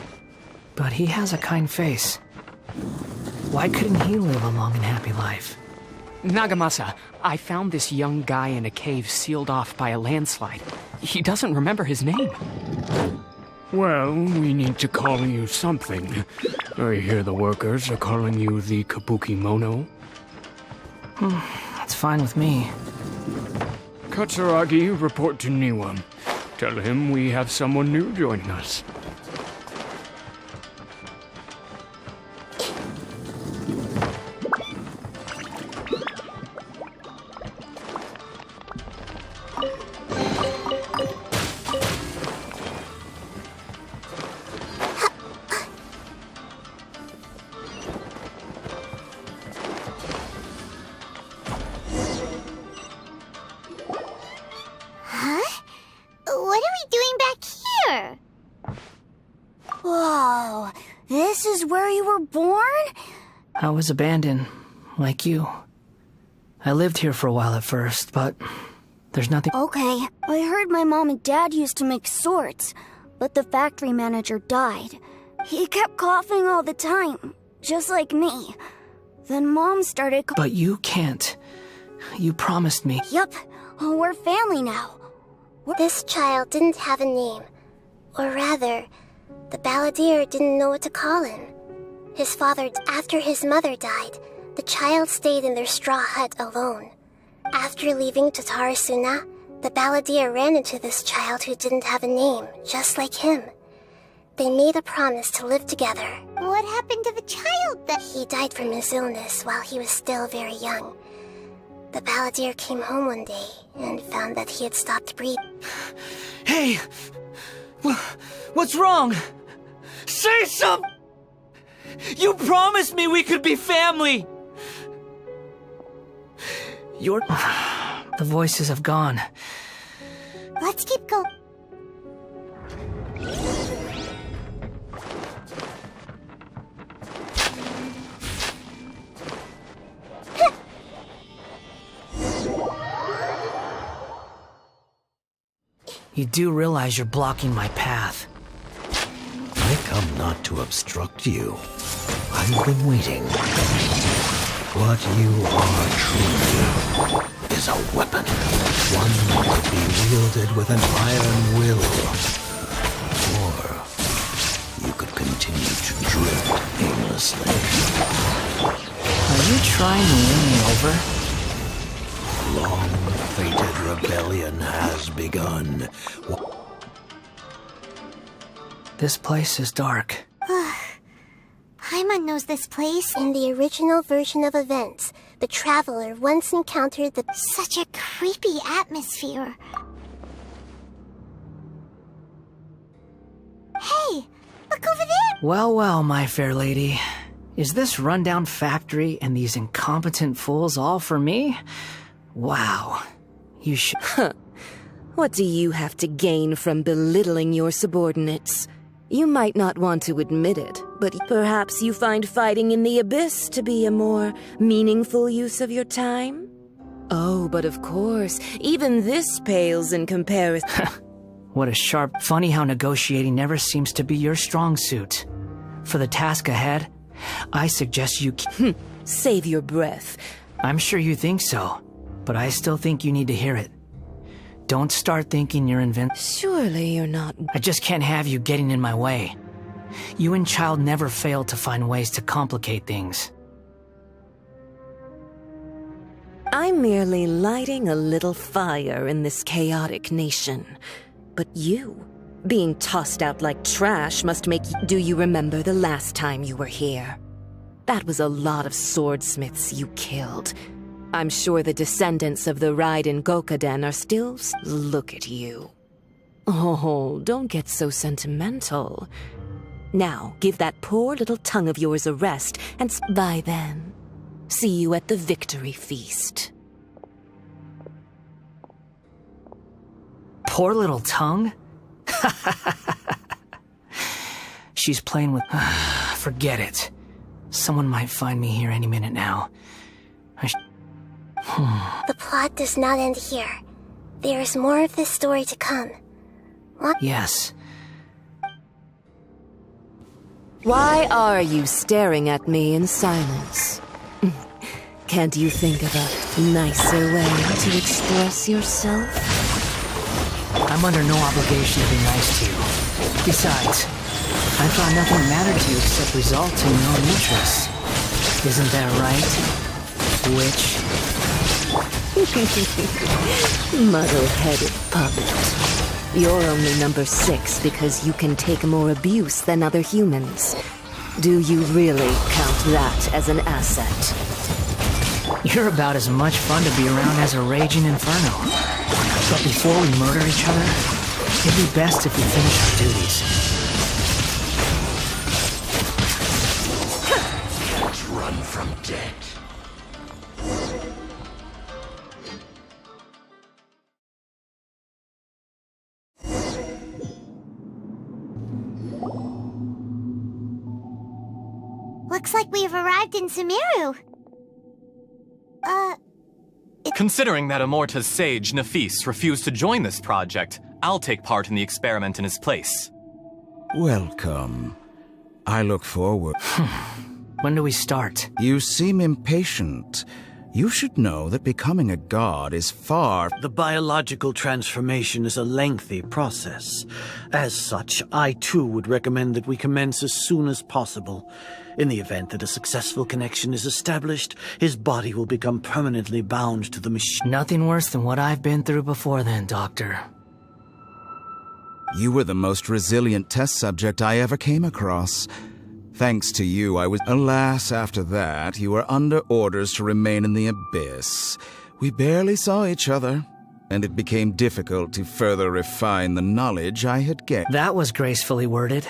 but he has a kind face. Why couldn't he live a long and happy life? Nagamasa, I found this young guy in a cave sealed off by a landslide. He doesn't remember his name. Well, we need to call you something. I hear the workers are calling you the Kabuki Mono. That's fine with me. Katsuragi, report to Niwa. Tell him we have someone new joining us. Whoa, this is where you were born? I was abandoned, like you. I lived here for a while at first, but there's nothing. Okay, I heard my mom and dad used to make swords, but the factory manager died. He kept coughing all the time, just like me. Then Mom started. But you can't. You promised me. Yup, we're family now. This child didn't have a name. Or rather, the balladeer didn't know what to call him. His father, after his mother died, the child stayed in their straw hut alone. After leaving Tatarasuna, the balladeer ran into this child who didn't have a name, just like him. They made a promise to live together. What happened to the child then? He died from his illness while he was still very young. The balladeer came home one day and found that he had stopped breathing. Hey! What's wrong? Say something! You promised me we could be family! The voices have gone. Let's keep going. You do realize you're blocking my path. I come not to obstruct you. I've been waiting. What you are truly is a weapon. One that could be wielded with an iron will. Or you could continue to drift aimlessly. Are you trying to win me over? Long-fated rebellion has begun. This place is dark. Paimon knows this place. In the original version of events, the traveler once encountered the... Such a creepy atmosphere. Hey, look over there! Well, well, my fair lady. Is this rundown factory and these incompetent fools all for me? Wow. You should... What do you have to gain from belittling your subordinates? You might not want to admit it, but perhaps you find fighting in the abyss to be a more meaningful use of your time? Oh, but of course, even this pales in comparison. What a sharp... Funny how negotiating never seems to be your strong suit. For the task ahead, I suggest you... Save your breath. I'm sure you think so, but I still think you need to hear it. Don't start thinking you're invincible. Surely you're not... I just can't have you getting in my way. You and Child never fail to find ways to complicate things. I'm merely lighting a little fire in this chaotic nation. But you, being tossed out like trash must make you... Do you remember the last time you were here? That was a lot of swordsmiths you killed. I'm sure the descendants of the Raiden Gokaden are still... Look at you. Oh, don't get so sentimental. Now, give that poor little tongue of yours a rest, and by then, see you at the victory feast. Poor little tongue? She's playing with... Forget it. Someone might find me here any minute now. The plot does not end here. There is more of this story to come. What? Yes. Why are you staring at me in silence? Can't you think of a nicer way to express yourself? I'm under no obligation to be nice to you. Besides, I thought nothing mattered to you except results in your own interests. Isn't that right, witch? Muddle-headed puppet. You're only number 6 because you can take more abuse than other humans. Do you really count that as an asset? You're about as much fun to be around as a raging inferno. But before we murder each other, it'd be best if we finish our duties. Can't run from death. Looks like we've arrived in Sumeru. Considering that Amorta's sage, Nafis, refused to join this project, I'll take part in the experiment in his place. Welcome. I look forward. When do we start? You seem impatient. You should know that becoming a god is far... The biological transformation is a lengthy process. As such, I too would recommend that we commence as soon as possible. In the event that a successful connection is established, his body will become permanently bound to the machine. Nothing worse than what I've been through before then, Doctor. You were the most resilient test subject I ever came across. Thanks to you, I was... Alas, after that, you were under orders to remain in the abyss. We barely saw each other, and it became difficult to further refine the knowledge I had gained. That was gracefully worded.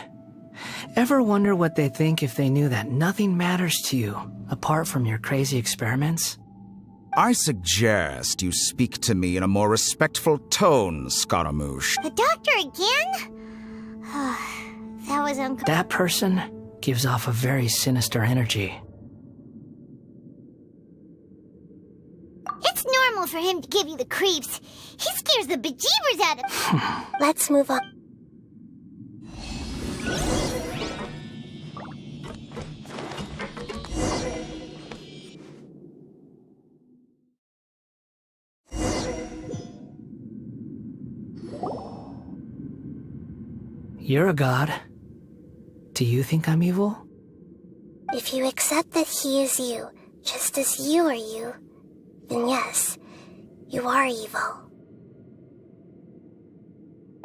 Ever wonder what they'd think if they knew that nothing matters to you, apart from your crazy experiments? I suggest you speak to me in a more respectful tone, Scaramouche. The doctor again? That was uncomfortable. That person gives off a very sinister energy. It's normal for him to give you the creeps. He scares the bejeebers out of me. Let's move on. You're a god. Do you think I'm evil? If you accept that he is you, just as you are you, then yes, you are evil.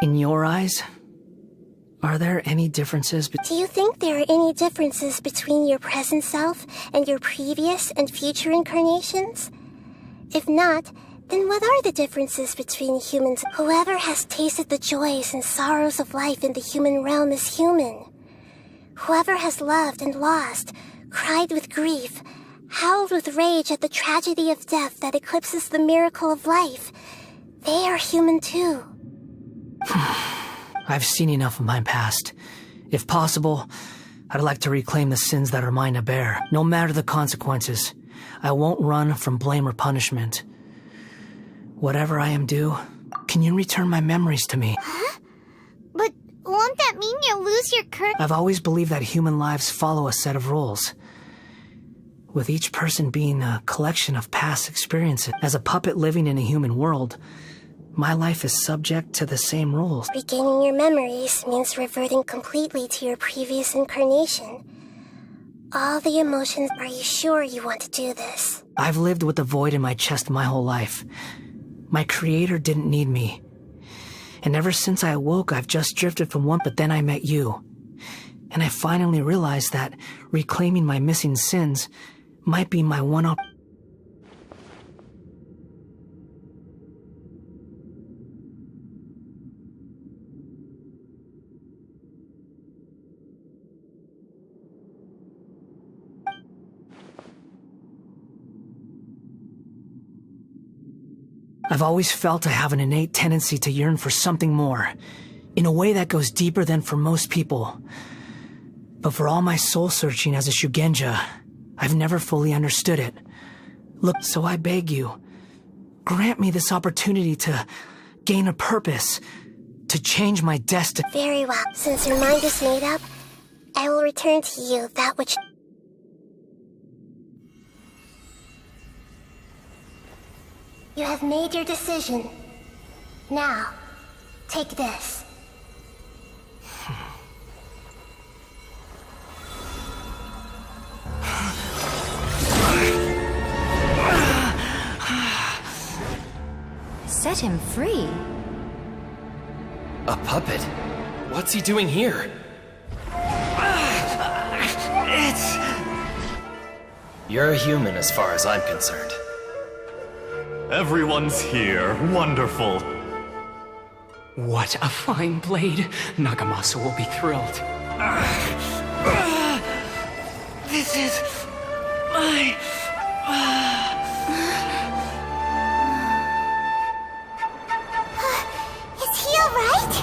In your eyes, are there any differences Do you think there are any differences between your present self and your previous and future incarnations? If not, then what are the differences between humans? Whoever has tasted the joys and sorrows of life in the human realm is human. Whoever has loved and lost, cried with grief, howled with rage at the tragedy of death that eclipses the miracle of life, they are human too. I've seen enough of my past. If possible, I'd like to reclaim the sins that are mine to bear, no matter the consequences. I won't run from blame or punishment. Whatever I am due, can you return my memories to me? Huh? But won't that mean you'll lose your current... I've always believed that human lives follow a set of rules, with each person being a collection of past experiences. As a puppet living in a human world, my life is subject to the same rules. Regaining your memories means reverting completely to your previous incarnation. All the emotions, are you sure you want to do this? I've lived with a void in my chest my whole life. My creator didn't need me. And ever since I awoke, I've just drifted from one, but then I met you. And I finally realized that reclaiming my missing sins might be my one opportunity. I've always felt I have an innate tendency to yearn for something more, in a way that goes deeper than for most people. But for all my soul-searching as a Shugenja, I've never fully understood it. Look, so I beg you, grant me this opportunity to gain a purpose, to change my destiny. Very well. Since your mind is made up, I will return to you that which... You have made your decision. Now, take this. Set him free? A puppet? What's he doing here? You're a human as far as I'm concerned. Everyone's here. Wonderful. What a fine blade. Nagamasa will be thrilled. This is my... Is he alright?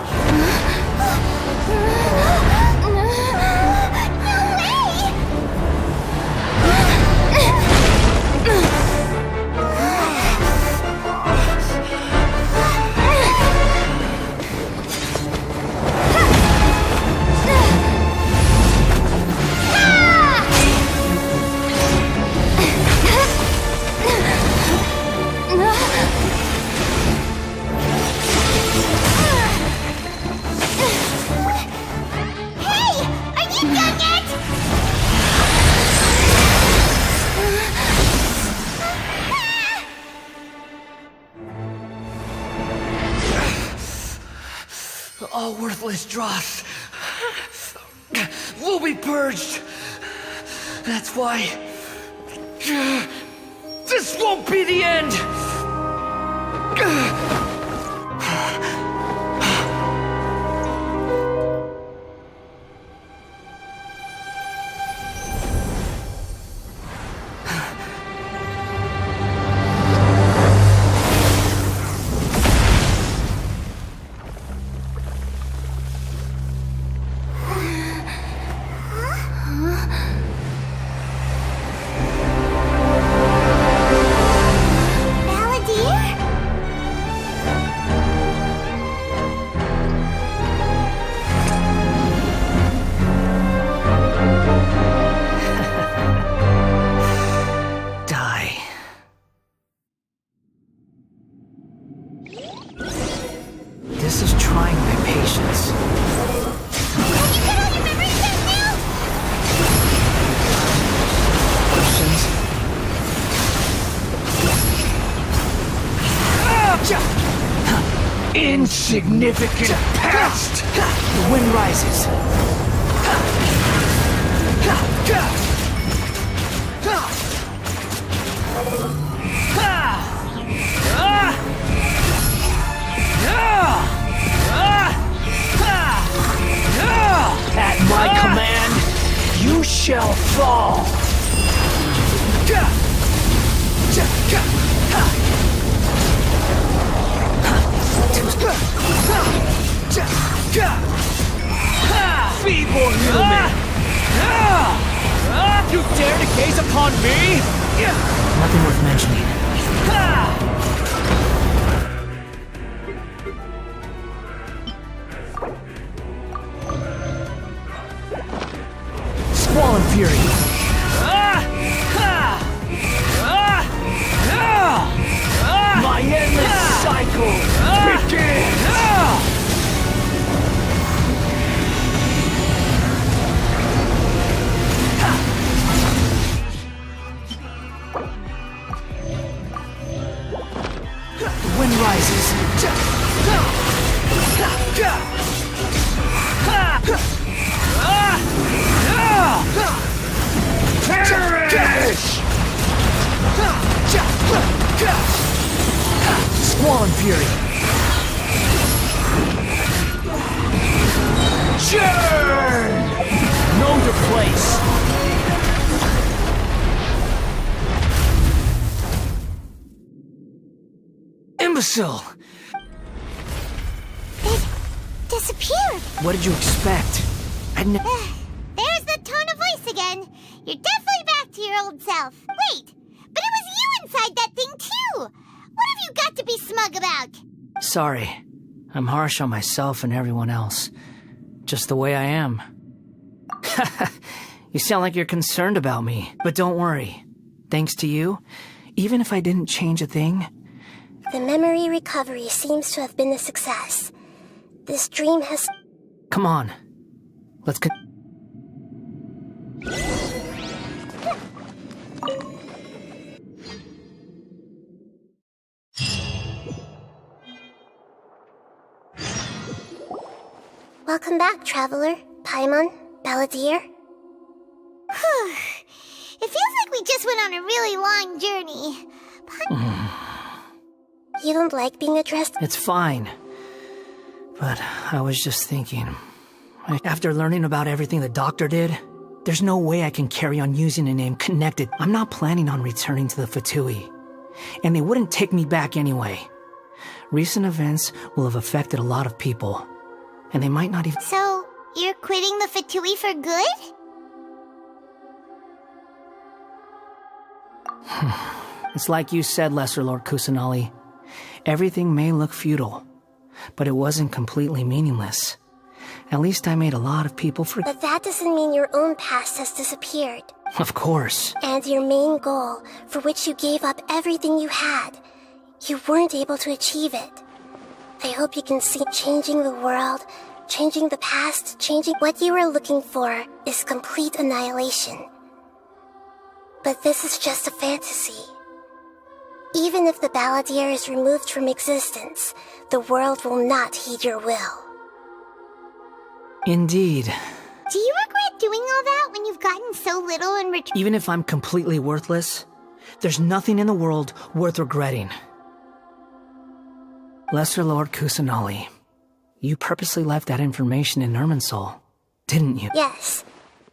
All worthless dross will be purged. That's why this won't be the end. This is trying my patience. Questions? Insignificant past! The wind rises. At my command, you shall fall! Feeble human! You dare to gaze upon me? Nothing worth mentioning. Squall and Fury. My endless cycle begins! The wind rises. Perish! Squall and Fury. Churn! Know your place. Imbecile! It disappeared. What did you expect? There's the tone of voice again. You're definitely back to your old self. Wait, but it was you talk about? Sorry. I'm harsh on myself and everyone else. Just the way I am. You sound like you're concerned about me, but don't worry. Thanks to you, even if I didn't change a thing... The memory recovery seems to have been a success. This dream has... Come on. Let's go. Welcome back, Traveler, Paimon, Balladeer. It feels like we just went on a really long journey. You don't like being addressed? It's fine. But I was just thinking... After learning about everything the doctor did, there's no way I can carry on using a name connected. I'm not planning on returning to the Fatui. And they wouldn't take me back anyway. Recent events will have affected a lot of people. And they might not even... So, you're quitting the Fatui for good? It's like you said, Lesser Lord Kusanali. Everything may look futile, but it wasn't completely meaningless. At least I made a lot of people forget. But that doesn't mean your own past has disappeared. Of course. And your main goal, for which you gave up everything you had, you weren't able to achieve it. I hope you can see changing the world, changing the past, changing what you were looking for is complete annihilation. But this is just a fantasy. Even if the Balladeer is removed from existence, the world will not heed your will. Indeed. Do you regret doing all that when you've gotten so little in return? Even if I'm completely worthless, there's nothing in the world worth regretting. Lesser Lord Kusanali, you purposely left that information in Irminsul, didn't you? Yes,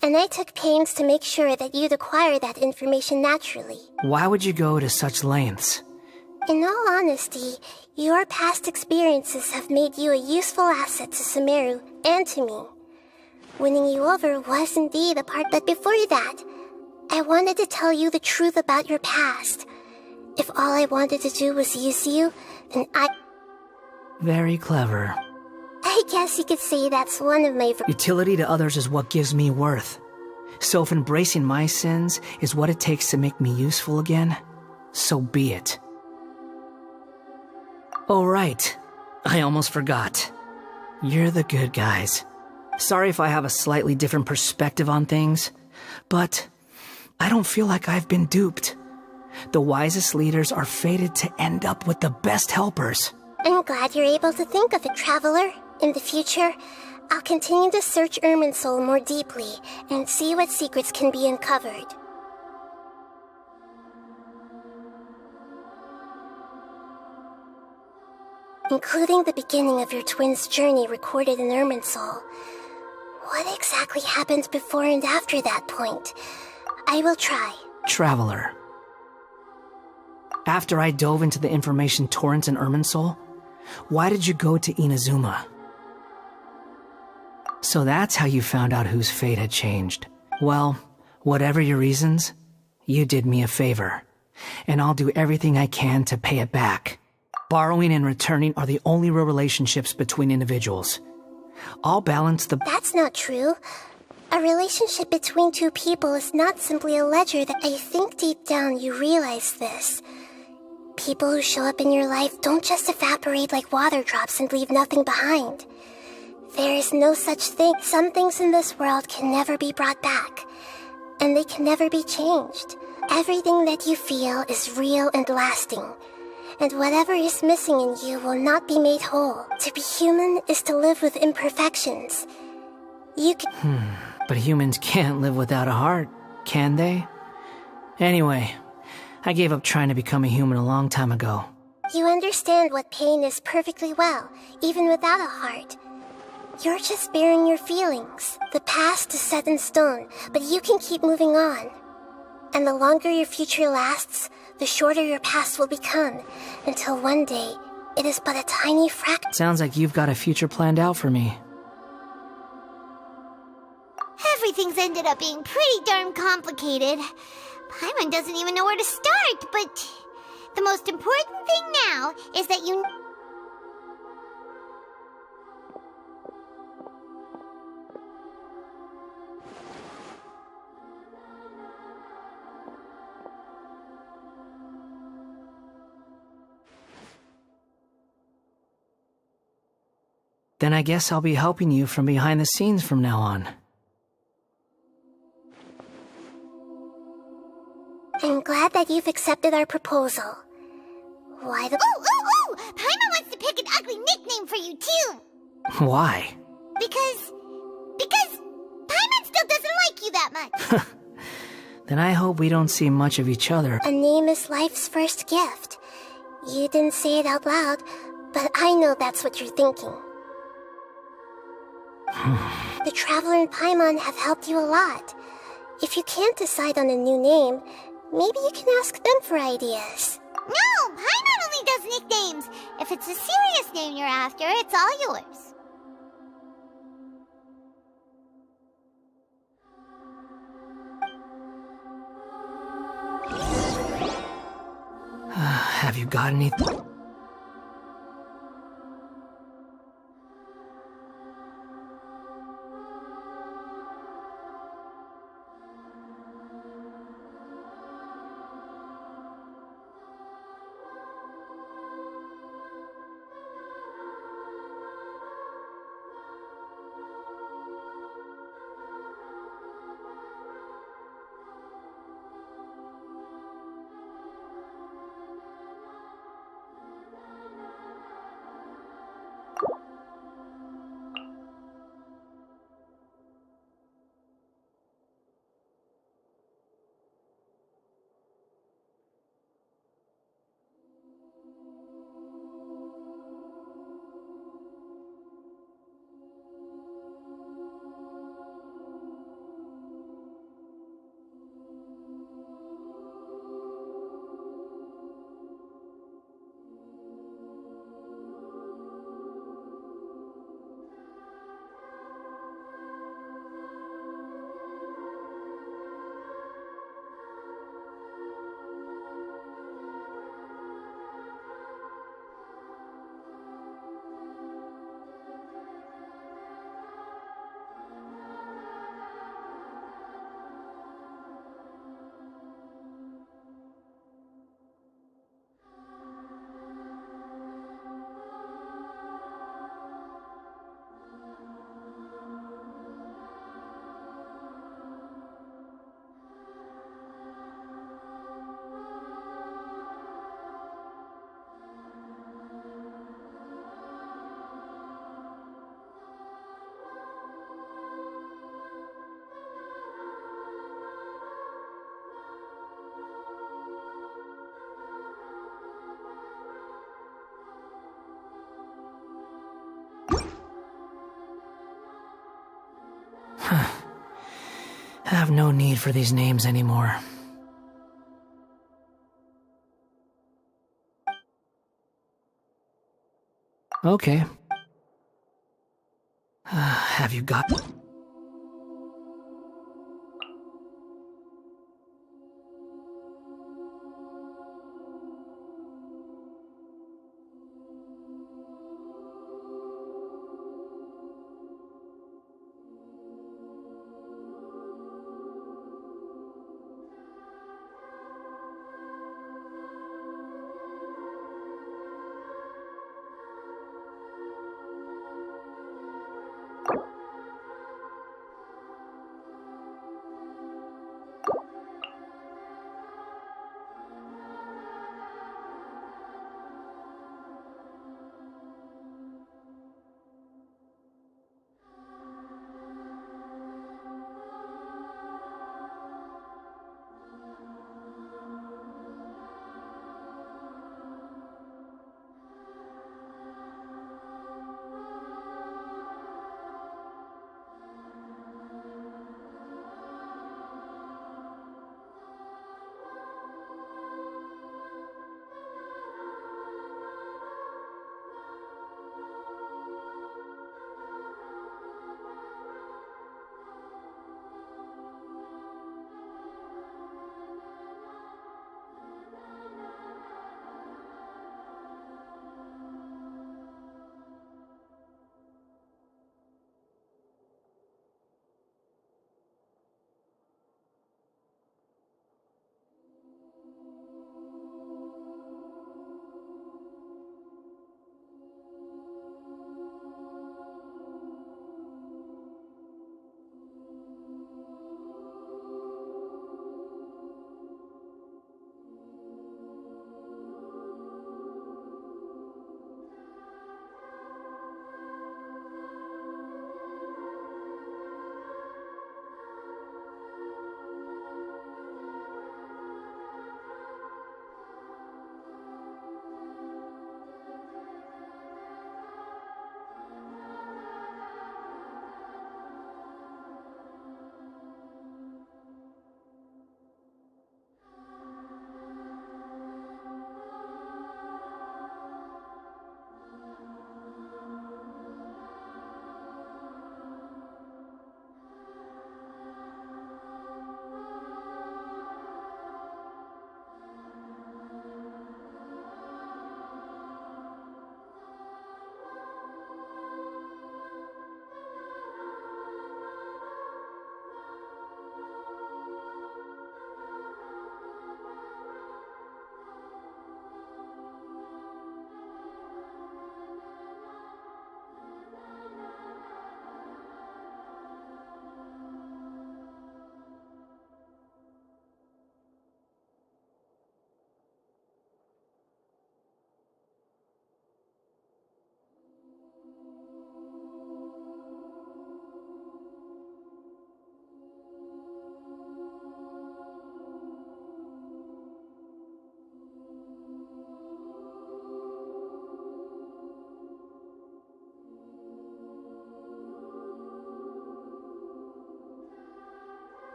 and I took pains to make sure that you'd acquire that information naturally. Why would you go to such lengths? In all honesty, your past experiences have made you a useful asset to Sumeru and to me. Winning you over was indeed a part, but before that, I wanted to tell you the truth about your past. If all I wanted to do was use you, then Very clever. I guess you could say that's one of my... Utility to others is what gives me worth. So if embracing my sins is what it takes to make me useful again, so be it. Oh right, I almost forgot. You're the good guys. Sorry if I have a slightly different perspective on things, but I don't feel like I've been duped. The wisest leaders are fated to end up with the best helpers. I'm glad you're able to think of it, Traveler. In the future, I'll continue to search Irminsul more deeply and see what secrets can be uncovered. Including the beginning of your twins' journey recorded in Irminsul. What exactly happened before and after that point? I will try. Traveler. After I dove into the information torrents in Irminsul, why did you go to Inazuma? So that's how you found out whose fate had changed. Well, whatever your reasons, you did me a favor, and I'll do everything I can to pay it back. Borrowing and returning are the only real relationships between individuals. I'll balance the... That's not true. A relationship between two people is not simply a ledger that I think deep down you realize this. People who show up in your life don't just evaporate like water drops and leave nothing behind. There is no such thing. Some things in this world can never be brought back, and they can never be changed. Everything that you feel is real and lasting, and whatever is missing in you will not be made whole. To be human is to live with imperfections. You can... But humans can't live without a heart, can they? Anyway, I gave up trying to become a human a long time ago. You understand what pain is perfectly well, even without a heart. You're just bearing your feelings. The past is set in stone, but you can keep moving on. And the longer your future lasts, the shorter your past will become, until one day, it is but a tiny fraction. Sounds like you've got a future planned out for me. Everything's ended up being pretty darn complicated. Paimon doesn't even know where to start, but The most important thing now is that you... Then I guess I'll be helping you from behind the scenes from now on. I'm glad that you've accepted our proposal. Why the... Ooh! Paimon wants to pick an ugly nickname for you, too! Why? Because Paimon still doesn't like you that much. Then I hope we don't see much of each other. A name is life's first gift. You didn't say it out loud, but I know that's what you're thinking. The Traveler and Paimon have helped you a lot. If you can't decide on a new name, maybe you can ask them for ideas. No! Paimon only does nicknames! If it's a serious name you're after, it's all yours. Have you got anything? I have no need for these names anymore. Okay. Have you got...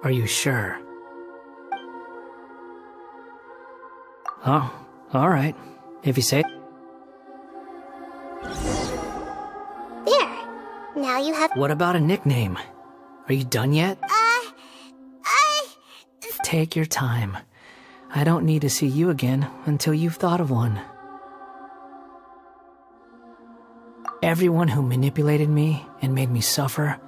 Are you sure? Oh, alright. If you say. There. Now you have. What about a nickname? Are you done yet? Take your time. I don't need to see you again until you've thought of one. Everyone who manipulated me and made me suffer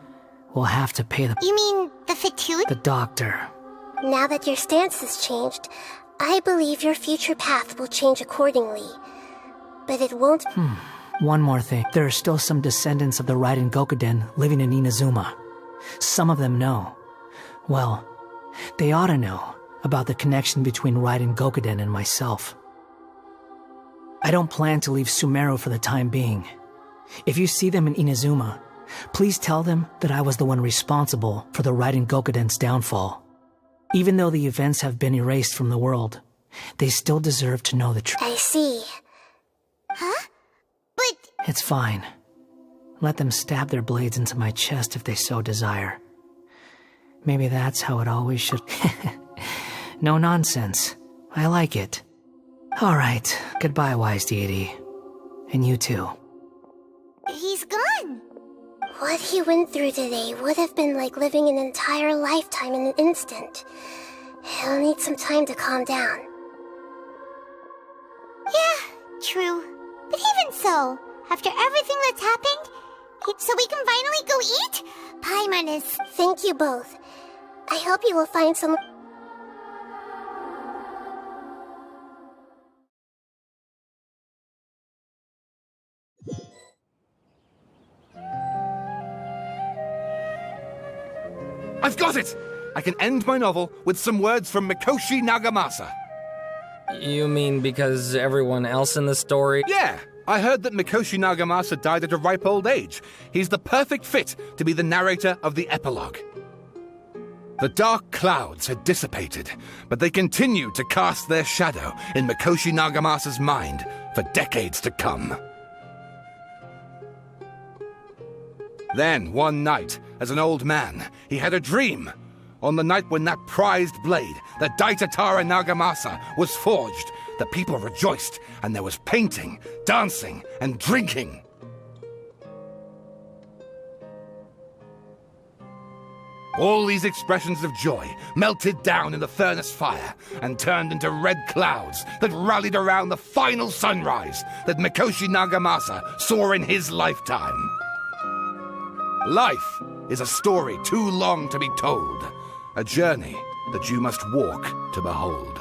will have to pay the... You mean the Fatui? The doctor. Now that your stance has changed, I believe your future path will change accordingly. But it won't... One more thing. There are still some descendants of the Raiden Gokuden living in Inazuma. Some of them know. Well, they ought to know about the connection between Raiden Gokuden and myself. I don't plan to leave Sumeru for the time being. If you see them in Inazuma, please tell them that I was the one responsible for the Raiden Gokuden's downfall. Even though the events have been erased from the world, they still deserve to know the truth. I see. Huh? But... It's fine. Let them stab their blades into my chest if they so desire. Maybe that's how it always should... No nonsense. I like it. Alright, goodbye, wise deity. And you too. He's gone. What he went through today would have been like living an entire lifetime in an instant. He'll need some time to calm down. Yeah, true. But even so, after everything that's happened, so we can finally go eat? Paimon is... Thank you both. I hope you will find some... I've got it! I can end my novel with some words from Mikoshi Nagamasa. You mean because everyone else in the story... Yeah! I heard that Mikoshi Nagamasa died at a ripe old age. He's the perfect fit to be the narrator of the epilogue. The dark clouds had dissipated, but they continued to cast their shadow in Mikoshi Nagamasa's mind for decades to come. Then, one night, as an old man, he had a dream. On the night when that prized blade, the Daitatara Nagamasa, was forged, the people rejoiced, and there was painting, dancing, and drinking. All these expressions of joy melted down in the furnace fire and turned into red clouds that rallied around the final sunrise that Mikoshi Nagamasa saw in his lifetime. Life is a story too long to be told, a journey that you must walk to behold.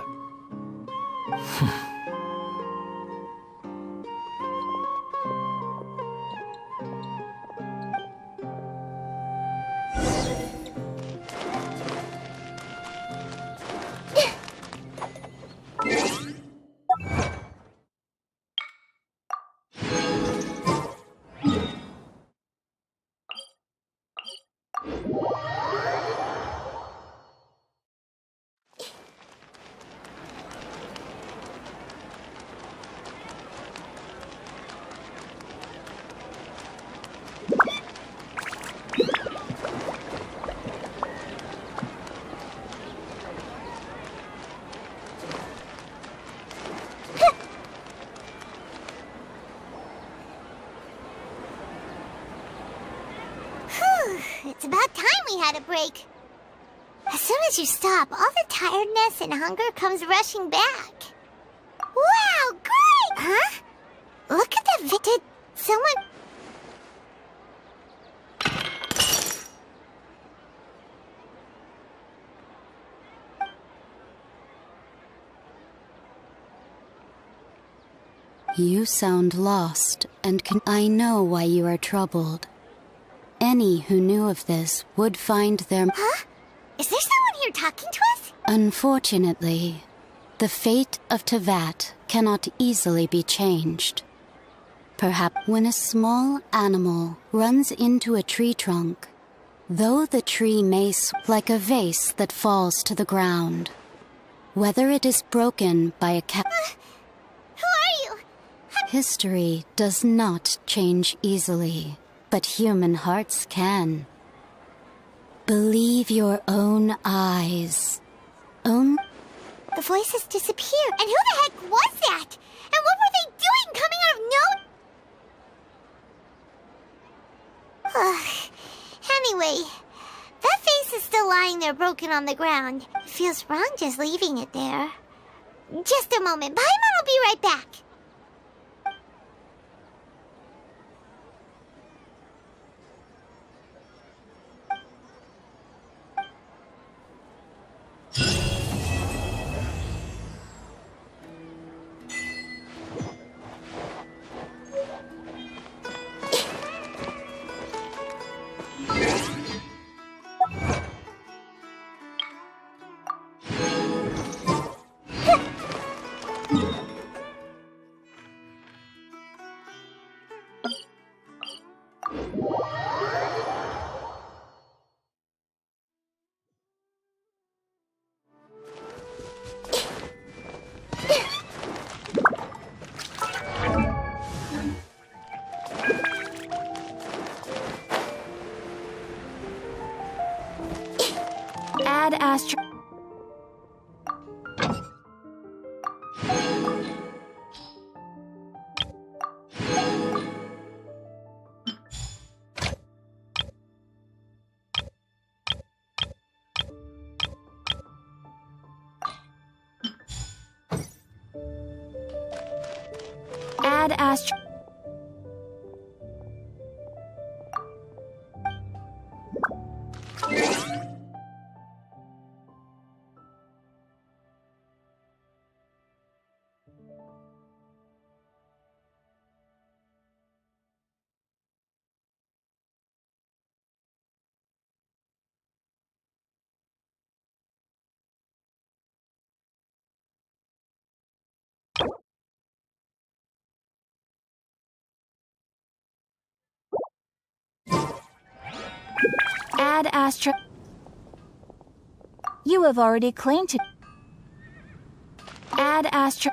It's about time we had a break. As soon as you stop, all the tiredness and hunger comes rushing back. Wow, great! Huh? Look at the did someone... You sound lost, and I know why you are troubled. Any who knew of this would find their... Huh? Is there someone here talking to us? Unfortunately, the fate of Tevat cannot easily be changed. Perhaps when a small animal runs into a tree trunk, though the tree may like a vase that falls to the ground, whether it is broken by a cat... Who are you? History does not change easily, but human hearts can. Believe your own eyes. The voices disappeared. And who the heck was that? And what were they doing coming out of no... Anyway, that face is still lying there broken on the ground. It feels wrong just leaving it there. Just a moment. Paimon will be right back. Add Astro... Add Astro... Add Astro... You have already claimed it. Add Astro...